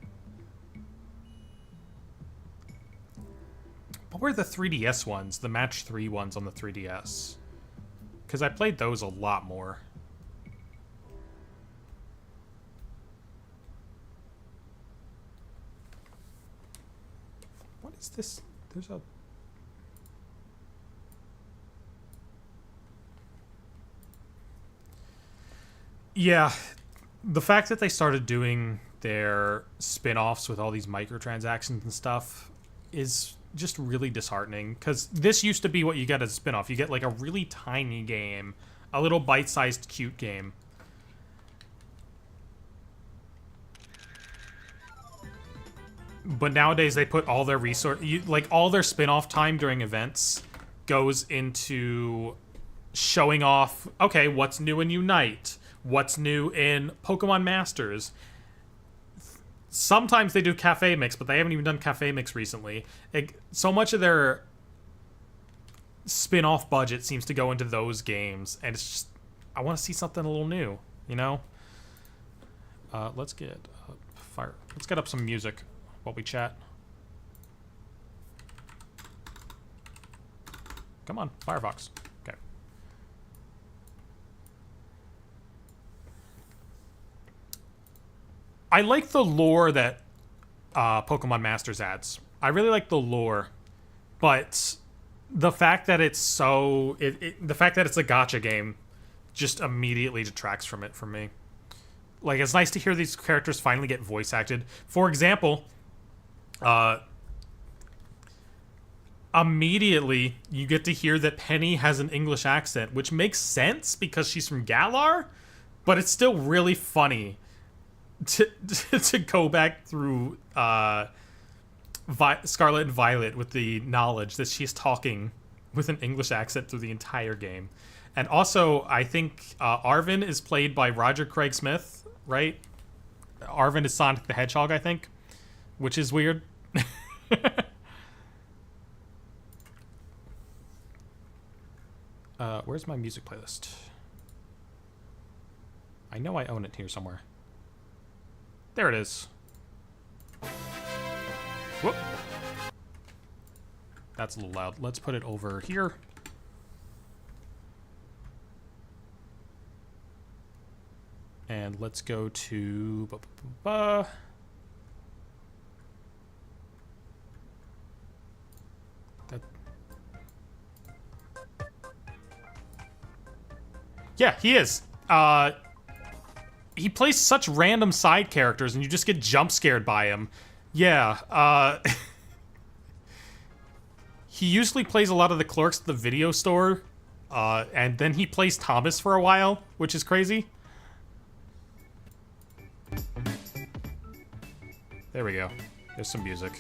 What were the 3DS ones? The Match 3 ones on the 3DS? Because I played those a lot more. What is this? There's a... Yeah, the fact that they started doing their spin-offs with all these microtransactions and stuff is just really disheartening, because this used to be what you get as a spin-off. You get like a really tiny game, a little bite-sized cute game. But nowadays they put all their like all their spin-off time during events goes into showing off, okay, what's new in Unite? What's new in Pokemon Masters? Sometimes they do Cafe Mix, but they haven't even done Cafe Mix recently. So much of their spin-off budget seems to go into those games, and it's just, I want to see something a little new, you know? Let's get up Let's get up some music while we chat. Come on, Firefox. Okay. I like the lore that Pokemon Masters adds. I really like the lore, but the fact that it's the fact that it's a gacha game just immediately detracts from it for me. Like, it's nice to hear these characters finally get voice acted. For example, immediately you get to hear that Penny has an English accent, which makes sense because she's from Galar, but it's still really funny to go back through Scarlet and Violet with the knowledge that she's talking with an English accent through the entire game. And also, I think Arven is played by Roger Craig Smith, right? Arven is Sonic the Hedgehog, I think, which is weird. Where's my music playlist? I know I own it here somewhere. There it is. Whoop. That's a little loud. Let's put it over here. And let's go to... Yeah, he is. He plays such random side characters, and you just get jump scared by him. Yeah, he usually plays a lot of the clerks at the video store, and then he plays Thomas for a while, which is crazy. There we go. There's some music.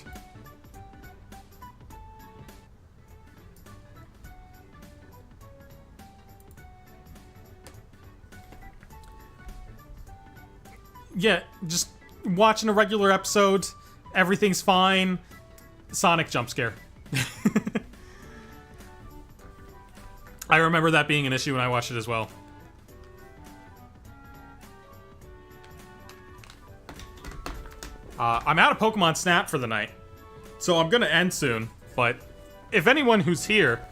Yeah, just watching a regular episode, everything's fine. Sonic jump scare. I remember that being an issue when I watched it as well. I'm out of Pokemon Snap for the night, so I'm gonna end soon, but if anyone who's here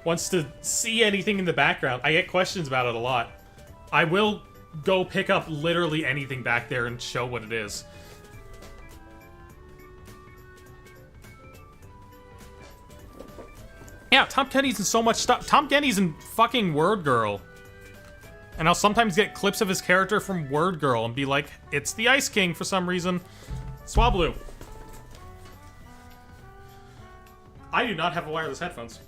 wants to see anything in the background, I get questions about it a lot. I will go pick up literally anything back there and show what it is. Yeah, Tom Kenny's in so much stuff. Tom Kenny's in fucking Word Girl. And I'll sometimes get clips of his character from Word Girl and be like, it's the Ice King for some reason. Swablu. I do not have wireless headphones.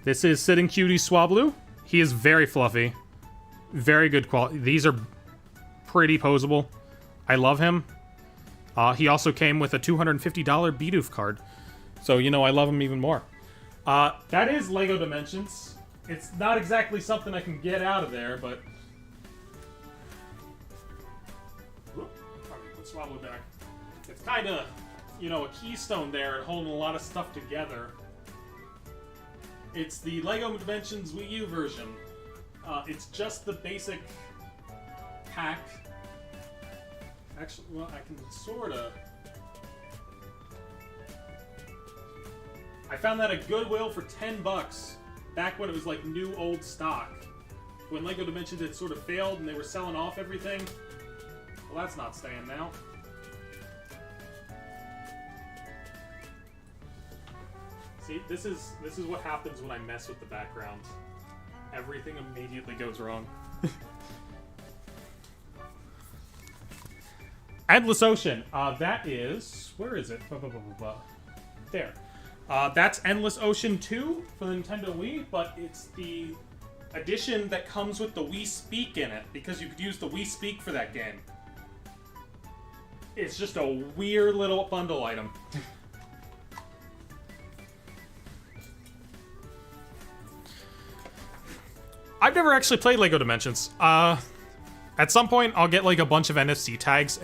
This is Sitting Cutie Swablu. He is very fluffy. Very good quality. These are pretty posable. I love him. He also came with a $250 Bidoof card. So, you know, I love him even more. That is LEGO Dimensions. It's not exactly something I can get out of there, but... Probably put Swablu back. It's kind of, you know, a keystone there and holding a lot of stuff together. It's the LEGO Dimensions Wii U version. It's just the basic pack. Actually, well, I can sorta... I found that at Goodwill for $10 back when it was like new old stock. When LEGO Dimensions had sort of failed and they were selling off everything. Well, that's not staying now. See, this is what happens when I mess with the background. Everything immediately goes wrong. Endless Ocean. That is... Where is it? There. That's Endless Ocean 2 for the Nintendo Wii, but it's the edition that comes with the Wii Speak in it, because you could use the Wii Speak for that game. It's just a weird little bundle item. I've never actually played LEGO Dimensions. At some point, I'll get like a bunch of NFC tags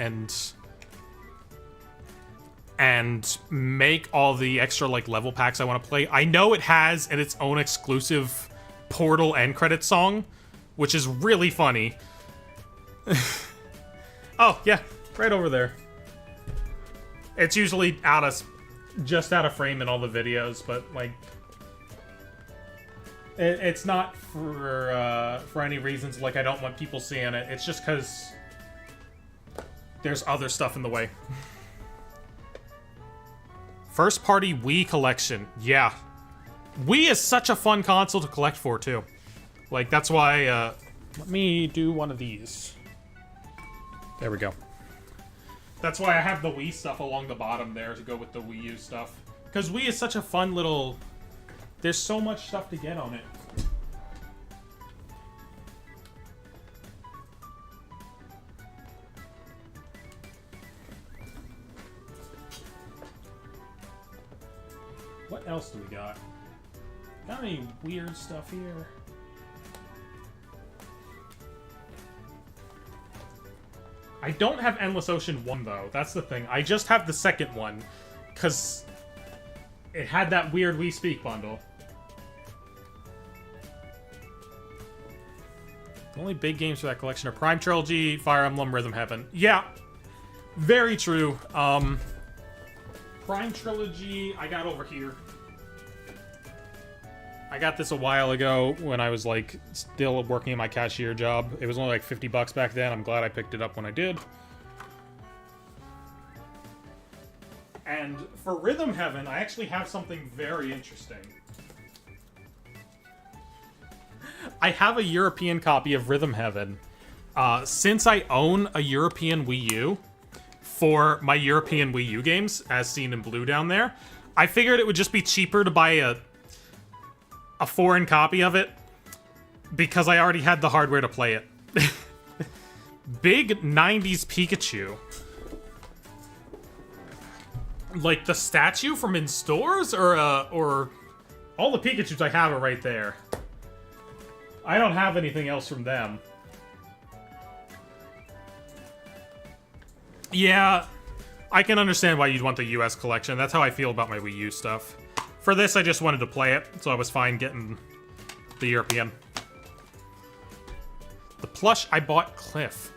and make all the extra like level packs I want to play. I know it has its own exclusive Portal end credit song, which is really funny. Oh yeah, right over there. It's usually just out of frame in all the videos, but like it's not for any reasons like I don't want people seeing it. It's just because there's other stuff in the way. First party Wii collection. Yeah. Wii is such a fun console to collect for, too. Like, that's why, let me do one of these. There we go. That's why I have the Wii stuff along the bottom there to go with the Wii U stuff. Because Wii is such a fun little... There's so much stuff to get on it. What else do we got? Got any weird stuff here? I don't have Endless Ocean 1, though. That's the thing. I just have the second one, because it had that weird Wii Speak bundle. The only big games for that collection are Prime Trilogy, Fire Emblem, Rhythm Heaven. Yeah, very true. Prime Trilogy, I got over here. I got this a while ago when I was, like, still working at my cashier job. It was only, like, $50 back then. I'm glad I picked it up when I did. And for Rhythm Heaven, I actually have something very interesting. I have a European copy of Rhythm Heaven. Since I own a European Wii U for my European Wii U games, as seen in blue down there, I figured it would just be cheaper to buy a foreign copy of it because I already had the hardware to play it. big 90s Pikachu. Like the statue from in stores, or all the Pikachus I have are right there. I don't have anything else from them. Yeah, I can understand why you'd want the US collection. That's how I feel about my Wii U stuff. For this, I just wanted to play it, so I was fine getting the European. The plush I bought Cliff.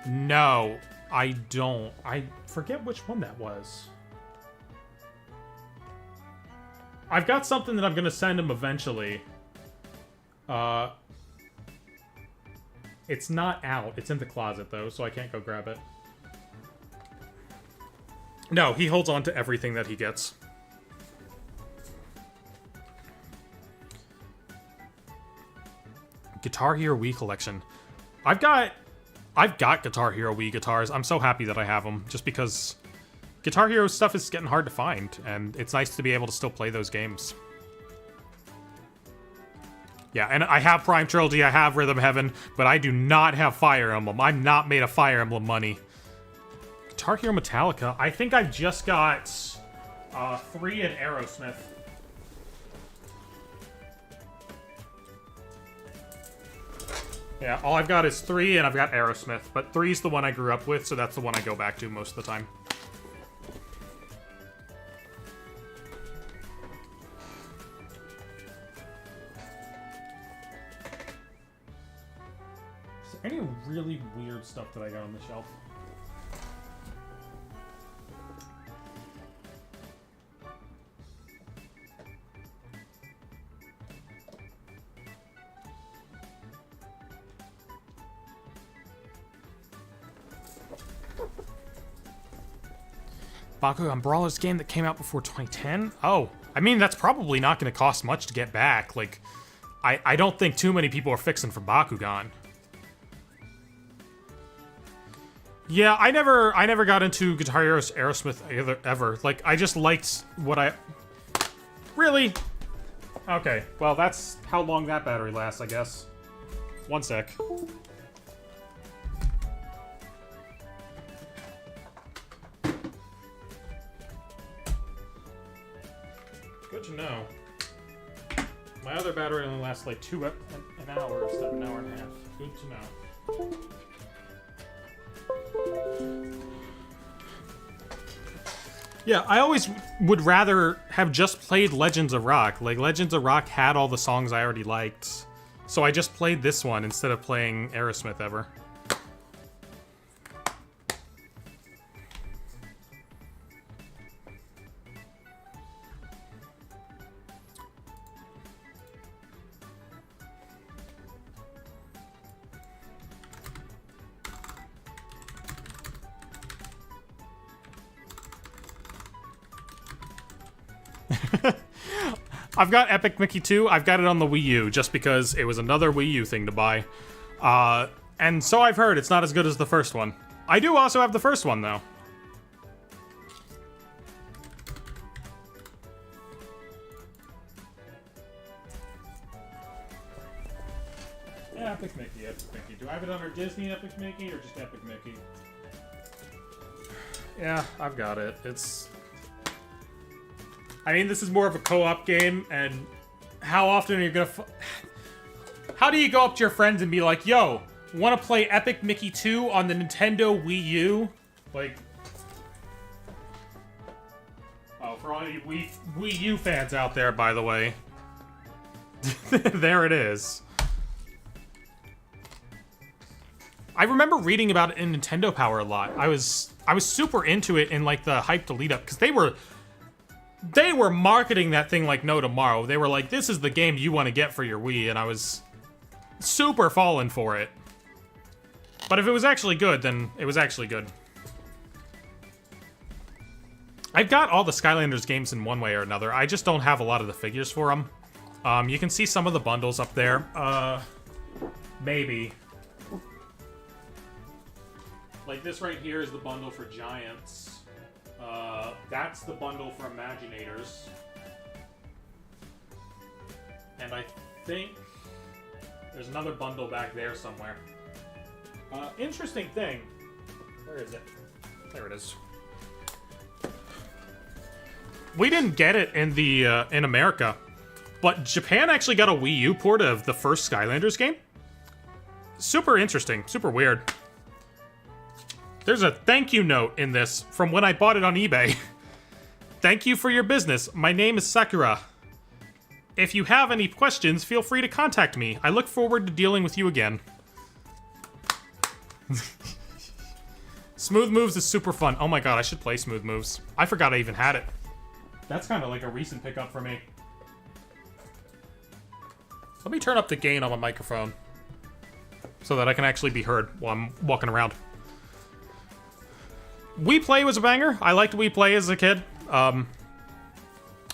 No, I don't. I forget which one that was. I've got something that I'm gonna send him eventually. It's not out. It's in the closet, though, so I can't go grab it. No, he holds on to everything that he gets. Guitar Hero Wii collection. I've got Guitar Hero Wii guitars. I'm so happy that I have them, just because Guitar Hero stuff is getting hard to find, and it's nice to be able to still play those games. Yeah, and I have Prime Trilogy, I have Rhythm Heaven, but I do not have Fire Emblem. I'm not made of Fire Emblem money. Guitar Hero Metallica. I think I've just got 3 in Aerosmith. Yeah, all I've got is 3, and I've got Aerosmith. But 3's the one I grew up with, so that's the one I go back to most of the time. Is there any really weird stuff that I got on the shelf? Bakugan Brawler's game that came out before 2010? Oh, I mean, that's probably not going to cost much to get back. Like, I don't think too many people are fixing for Bakugan. Yeah, I never got into Guitar Hero Aerosmith ever. Like, I just liked what I... Really? Okay, well, that's how long that battery lasts, I guess. One sec. Good to know. My other battery only lasts like an hour instead of an hour and a half. Good to know. Yeah, I always would rather have just played Legends of Rock. Like, Legends of Rock had all the songs I already liked. So I just played this one instead of playing Aerosmith ever. I've got Epic Mickey 2. I've got it on the Wii U just because it was another Wii U thing to buy. And so I've heard it's not as good as the first one. I do also have the first one, though. Yeah, Epic Mickey, Epic Mickey. Do I have it under Disney Epic Mickey or just Epic Mickey? Yeah, I've got it. I mean, this is more of a co-op game, and how often are you gonna... How do you go up to your friends and be like, yo, wanna play Epic Mickey 2 on the Nintendo Wii U? Like... Oh, for all you Wii U fans out there, by the way. There it is. I remember reading about it in Nintendo Power a lot. I was super into it in, like, the hype to lead up, because they were marketing that thing like no tomorrow. They were like, this is the game you want to get for your Wii, and I was super falling for it. But if it was actually good, then it was actually good. I've got all the Skylanders games in one way or another. I just don't have a lot of the figures for them. You can see some of the bundles up there. Maybe. Like this right here is the bundle for Giants. That's the bundle for Imaginators. And I think There's another bundle back there somewhere. Interesting thing. Where is it? There it is. We didn't get it in the in America, but Japan actually got a Wii U port of the first Skylanders game. Super interesting, super weird. There's a thank you note in this from when I bought it on eBay. Thank you for your business. My name is Sakura. If you have any questions, feel free to contact me. I look forward to dealing with you again. Smooth Moves is super fun. Oh my god, I should play Smooth Moves. I forgot I even had it. That's kind of like a recent pickup for me. Let me turn up the gain on my microphone so that I can actually be heard while I'm walking around. Wii Play was a banger. I liked Wii Play as a kid.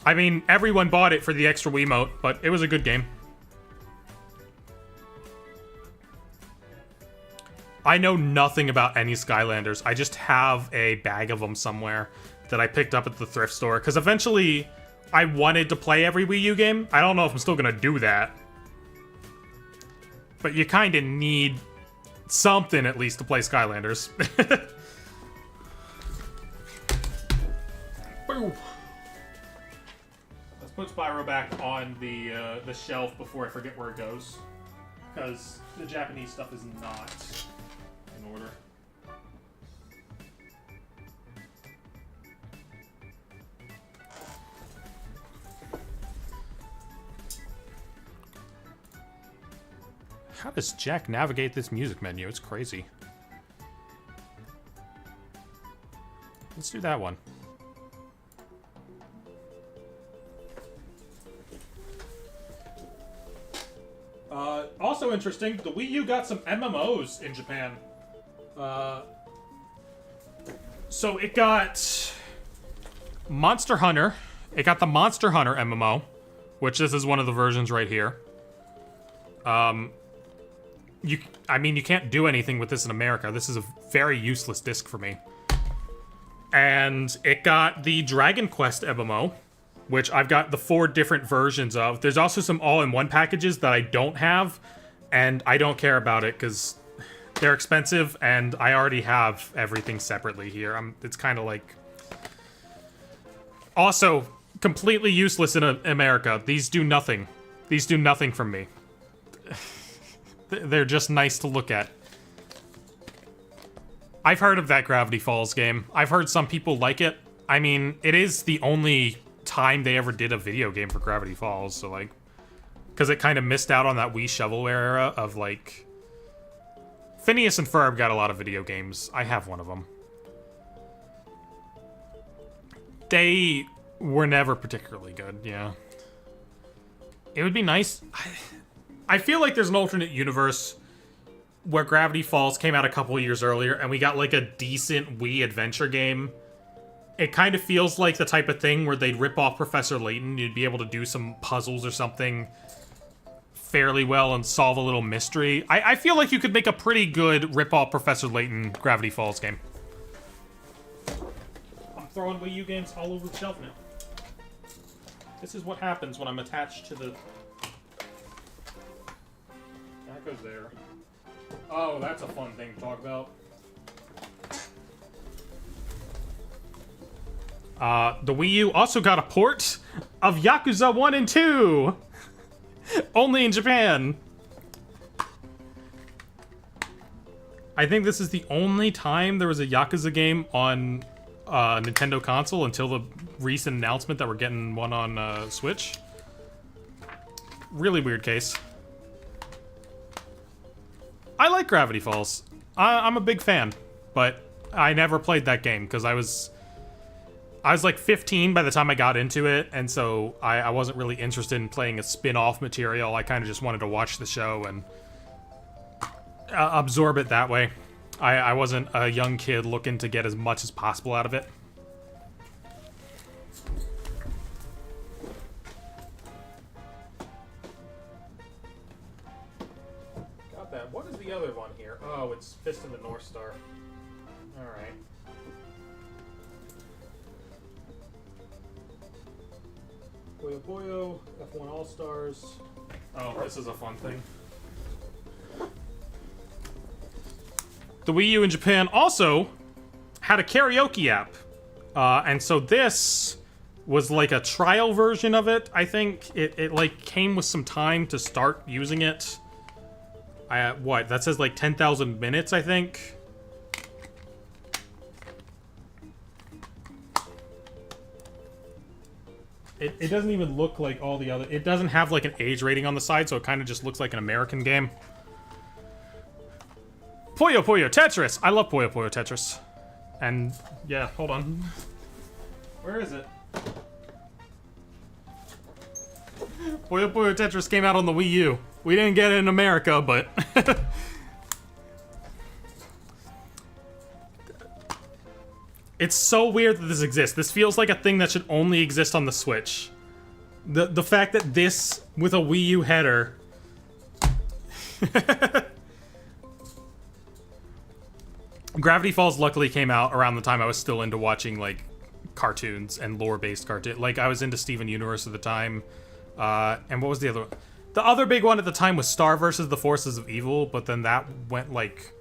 I mean, everyone bought it for the extra Wiimote, but it was a good game. I know nothing about any Skylanders. I just have a bag of them somewhere that I picked up at the thrift store, because eventually I wanted to play every Wii U game. I don't know if I'm still gonna do that. But you kind of need something at least to play Skylanders. Boom. Let's put Spyro back on the shelf before I forget where it goes, because the Japanese stuff is not in order. How does Jack navigate this music menu? It's crazy. Let's do that one. Also interesting, the Wii U got some MMOs in Japan. So it got Monster Hunter. It got the Monster Hunter MMO, which this is one of the versions right here. I mean, you can't do anything with this in America. This is a very useless disc for me. And it got the Dragon Quest MMO, which I've got the 4 different versions of. There's also some all-in-one packages that I don't have, and I don't care about it because they're expensive, and I already have everything separately here. It's kind of like... Also, completely useless in America. These do nothing. These do nothing from me. They're just nice to look at. I've heard of that Gravity Falls game. I've heard some people like it. I mean, it is the only time they ever did a video game for Gravity Falls, so like... Because it kind of missed out on that Wii shovelware era of like... Phineas and Ferb got a lot of video games. I have one of them. They were never particularly good, yeah. It would be nice... I feel like there's an alternate universe where Gravity Falls came out a couple years earlier and we got like a decent Wii adventure game. It kind of feels like the type of thing where they'd rip off Professor Layton. You'd be able to do some puzzles or something fairly well and solve a little mystery. I feel like you could make a pretty good rip off Professor Layton Gravity Falls game. I'm throwing Wii U games all over the shelf now. This is what happens when I'm attached to the... That goes there. Oh, that's a fun thing to talk about. The Wii U also got a port of Yakuza 1 and 2! Only in Japan! I think this is the only time there was a Yakuza game on a Nintendo console until the recent announcement that we're getting one on Switch. Really weird case. I like Gravity Falls. I'm a big fan, but I never played that game because I was like 15 by the time I got into it, and so I wasn't really interested in playing a spin-off material. I kind of just wanted to watch the show and absorb it that way. I wasn't a young kid looking to get as much as possible out of it. Got that. What is the other one here? Oh, it's Fist of the North Star. Alright. Puyo Puyo, F1 All-Stars. Oh, this is a fun thing. the Wii U in Japan also had a karaoke app. And so this was like a trial version of it, I think. It like came with some time to start using it. What? That says like 10,000 minutes, I think. It doesn't even look like all the other... It doesn't have like an age rating on the side, so it kind of just looks like an American game. Puyo Puyo Tetris! I love Puyo Puyo Tetris. And, yeah, hold on. Where is it? Puyo Puyo Tetris came out on the Wii U. We didn't get it in America, but... It's so weird that this exists. This feels like a thing that should only exist on the Switch. The fact that this, with a Wii U header... Gravity Falls luckily came out around the time I was still into watching, like, cartoons and lore-based cartoons. Like, I was into Steven Universe at the time. And what was the other one? The other big one at the time was Star vs. the Forces of Evil, but then that went, like,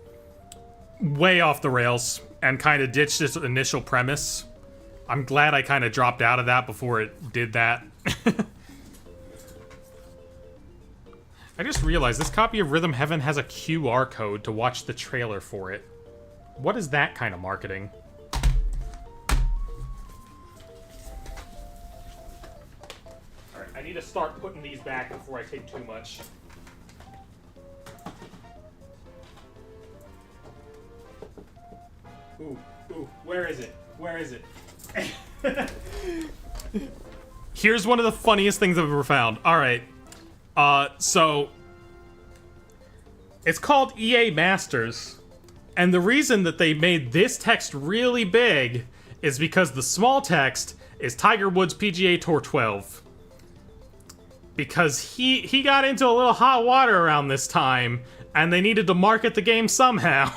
way off the rails and kind of ditched its initial premise. I'm glad I kind of dropped out of that before it did that. I just realized this copy of Rhythm Heaven has a QR code to watch the trailer for it. What is that kind of marketing? Alright, I need to start putting these back before I take too much. Ooh, where is it? Where is it? Here's one of the funniest things I've ever found. Alright. So... It's called EA Masters. And the reason that they made this text really big is because the small text is Tiger Woods PGA Tour 12. Because he got into a little hot water around this time, and they needed to market the game somehow.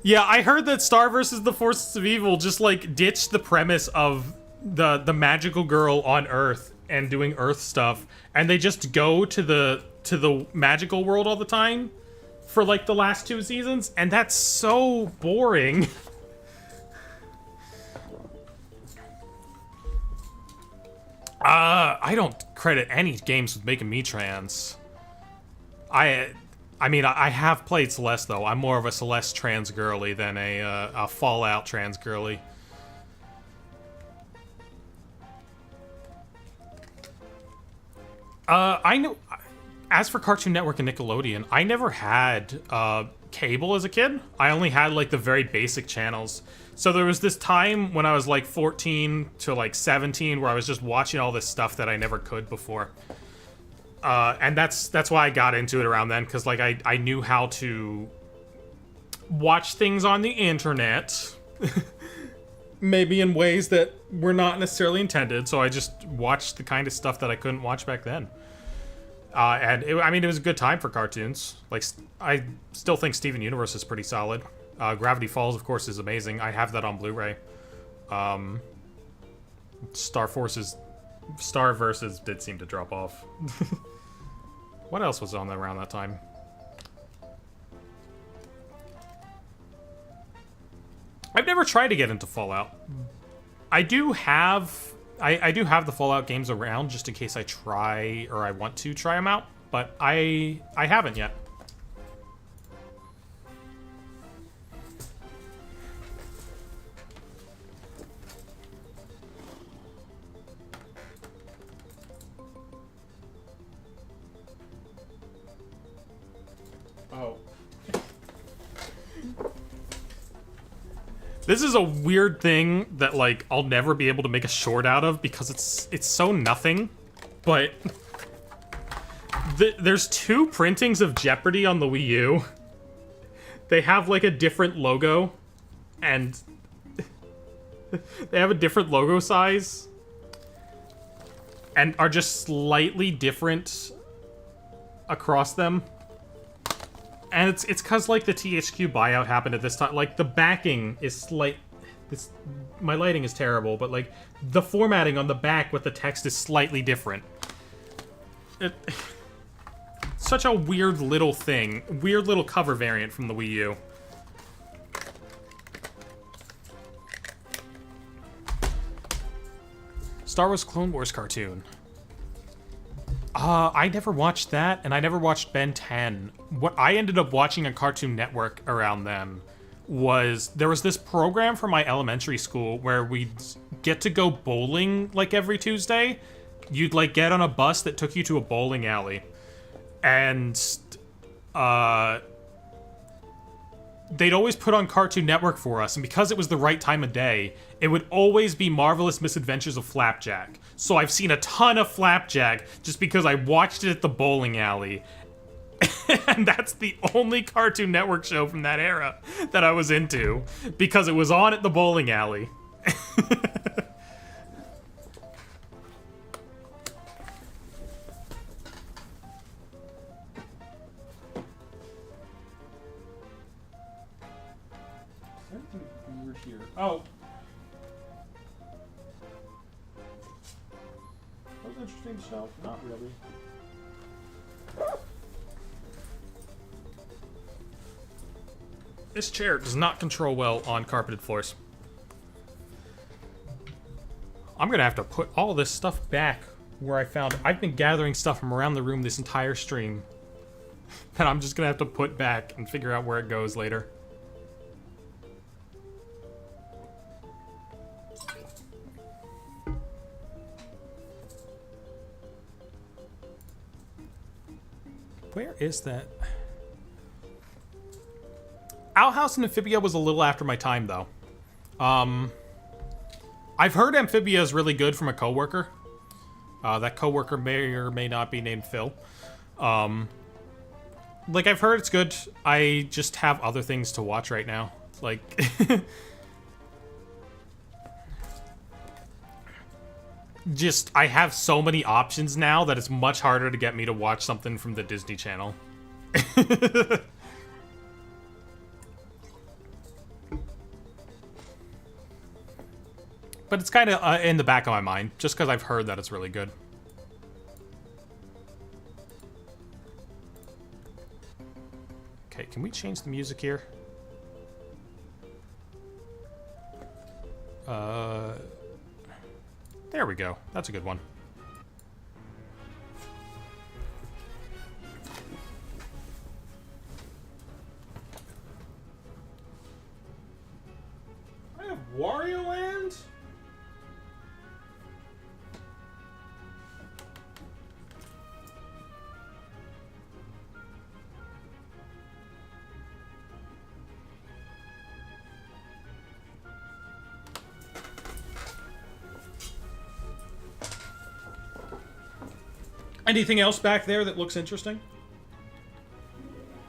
Yeah, I heard that Star vs. the Forces of Evil just, like, ditched the premise of the magical girl on Earth and doing Earth stuff, and they just go to the magical world all the time for, like, the last 2 seasons, and that's so boring. I don't credit any games with making me trans. I mean, I have played Celeste, though. I'm more of a Celeste trans girly than a Fallout trans girly. I know... As for Cartoon Network and Nickelodeon, I never had cable as a kid. I only had, like, the very basic channels. So there was this time when I was, like, 14 to, like, 17 where I was just watching all this stuff that I never could before. And that's why I got into it around then, because, like, I knew how to watch things on the internet. Maybe in ways that were not necessarily intended, so I just watched the kind of stuff that I couldn't watch back then. And, I mean, it was a good time for cartoons. Like, I still think Steven Universe is pretty solid. Gravity Falls, of course, is amazing. I have that on Blu-ray. Star Versus did seem to drop off. What else was on around that time? I've never tried to get into Fallout. I do have the Fallout games around just in case I try or I want to try them out, but I haven't yet. Oh. This is a weird thing that, like, I'll never be able to make a short out of because it's so nothing, but there's 2 printings of Jeopardy on the Wii U. They have, like, a different logo, and they have a different logo size, and are just slightly different across them. And it's because, like, the THQ buyout happened at this time. Like, the backing is my lighting is terrible, but, like, the formatting on the back with the text is slightly different. Such a weird little thing. Weird little cover variant from the Wii U. Star Wars Clone Wars cartoon. I never watched that, and I never watched Ben 10. What I ended up watching on Cartoon Network around then was there was this program for my elementary school where we'd get to go bowling like every Tuesday. You'd like get on a bus that took you to a bowling alley, and they'd always put on Cartoon Network for us, and because it was the right time of day, it would always be Marvelous Misadventures of Flapjack. So I've seen a ton of Flapjack just because I watched it at the bowling alley. And that's the only Cartoon Network show from that era that I was into, because it was on at the bowling alley. Oh. That was interesting stuff. Not really. This chair does not control well on carpeted floors. I'm gonna have to put all this stuff back where I found it. I've been gathering stuff from around the room this entire stream. And I'm just gonna have to put back and figure out where it goes later. Where is that? Owl House and Amphibia was a little after my time, though. I've heard Amphibia is really good from a coworker. That coworker may or may not be named Phil. Like, I've heard it's good. I just have other things to watch right now. Like... just, I have so many options now that it's much harder to get me to watch something from the Disney Channel. But it's kind of in the back of my mind, just because I've heard that it's really good. Okay, can we change the music here? There we go. That's a good one. I have Wario Land? Anything else back there that looks interesting?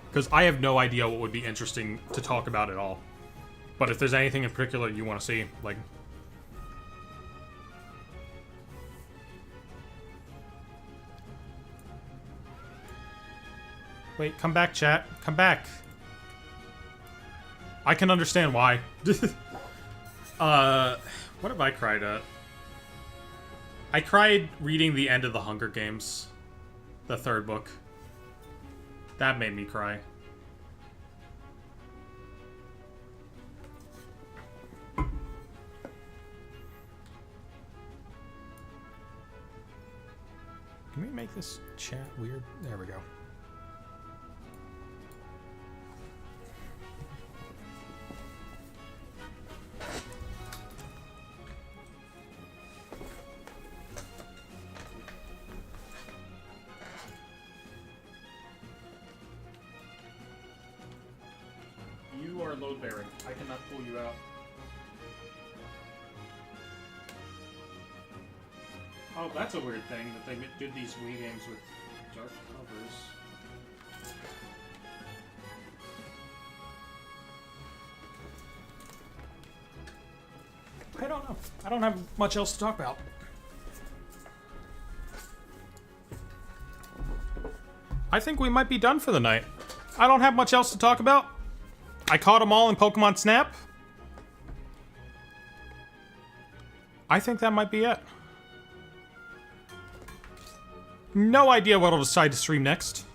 Because I have no idea what would be interesting to talk about at all. But if there's anything in particular you want to see, like... Wait, come back, chat. Come back. I can understand why. What have I cried at? I cried reading the end of The Hunger Games. The third book. That made me cry. Can we make this chat weird? There we go. You are load bearing. I cannot pull you out. Oh, that's a weird thing that they did these Wii games with dark covers. I don't know. I don't have much else to talk about. I think we might be done for the night. I don't have much else to talk about. I caught them all in Pokemon Snap. I think that might be it. No idea what I'll decide to stream next.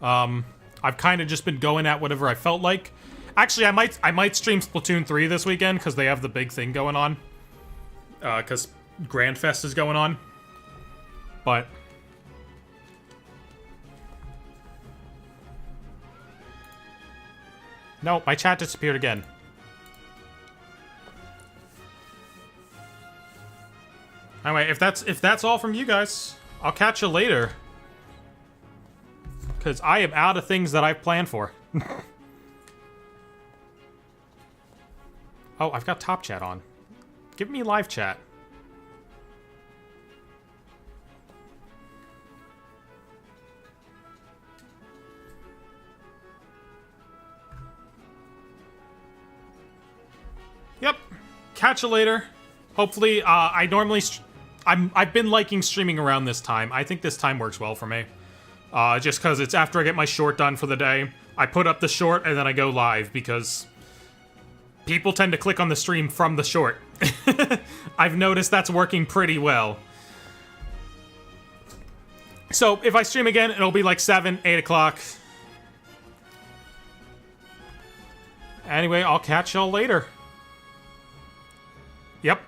I've kind of just been going at whatever I felt like. Actually, I might stream Splatoon 3 this weekend because they have the big thing going on. Because Grand Fest is going on. But no, my chat disappeared again. Anyway, if that's all from you guys, I'll catch you later. Because I am out of things that I've planned for. Oh, I've got top chat on. Give me live chat. Yep. Catch you later. Hopefully, I've been liking streaming around this time. I think this time works well for me. Just because it's after I get my short done for the day. I put up the short and then I go live because people tend to click on the stream from the short. I've noticed that's working pretty well. So if I stream again, it'll be like 7, 8 o'clock. Anyway, I'll catch y'all later. Yep.